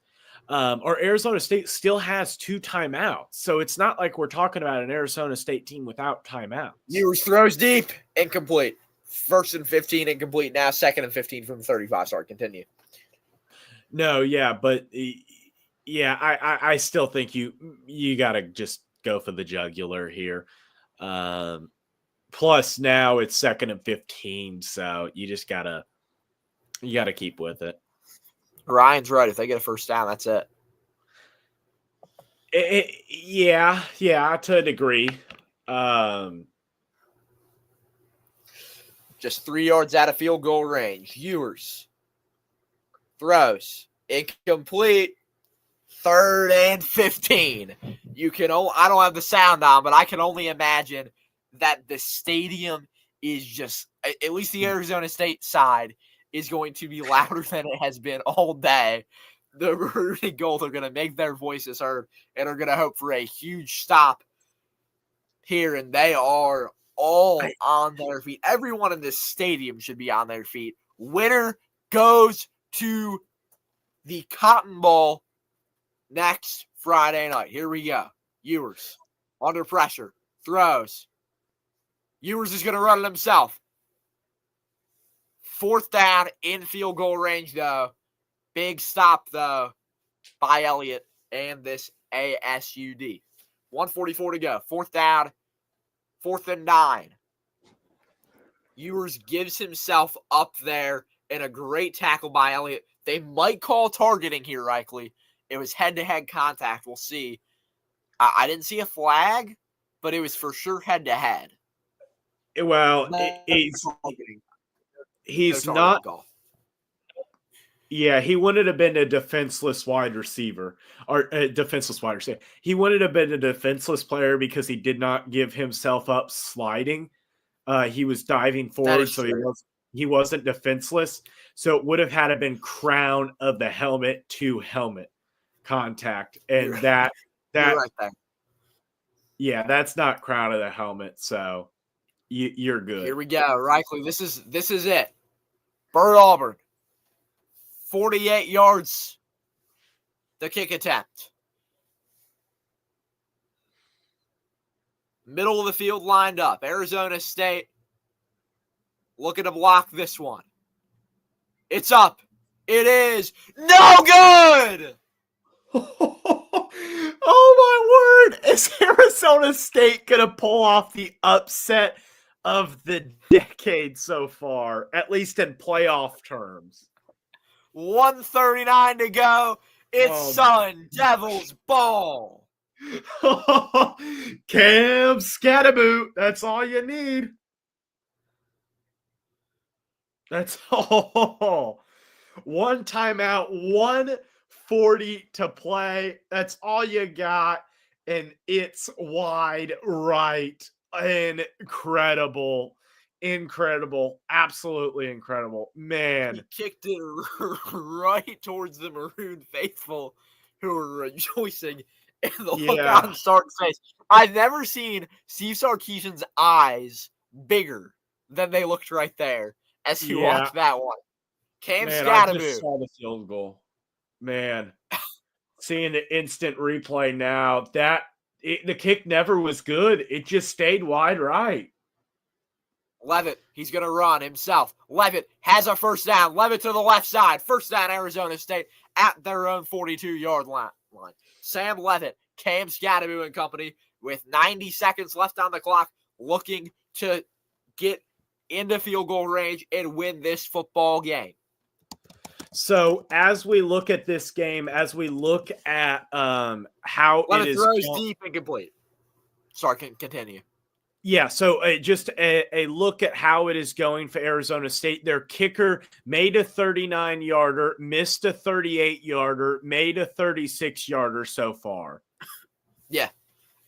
Or Arizona State still has 2 timeouts. So it's not like we're talking about an Arizona State team without timeouts. Ewers throws deep, incomplete. 1st and 15, incomplete now. 2nd and 15 from the 35. Sorry, continue. No, yeah, but yeah, I still think you got to just go for the jugular here. Plus now it's 2nd and 15, so you just gotta keep with it. Ryan's right. If they get a first down, that's it. Yeah, to a degree. Just 3 yards out of field goal range. Ewers throws incomplete. 3rd and 15. I don't have the sound on, but I can only imagine that the stadium is just, at least the Arizona State side, is going to be louder than it has been all day. The Recruiting Gold are going to make their voices heard and are going to hope for a huge stop here, and they are all on their feet. Everyone in this stadium should be on their feet. Winner goes to the Cotton Bowl next Friday night. Here we go. Ewers under pressure. Throws. Ewers is going to run it himself. 4th down in field goal range, though. Big stop, though, by Elliott and this ASUD. 1:44 to go. 4th down. 4th and 9. Ewers gives himself up there and a great tackle by Elliott. They might call targeting here, Reichley. It was head-to-head contact. We'll see. I didn't see a flag, but it was for sure head-to-head. Well, he's not. Yeah, he wouldn't have been a defenseless wide receiver or a defenseless wide receiver. He wouldn't have been a defenseless player because he did not give himself up sliding. He was diving forward, so he wasn't defenseless. So it would have had to been crown of the helmet to helmet contact, and you're that right there. Yeah, that's not crown of the helmet. So you're good. Here we go, Reichley. This is it. Burt Auburn. 48 yards. The kick attempt. Middle of the field lined up. Arizona State looking to block this one. It's up. It is no good. Oh my word. Is Arizona State going to pull off the upset of the decade so far, at least in playoff terms? 1:39 to go. It's Sun Devils ball. Cam Scatterboot. That's all you need. That's all. 1 timeout, 1:40 to play. That's all you got. And it's wide right. Incredible. Absolutely incredible. Man. He kicked it right towards the Maroon faithful who were rejoicing in the look on Sark's face. I've never seen Steve Sarkisian's eyes bigger than they looked right there as he watched that one. Cam Scatterboot. I just saw the field goal. Man. Seeing the instant replay now, the kick never was good. It just stayed wide right. Levitt, he's going to run himself. Levitt has a first down. Levitt to the left side. First down, Arizona State at their own 42-yard line. Sam Levitt, Cam Scatterboot and company with 90 seconds left on the clock, looking to get into field goal range and win this football game. So as we look at this game, as we look at how Levitt throws deep and complete. Sorry, continue. Yeah, so just a look at how it is going for Arizona State. Their kicker made a 39-yarder, missed a 38-yarder, made a 36-yarder so far. Yeah,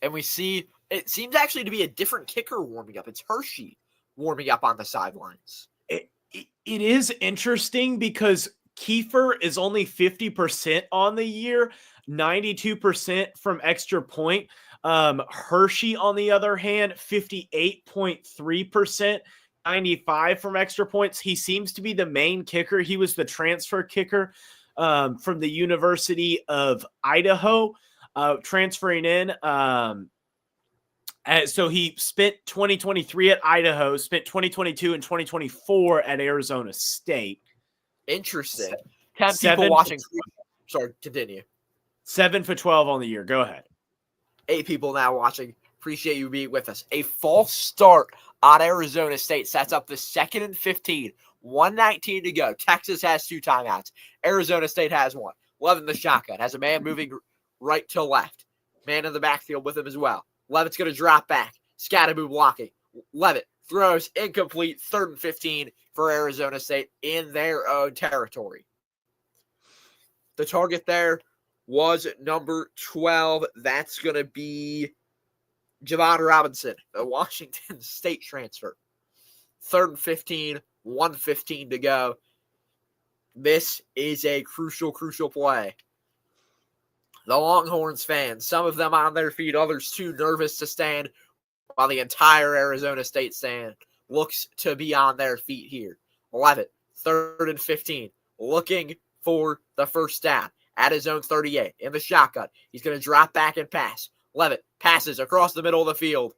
and we see it seems actually to be a different kicker warming up. It's Hershey warming up on the sidelines. It is interesting because Kiefer is only 50% on the year, 92% from extra point. Hershey, on the other hand, 58.3%, 95 from extra points. He seems to be the main kicker. He was the transfer kicker from the University of Idaho, transferring in. So he spent 2023 at Idaho, spent 2022 and 2024 at Arizona State. Interesting. 10 people watching. Sorry, continue. 7 for 12 on the year. Go ahead. 8 people now watching Appreciate you being with us. A false start on Arizona State sets up the 2nd and 15. 1:19 to go. Texas has 2 timeouts. Arizona State has 1. Levin the shotgun. Has a man moving right to left. Man in the backfield with him as well. Levitt's going to drop back. Scatterboo blocking. Levitt throws incomplete. 3rd and 15 for Arizona State in their own territory. The target there was number 12. That's going to be Javon Robinson, a Washington State transfer. 3rd and 15, 1:15 to go. This is a crucial play. The Longhorns fans, some of them on their feet, others too nervous to stand, while the entire Arizona State stand looks to be on their feet here. Levitt, 3rd and 15, looking for the first down at his own 38 in the shotgun. He's going to drop back and pass. Levitt passes across the middle of the field.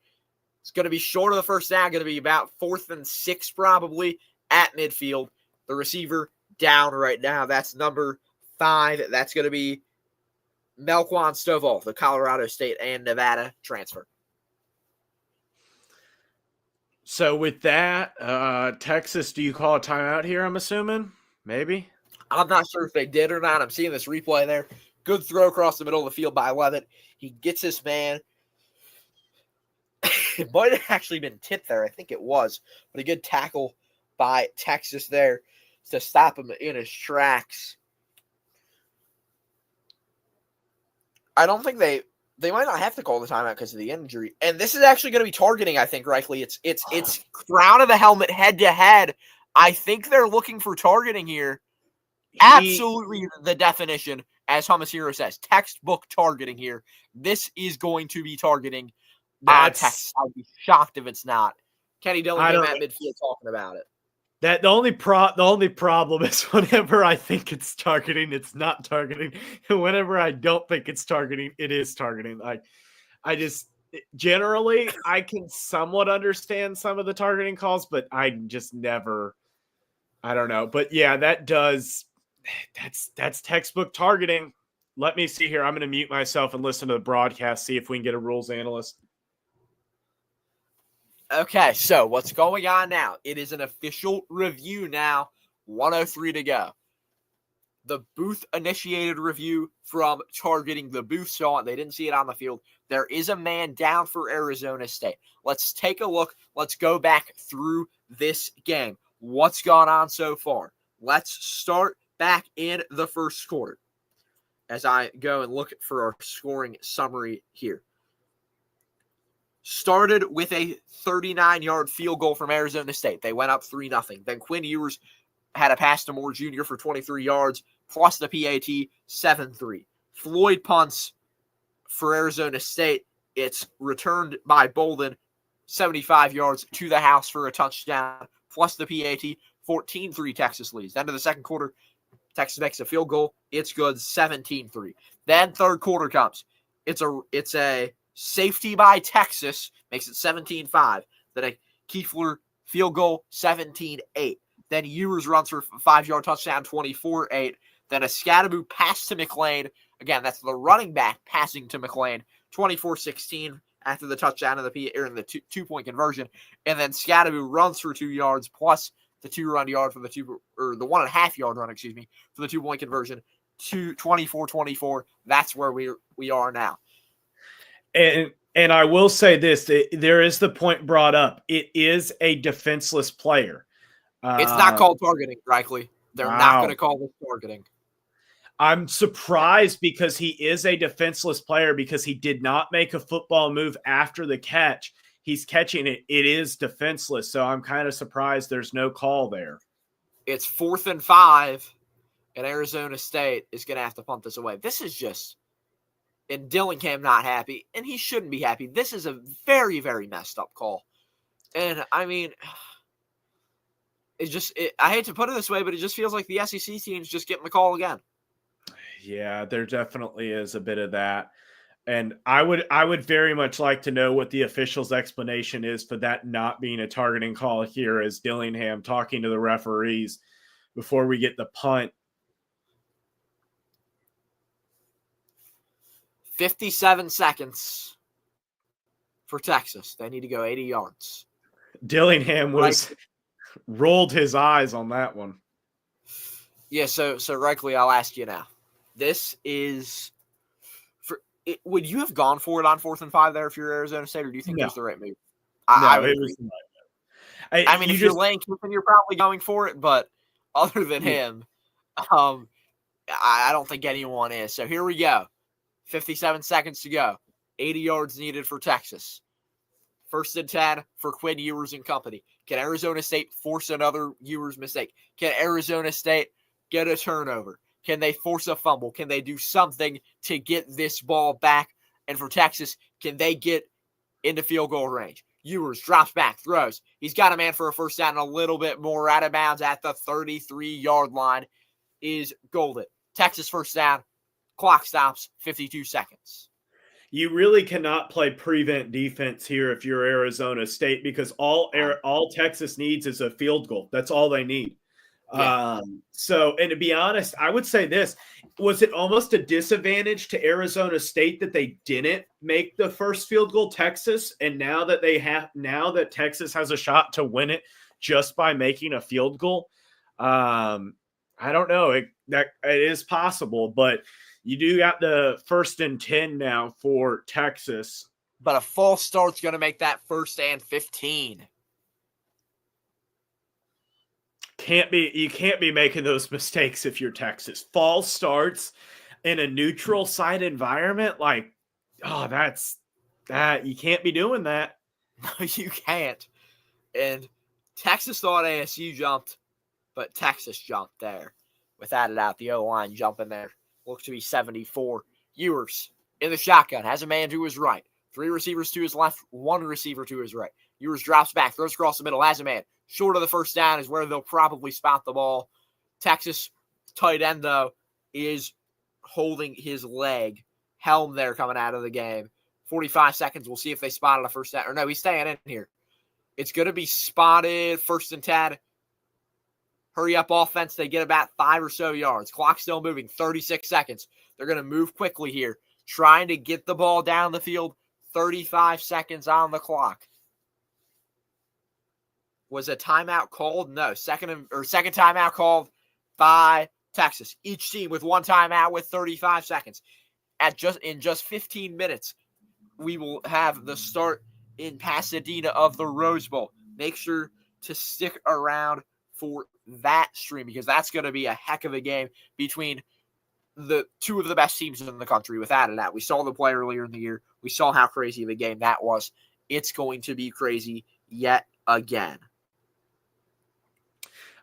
It's going to be short of the first down, going to be about 4th and 6 probably at midfield. The receiver down right now. That's number 5. That's going to be Melquan Stovall, the Colorado State and Nevada transfer. So with that, Texas, do you call a timeout here, I'm assuming? Maybe? I'm not sure if they did or not. I'm seeing this replay there. Good throw across the middle of the field by Levitt. He gets this man. It might have actually been tipped there. I think it was. But a good tackle by Texas there to stop him in his tracks. I don't think they might not have to call the timeout because of the injury. And this is actually going to be targeting, I think, rightly. It's crown of the helmet head to head. I think they're looking for targeting here. Absolutely the definition, as Hamasiro says, textbook targeting here. This is going to be targeting Texas. I'd be shocked if it's not. Kenny Dillingham at midfield talking about it. The only problem is whenever I think it's targeting, it's not targeting. And whenever I don't think it's targeting, it is targeting. Like, I just generally I can somewhat understand some of the targeting calls, but I just never. I don't know. But yeah, that's textbook targeting. Let me see here. I'm going to mute myself and listen to the broadcast, see if we can get a rules analyst. Okay, so what's going on now? It is an official review now. 1:03 to go. The booth-initiated review from targeting. The booth saw it. They didn't see it on the field. There is a man down for Arizona State. Let's take a look. Let's go back through this game. What's gone on so far? Let's start back in the first quarter as I go and look for our scoring summary here. Started with a 39-yard field goal from Arizona State. They went up 3-0. Then Quinn Ewers had a pass to Moore Jr. for 23 yards, plus the PAT, 7-3. Floyd punts for Arizona State. It's returned by Bolden, 75 yards to the house for a touchdown, plus the PAT, 14-3 Texas leads. End of the second quarter, Texas makes a field goal. It's good, 17-3. Then third quarter comes. It's a safety by Texas, makes it 17-5. Then a Kiefler field goal, 17-8. Then Ewers runs for a 5-yard touchdown, 24-8. Then a Scatterboo pass to McLean. Again, that's the running back passing to McLean, 24-16 after the touchdown of the two-point conversion. And then Scatterboo runs for 2 yards plus the 2-run yard for the 1.5-yard run, for the 2-point conversion to 24-24. That's where we are now. And I will say this, there is the point brought up. It is a defenseless player. It's not called targeting, frankly. They're not going to call this targeting. I'm surprised because he is a defenseless player because he did not make a football move after the catch. He's catching it. It is defenseless. So I'm kind of surprised there's no call there. It's 4th and 5, and Arizona State is going to have to punt this away. This is just, and Dillingham not happy, and he shouldn't be happy. This is a very, very messed up call. And, I mean, I hate to put it this way, but it just feels like the SEC team's just getting the call again. Yeah, there definitely is a bit of that. And I would very much like to know what the official's explanation is for that not being a targeting call here, as Dillingham talking to the referees before we get the punt. 57 seconds for Texas. They need to go 80 yards. Dillingham rolled his eyes on that one. Yeah, so Reichley, I'll ask you now. This is would you have gone for it on 4th and 5 there if you're Arizona State, or do you think it was the right move? I would agree. I mean, if you're Lane Kiffin, you're probably going for it, but other than him, I don't think anyone is. So here we go. 57 seconds to go. 80 yards needed for Texas. 1st and 10 for Quinn Ewers and company. Can Arizona State force another Ewers mistake? Can Arizona State get a turnover? Can they force a fumble? Can they do something to get this ball back? And for Texas, can they get into field goal range? Ewers drops back, throws. He's got a man for a first down, a little bit more out of bounds at the 33-yard line is golden. Texas first down, clock stops, 52 seconds. You really cannot play prevent defense here if you're Arizona State, because all Texas needs is a field goal. That's all they need. Yeah. And to be honest, I would say this. Was it almost a disadvantage to Arizona State that they didn't make the first field goal, Texas? And now that Texas has a shot to win it just by making a field goal, I don't know. It is possible, but you do got the 1st and 10 now for Texas. But a false start's going to make that 1st and 15. You can't be making those mistakes if you're Texas. False starts in a neutral site environment, you can't be doing that. No, you can't. And Texas thought ASU jumped, but Texas jumped there. Without it out, the O-line jumping there. Looks to be 74. Ewers in the shotgun, has a man to his right. 3 receivers to his left, 1 receiver to his right. Ewers drops back, throws across the middle, has a man. Short of the first down is where they'll probably spot the ball. Texas tight end, though, is holding his leg. Helm there coming out of the game. 45 seconds. We'll see if they spotted a first down. Or no, he's staying in here. It's going to be spotted 1st and 10. Hurry up offense. They get about 5 or so yards. Clock still moving. 36 seconds. They're going to move quickly here. Trying to get the ball down the field. 35 seconds on the clock. Was a timeout called? No. Second timeout called by Texas. Each team with 1 timeout with 35 seconds. In just 15 minutes, we will have the start in Pasadena of the Rose Bowl. Make sure to stick around for that stream, because that's going to be a heck of a game between the 2 of the best teams in the country, without a doubt. We saw the play earlier in the year. We saw how crazy of a game that was. It's going to be crazy yet again.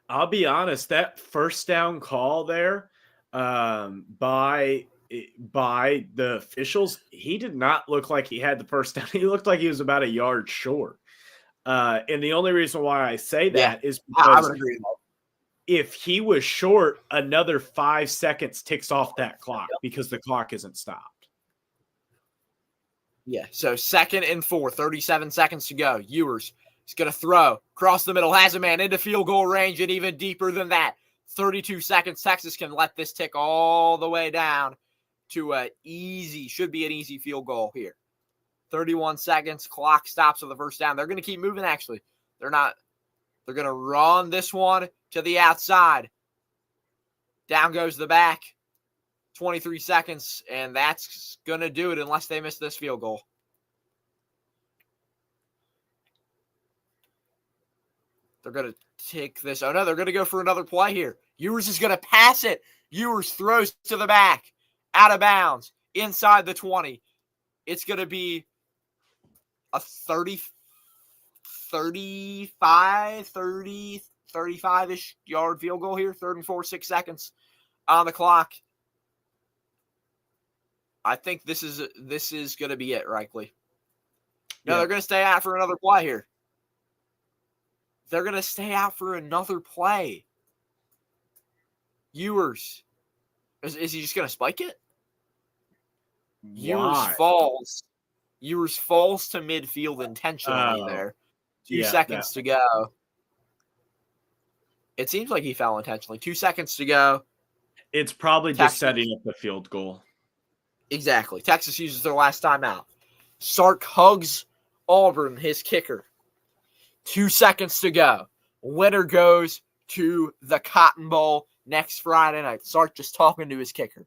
I'll be honest, that first down call there by the officials, he did not look like he had the first down. He looked like he was about a yard short. And the only reason why I say that is because if he was short, another 5 seconds ticks off that clock because the clock isn't stopped. Yeah, so 2nd and 4, 37 seconds to go. Ewers is going to throw across the middle, has a man into field goal range, and even deeper than that. 32 seconds. Texas can let this tick all the way down to should be an easy field goal here. 31 seconds. Clock stops for the first down. They're going to keep moving, actually. They're going to run this one to the outside. Down goes the back. 23 seconds, and that's going to do it unless they miss this field goal. They're going to take this. Oh, no, they're going to go for another play here. Ewers is going to pass it. Ewers throws to the back, out of bounds, inside the 20. It's going to be a 35-ish yard field goal here. 3rd and 4, 6 seconds on the clock. I think this is going to be it, Reichley. No, They're going to stay out for another play here. They're going to stay out for another play. Ewers. Is he just going to spike it? Ewers falls to midfield intentionally there. 2 seconds to go. It seems like he fell intentionally. 2 seconds to go. It's probably just setting up the field goal. Exactly. Texas uses their last timeout. Sark hugs Auburn, his kicker. 2 seconds to go. Winner goes to the Cotton Bowl next Friday night. Sark just talking to his kicker.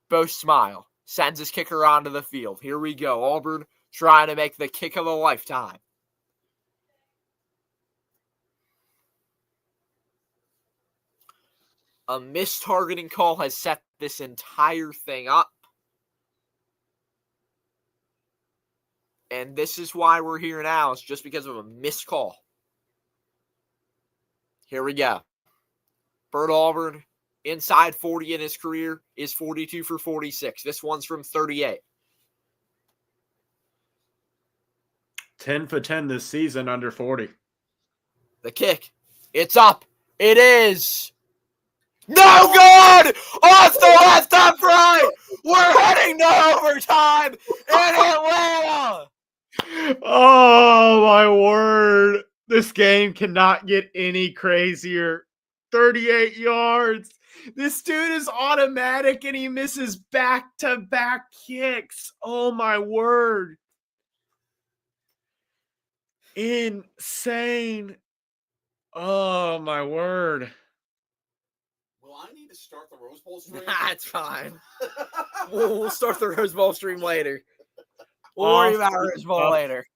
Both smile. Sends his kicker onto the field. Here we go. Auburn trying to make the kick of a lifetime. A mistargeting call has set this entire thing up. And this is why we're here now. It's just because of a missed call. Here we go. Bert Auburn, inside 40 in his career, is 42 for 46. This one's from 38. 10 for 10 this season under 40. The kick. It's up. It is. No good! Off the left upright! We're heading to overtime in Atlanta! Oh, my word. This game cannot get any crazier. 38 yards. This dude is automatic and he misses back-to-back kicks. Oh, my word. Insane. Oh, my word. Will I need to start the Rose Bowl stream? That's fine. We'll start the Rose Bowl stream later. We'll worry about Rose Bowl later.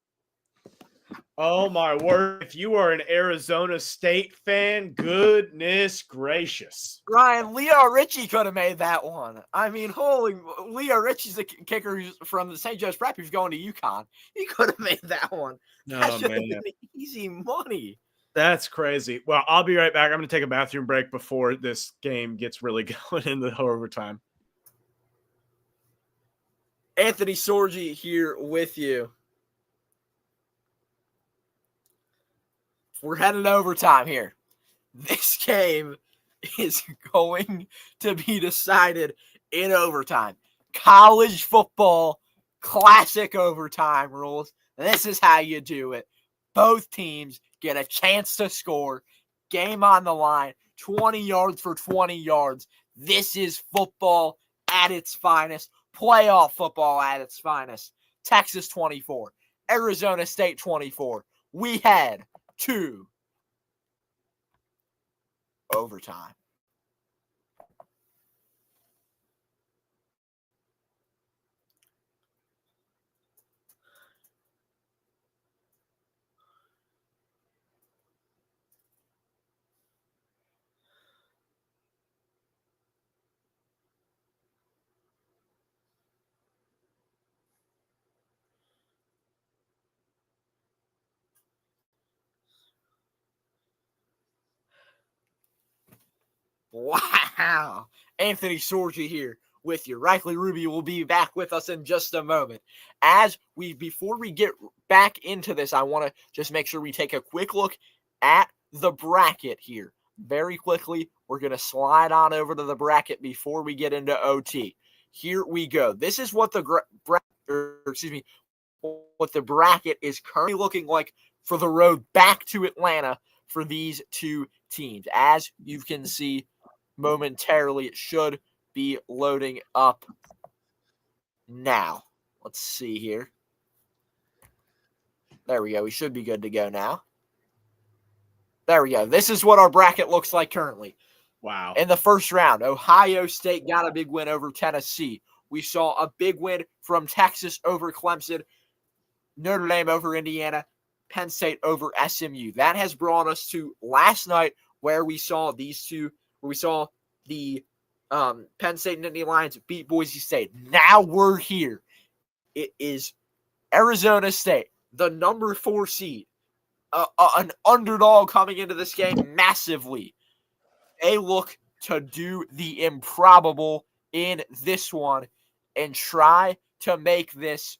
Oh, my word. If you are an Arizona State fan, goodness gracious. Ryan, Leo Ritchie could have made that one. I mean, holy, Leo Ritchie's the kicker from the St. Joe's Prep who's going to UConn. He could have made that one. That should have been easy money. That's crazy. Well, I'll be right back. I'm going to take a bathroom break before this game gets really going in the overtime. Anthony Sorgi here with you. We're heading to overtime here. This game is going to be decided in overtime. College football, classic overtime rules. This is how you do it. Both teams get a chance to score. Game on the line. 20 yards for 20 yards. This is football at its finest. Playoff football at its finest. Texas 24. Arizona State 24. We head to overtime. Wow. Anthony Sorgi here with you. Reichley Ruby will be back with us in just a moment. Before we get back into this, I want to just make sure we take a quick look at the bracket here. Very quickly, we're going to slide on over to the bracket before we get into OT. Here we go. This is what the bracket is currently looking like for the road back to Atlanta for these two teams. As you can see momentarily, it should be loading up now. Let's see here. There we go. We should be good to go now. There we go. This is what our bracket looks like currently. Wow. In the first round, Ohio State got a big win over Tennessee. We saw a big win from Texas over Clemson, Notre Dame over Indiana, Penn State over SMU. That has brought us to last night where we saw these two, where we saw the Penn State and Nittany Lions beat Boise State. Now we're here. It is Arizona State, the number 4 seed, an underdog coming into this game massively. They look to do the improbable in this one and try to make this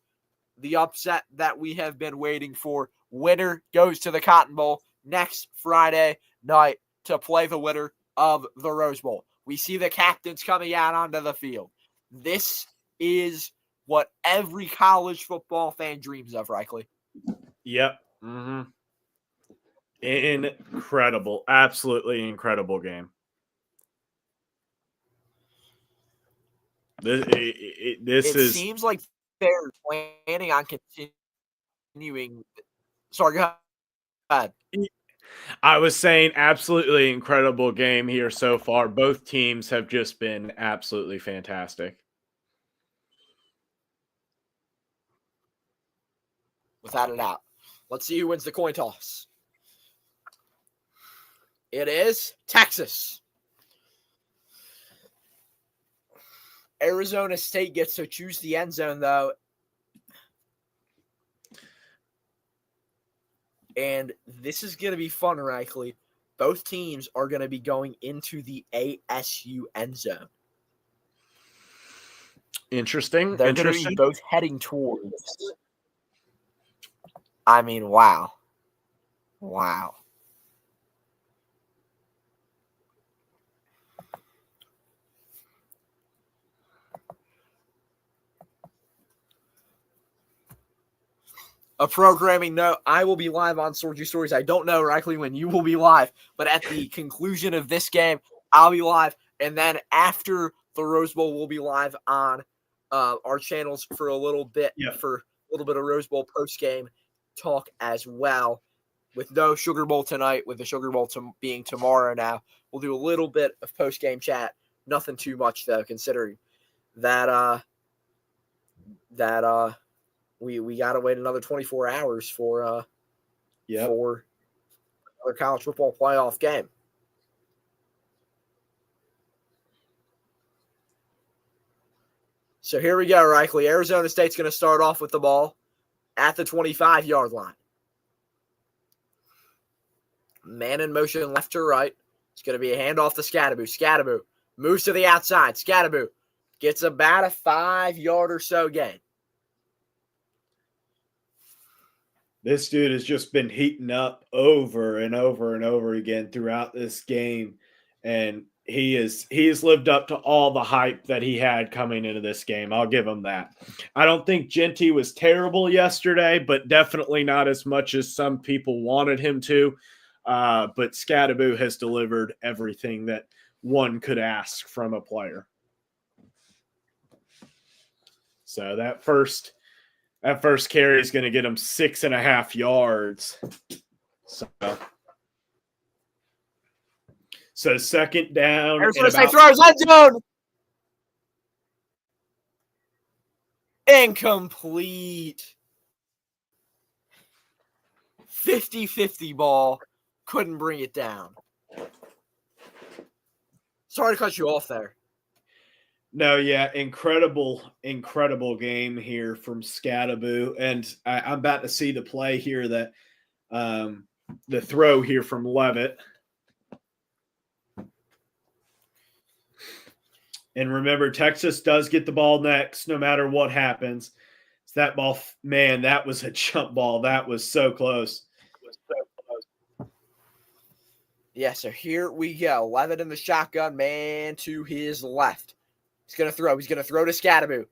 the upset that we have been waiting for. Winner goes to the Cotton Bowl next Friday night to play the winner of the Rose Bowl. We see the captains coming out onto the field. This is what every college football fan dreams of, Reichley. Yep. Mm-hmm. Incredible. Absolutely incredible game. It seems like they're planning on continuing. Sorry, go ahead. I was saying absolutely incredible game here so far. Both teams have just been absolutely fantastic. Without a doubt. Let's see who wins the coin toss. It is Texas. Arizona State gets to choose the end zone, though. And this is going to be fun, Reichley. Both teams are going to be going into the ASU end zone. Interesting. They're going to be both heading towards. I mean, wow. Wow. A programming note, I will be live on Sorgy Stories. I don't know, Reichley, when you will be live, but at the conclusion of this game, I'll be live. And then after the Rose Bowl, we'll be live on our channels for a little bit, for a little bit of Rose Bowl post-game talk as well. With no Sugar Bowl tonight, with the Sugar Bowl being tomorrow now, we'll do a little bit of post-game chat. Nothing too much, though, considering that we got to wait another 24 hours for another college football playoff game. So here we go, Reichley. Arizona State's going to start off with the ball at the 25-yard line. Man in motion left to right. It's going to be a handoff to Scadaboo. Scadaboo moves to the outside. Scadaboo gets about a 5-yard or so gain. This dude has just been heating up over and over and over again throughout this game. And he has lived up to all the hype that he had coming into this game. I'll give him that. I don't think Genty was terrible yesterday, but definitely not as much as some people wanted him to. But Scadaboo has delivered everything that one could ask from a player. So that first carry is going to get him 6.5 yards. So second down. Arizona State throws end zone. Incomplete. 50-50 ball. Couldn't bring it down. Sorry to cut you off there. No, yeah, incredible game here from Scadaboo. And I'm about to see the play here that the throw here from Levitt. And remember, Texas does get the ball next no matter what happens. It's that ball, man, that was a jump ball. That was so close. Yeah, so here we go. Levitt in the shotgun, man to his left. He's going to throw. He's going to throw to Scadaboo.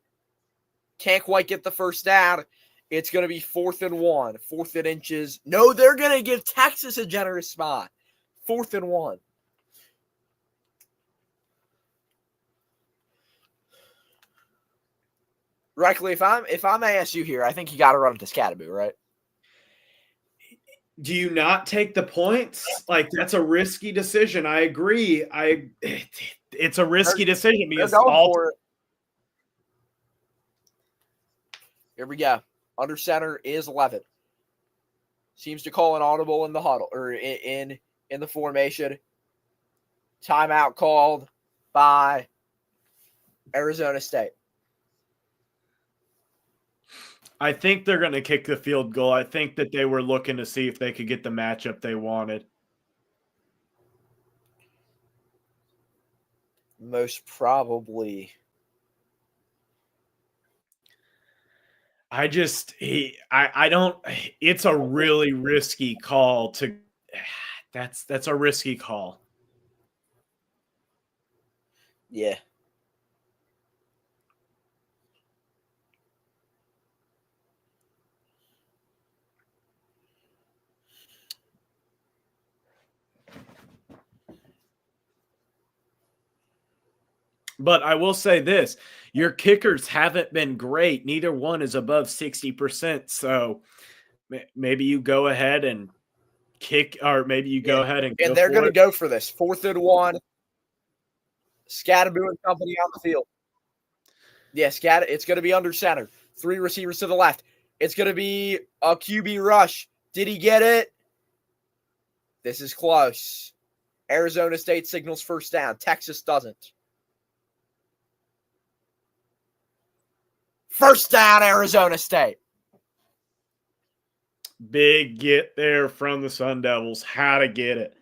Can't quite get the first down. It's going to be 4th and 1. 4th and inches. No, they're going to give Texas a generous spot. 4th and 1. Reichley, if I'm ASU here, I think you got to run it to Scadaboo, right? Do you not take the points? Like, that's a risky decision. I agree. It's a risky decision because Here we go. Under center is Levitt. Seems to call an audible in the huddle or in the formation. Timeout called by Arizona State. I think they're going to kick the field goal. I think that they were looking to see if they could get the matchup they wanted. Most probably. I don't. It's a really risky call to. That's a risky call. Yeah. But I will say this, your kickers haven't been great. Neither one is above 60%. So maybe you go ahead and kick, or maybe you go ahead and they're going to go for this. 4th and 1. Scatterboo and company on the field. Yeah, it's going to be under center. 3 receivers to the left. It's going to be a QB rush. Did he get it? This is close. Arizona State signals first down. Texas doesn't. First down, Arizona State. Big get there from the Sun Devils. How to get it.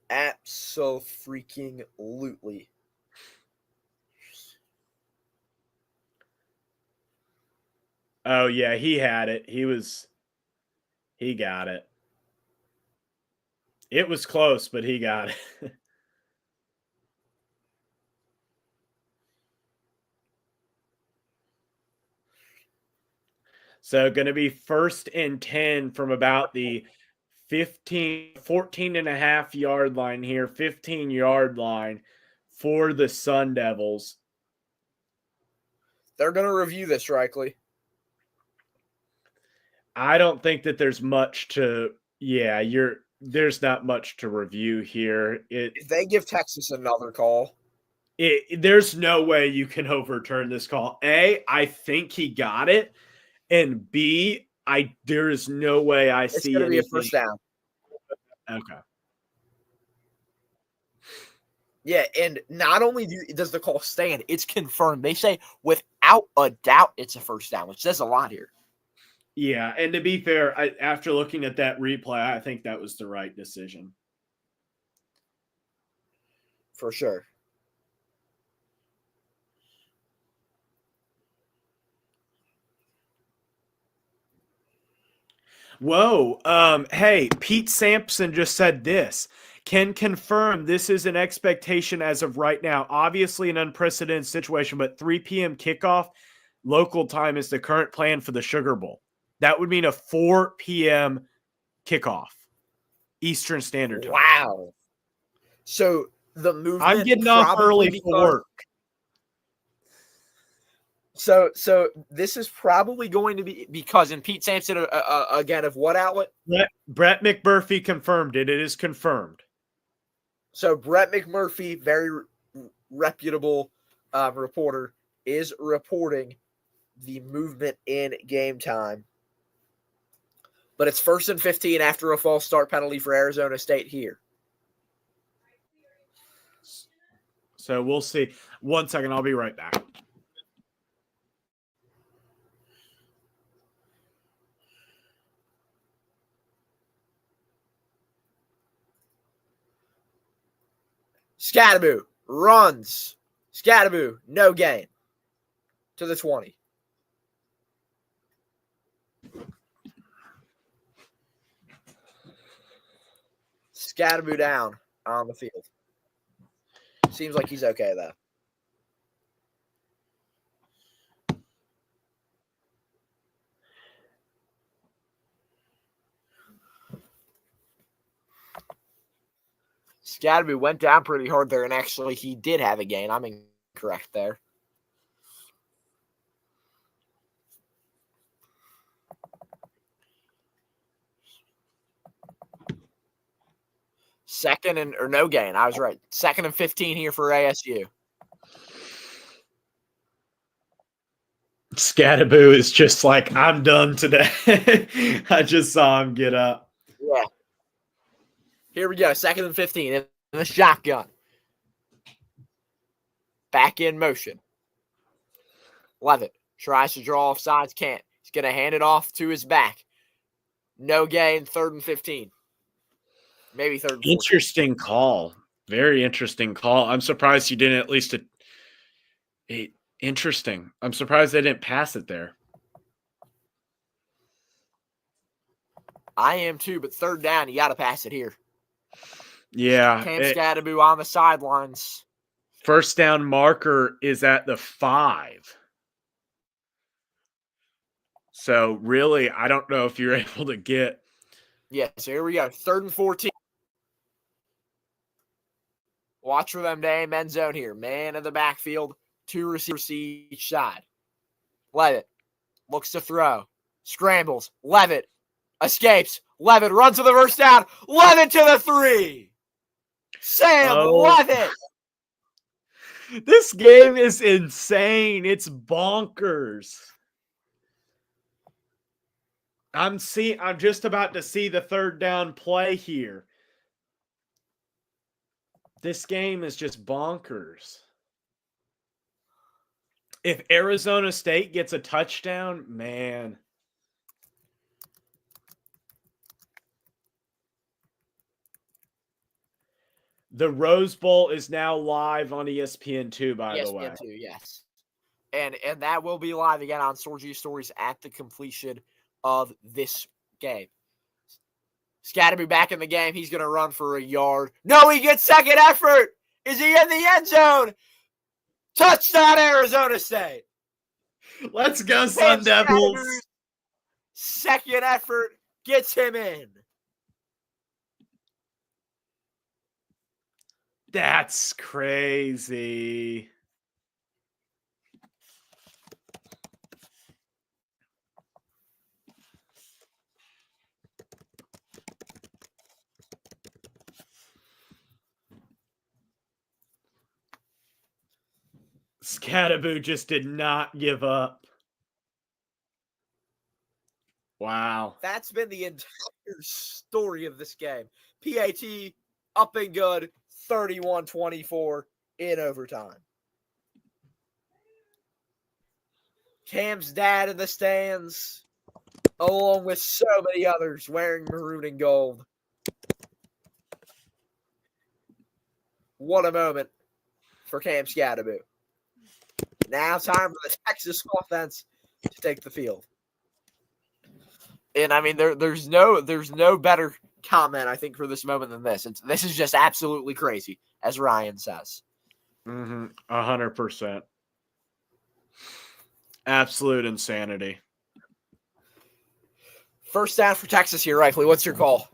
Abso-freaking-lutely. Oh, yeah, he had it. He got it. It was close, but he got it. So going to be 1st and 10 from about the 14 and a half yard line here, 15-yard line for the Sun Devils. They're going to review this, Reichley. I don't think that there's much to, there's not much to review here. If they give Texas another call, there's no way you can overturn this call. A, I think he got it, and B, there is no way I see it's going to be a first down. Okay. Yeah, and not only does the call stand, it's confirmed. They say without a doubt it's a first down, which says a lot here. Yeah, and to be fair, after looking at that replay, I think that was the right decision. For sure. Whoa. Hey, Pete Sampson just said this. Can confirm this is an expectation as of right now. Obviously an unprecedented situation, but 3 p.m. kickoff local time is the current plan for the Sugar Bowl. That would mean a 4 p.m. kickoff, Eastern Standard Time. Wow. So the movement. I'm getting off early for work. So this is probably going to be because, and Pete Sampson, again, of what outlet? Brett McMurphy confirmed it. It is confirmed. So Brett McMurphy, very reputable reporter, is reporting the movement in game time. But it's 1st and 15 after a false start penalty for Arizona State here. So we'll see. 1 second. I'll be right back. Scatterboo runs. Scatterboo, no gain. To the 20. Scatterboo down on the field. Seems like he's okay, though. Scatterboo went down pretty hard there, and actually he did have a gain. I'm incorrect there. Or no gain. I was right. 2nd and 15 here for ASU. Scatterboo is just like, I'm done today. I just saw him get up. Yeah. Here we go. 2nd and 15 in the shotgun. Back in motion. Levitt tries to draw off sides. Can't. He's going to hand it off to his back. No gain. 3rd and 15. Maybe 3rd and 14. Interesting call. Very interesting call. I'm surprised you didn't at least interesting. I'm surprised they didn't pass it there. I am too, but 3rd down, you got to pass it here. Yeah. Cam Scatterboo on the sidelines. First down marker is at the 5. So really, I don't know if you're able to get. Yeah, so here we go. 3rd and 14. Watch for them to aim end zone here. Man in the backfield. 2 receivers each side. Levitt looks to throw. Scrambles. Levitt escapes. Levitt runs to the first down. Levitt to the 3. Sam Levitt. This game is insane. It's bonkers. I'm just about to see the third down play here. This game is just bonkers. If Arizona State gets a touchdown, man. The Rose Bowl is now live on ESPN2, by the way. ESPN2, yes. And that will be live again on Sorgy Stories at the completion of this game. Scatterby back in the game. He's going to run for a yard. No, he gets second effort. Is he in the end zone? Touchdown, Arizona State. Let's go, Sun Devils. Second effort gets him in. That's crazy. Scatterby just did not give up. Wow. That's been the entire story of this game. PAT up and good, 31-24 in overtime. Cam's dad in the stands, along with so many others wearing maroon and gold. What a moment for Cam Scatterby. Now time for the Texas offense to take the field. And I mean, there's no better comment, I think, for this moment than this. This is just absolutely crazy, as Ryan says. 100%. Absolute insanity. First down for Texas here, Rifley. What's your call?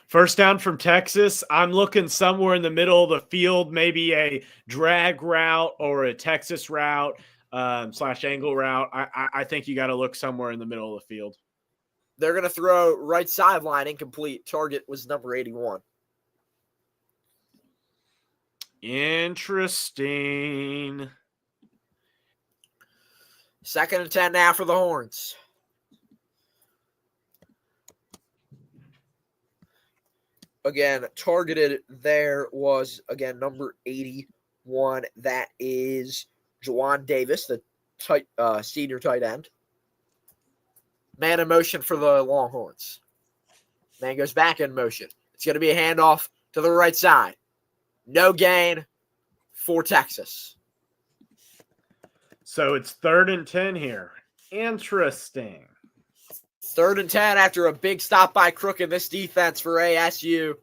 First down from Texas. I'm looking somewhere in the middle of the field, maybe a drag route or a Texas route / angle route. I think you got to look somewhere in the middle of the field. They're going to throw right sideline incomplete. Target was number 81. Interesting. 2nd and 10 now for the Horns. Again, targeted there was, again, number 81. That is Juwan Davis, the senior tight end. Man in motion for the Longhorns. Man goes back in motion. It's going to be a handoff to the right side. No gain for Texas. So it's 3rd and 10 here. Interesting. 3rd and 10 after a big stop by Crook in this defense for ASU.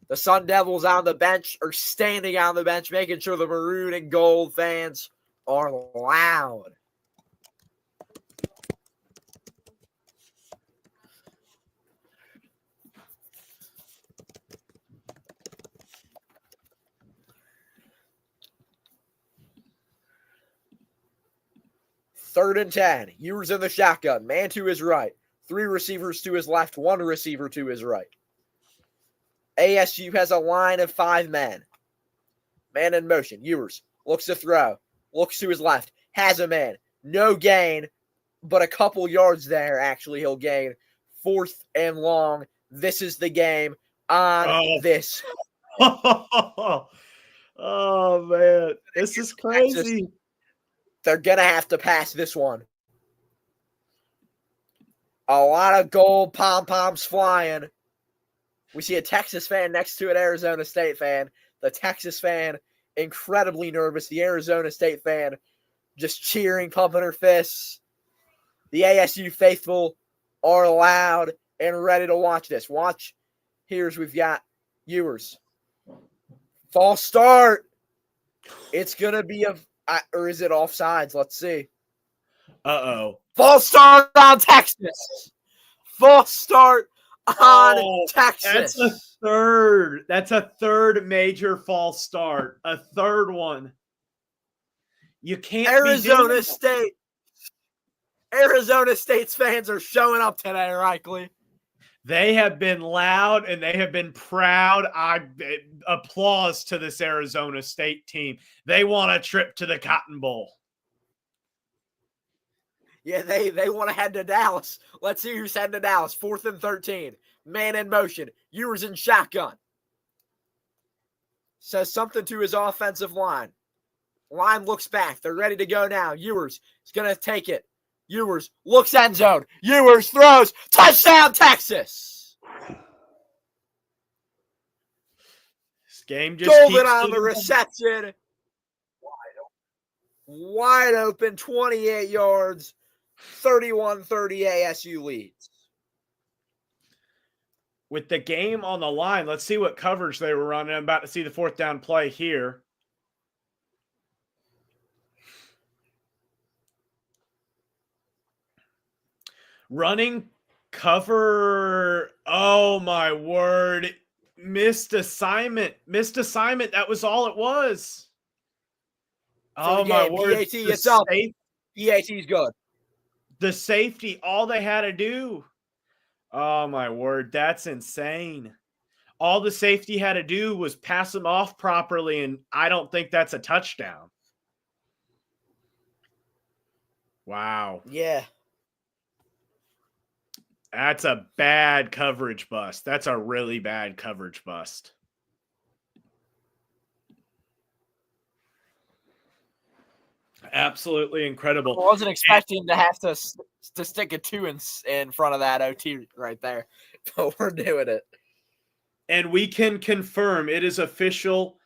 The Sun Devils on the bench are standing on the bench, making sure the maroon and gold fans are loud. Third and 10. Ewers in the shotgun. Man to his right. 3 receivers to his left. 1 receiver to his right. ASU has a line of 5 men. Man in motion. Ewers looks to throw. Looks to his left. Has a man. No gain, but a couple yards there. Actually, he'll gain. 4th and long. This is the game on this. Oh, man. This is crazy. They're going to have to pass this one. A lot of gold pom-poms flying. We see a Texas fan next to an Arizona State fan. The Texas fan incredibly nervous. The Arizona State fan just cheering, pumping her fists. The ASU faithful are loud and ready to watch this. Watch. Here's we've got Ewers. False start. It's going to be or is it offsides? Let's see. Uh-oh. False start on Texas. False start on Texas. That's a third major false start. A third one. You can't Arizona State. Arizona State's fans are showing up today, Reichley. They have been loud and they have been proud. Applause to this Arizona State team. They want a trip to the Cotton Bowl. Yeah, they want to head to Dallas. Let's see who's heading to Dallas. 4th and 13. Man in motion. Ewers in shotgun. Says something to his offensive line. Line looks back. They're ready to go now. Ewers is going to take it. Ewers looks end zone. Ewers throws. Touchdown, Texas. This game just Golden on the reception. Wide open, 28 yards. 31-30 ASU leads. With the game on the line, let's see what coverage they were running. I'm about to see the 4th down play here. Running cover. Oh, my word. Missed assignment. That was all it was. Oh, my word. PAT, it's up. PAT's good. The safety, all they had to do. Oh, my word. That's insane. All the safety had to do was pass them off properly, and I don't think that's a touchdown. Wow. Yeah. That's a bad coverage bust. That's a really bad coverage bust. Absolutely incredible. I wasn't expecting to have to stick a 2 in front of that OT right there, but we're doing it. And we can confirm it is official.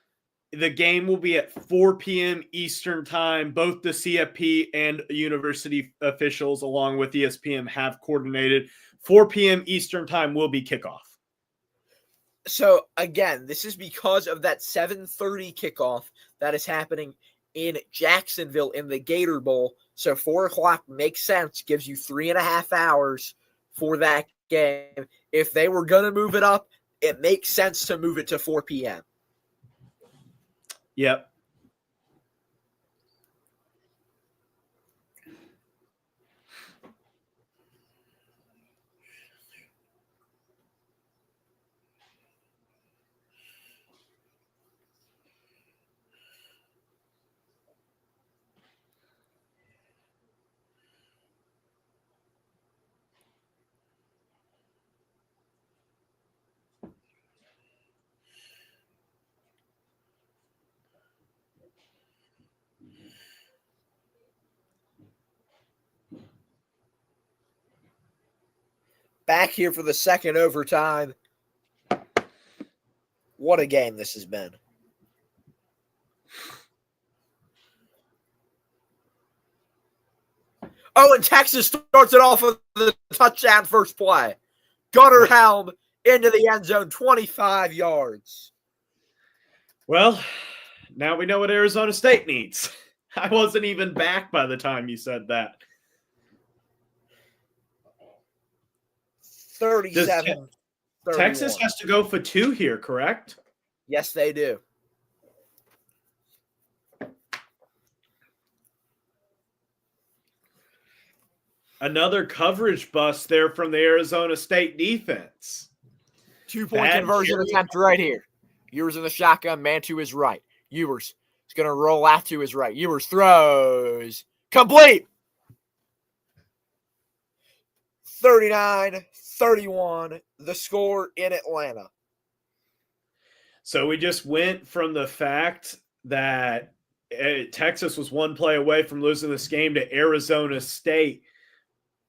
The game will be at 4 p.m. Eastern time. Both the CFP and university officials, along with ESPN, have coordinated. 4 p.m. Eastern time will be kickoff. So, again, this is because of that 7:30 kickoff that is happening in Jacksonville in the Gator Bowl. So 4 o'clock makes sense, gives you 3.5 hours for that game. If they were going to move it up, it makes sense to move it to 4 p.m. Yep. Back here for the second overtime. What a game this has been. Oh, and Texas starts it off with the touchdown first play. Gunnar Helm into the end zone, 25 yards. Well, now we know what Arizona State needs. I wasn't even back by the time you said that. 37. Texas has to go for 2 here, correct? Yes, they do. Another coverage bust there from the Arizona State defense. 2-point conversion attempt right here. Ewers in the shotgun, man to his right. Ewers is going to roll out to his right. Ewers throws. Complete. 39-31, the score in Atlanta. So we just went from the fact that Texas was 1 play away from losing this game to Arizona State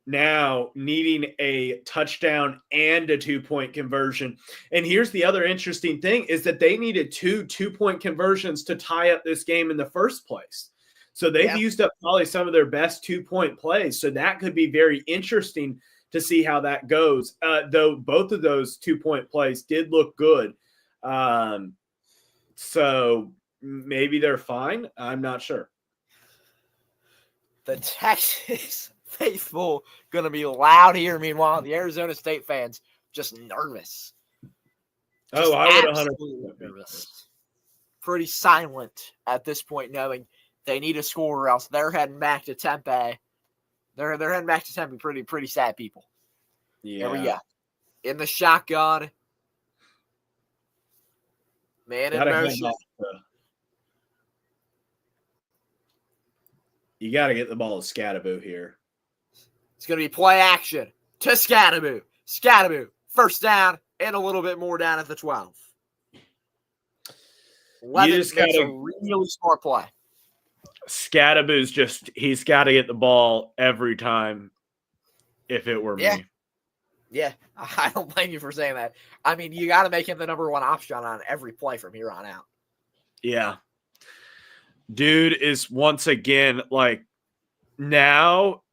now needing a touchdown and a 2-point conversion. And here's the other interesting thing is that they needed 2-point conversions to tie up this game in the first place. So they've used up probably some of their best 2-point plays. So that could be very interesting to see how that goes. Though both of those 2-point plays did look good. So maybe they're fine. I'm not sure. The Texas faithful going to be loud here. Meanwhile, the Arizona State fans just nervous. Oh, I would 100% Absolutely nervous. Pretty silent at this point, knowing they need a score or else they're heading back to Tempe. They're heading back to Tempe. Pretty sad people. Yeah. Here we go. In the shotgun. Man in Gotta hand motion. off you got to get the ball to Scattaboo here. It's going to be play action to Scattaboo. Scattaboo, first down and a little bit more down at the 12. Levin just makes gotta- a really smart play. Scattaboo's he's got to get the ball every time if it were me. Yeah, I don't blame you for saying that. I mean, you got to make him the number one option on every play from here on out. Yeah. Dude is once again like now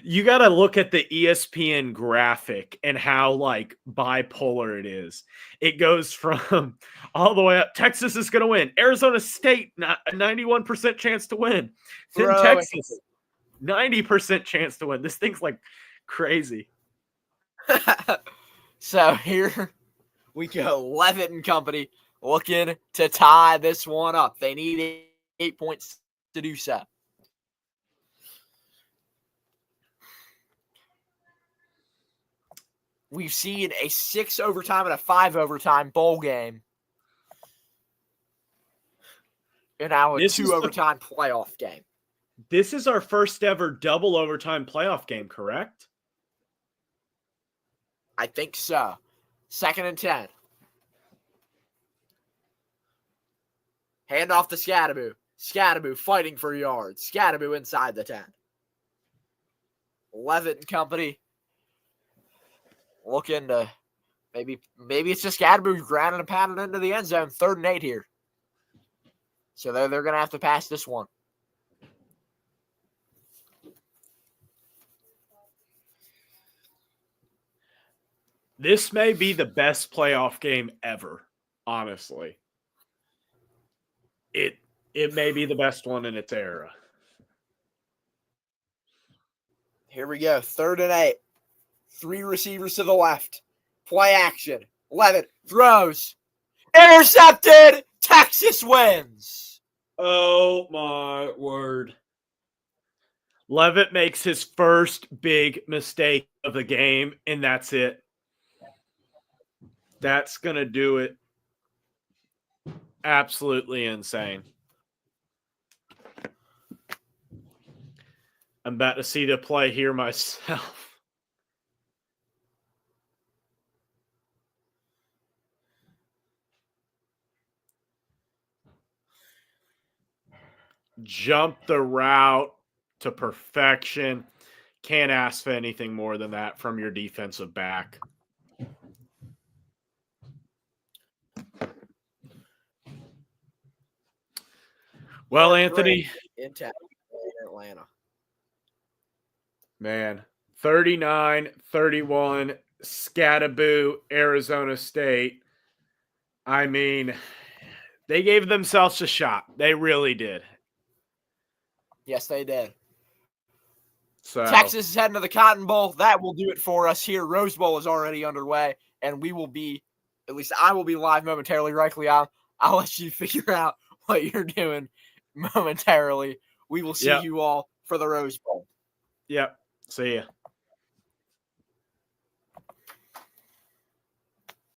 you got to look at the ESPN graphic and how like bipolar it is. It goes from all the way up. Texas is going to win. Arizona State, a 91% chance to win. Then Texas, 90% chance to win. This thing's like crazy. So here we go. Levitt and company looking to tie this one up. They need 8 points to do so. We've seen a 6 overtime and a 5 overtime bowl game. And now a 2 overtime playoff game. This is our first ever double overtime playoff game, correct? I think so. 2nd and 10. Hand off to Scattaboo. Scattaboo fighting for yards. Scattaboo inside the 10. Levitt and company looking to maybe it's just Scattaboo grounding and pounding into the end zone. 3rd and 8 here. So they're going to have to pass this one. This may be the best playoff game ever, honestly. It may be the best one in its era. Here we go. 3rd and 8. 3 receivers to the left. Play action. Levitt throws. Intercepted. Texas wins. Oh, my word. Levitt makes his first big mistake of the game, and that's it. That's going to do it. Absolutely insane. I'm about to see the play here myself. Jump the route to perfection. Can't ask for anything more than that from your defensive back. Well, Anthony. In Atlanta. Man, 39-31, Scattaboo, Arizona State. I mean, they gave themselves a shot. They really did. Yes, they did. So Texas is heading to the Cotton Bowl. That will do it for us here. Rose Bowl is already underway, and we will be, at least I will be live momentarily. Rightly, I'll let you figure out what you're doing momentarily. We will see you all for the Rose Bowl. Yep. See ya.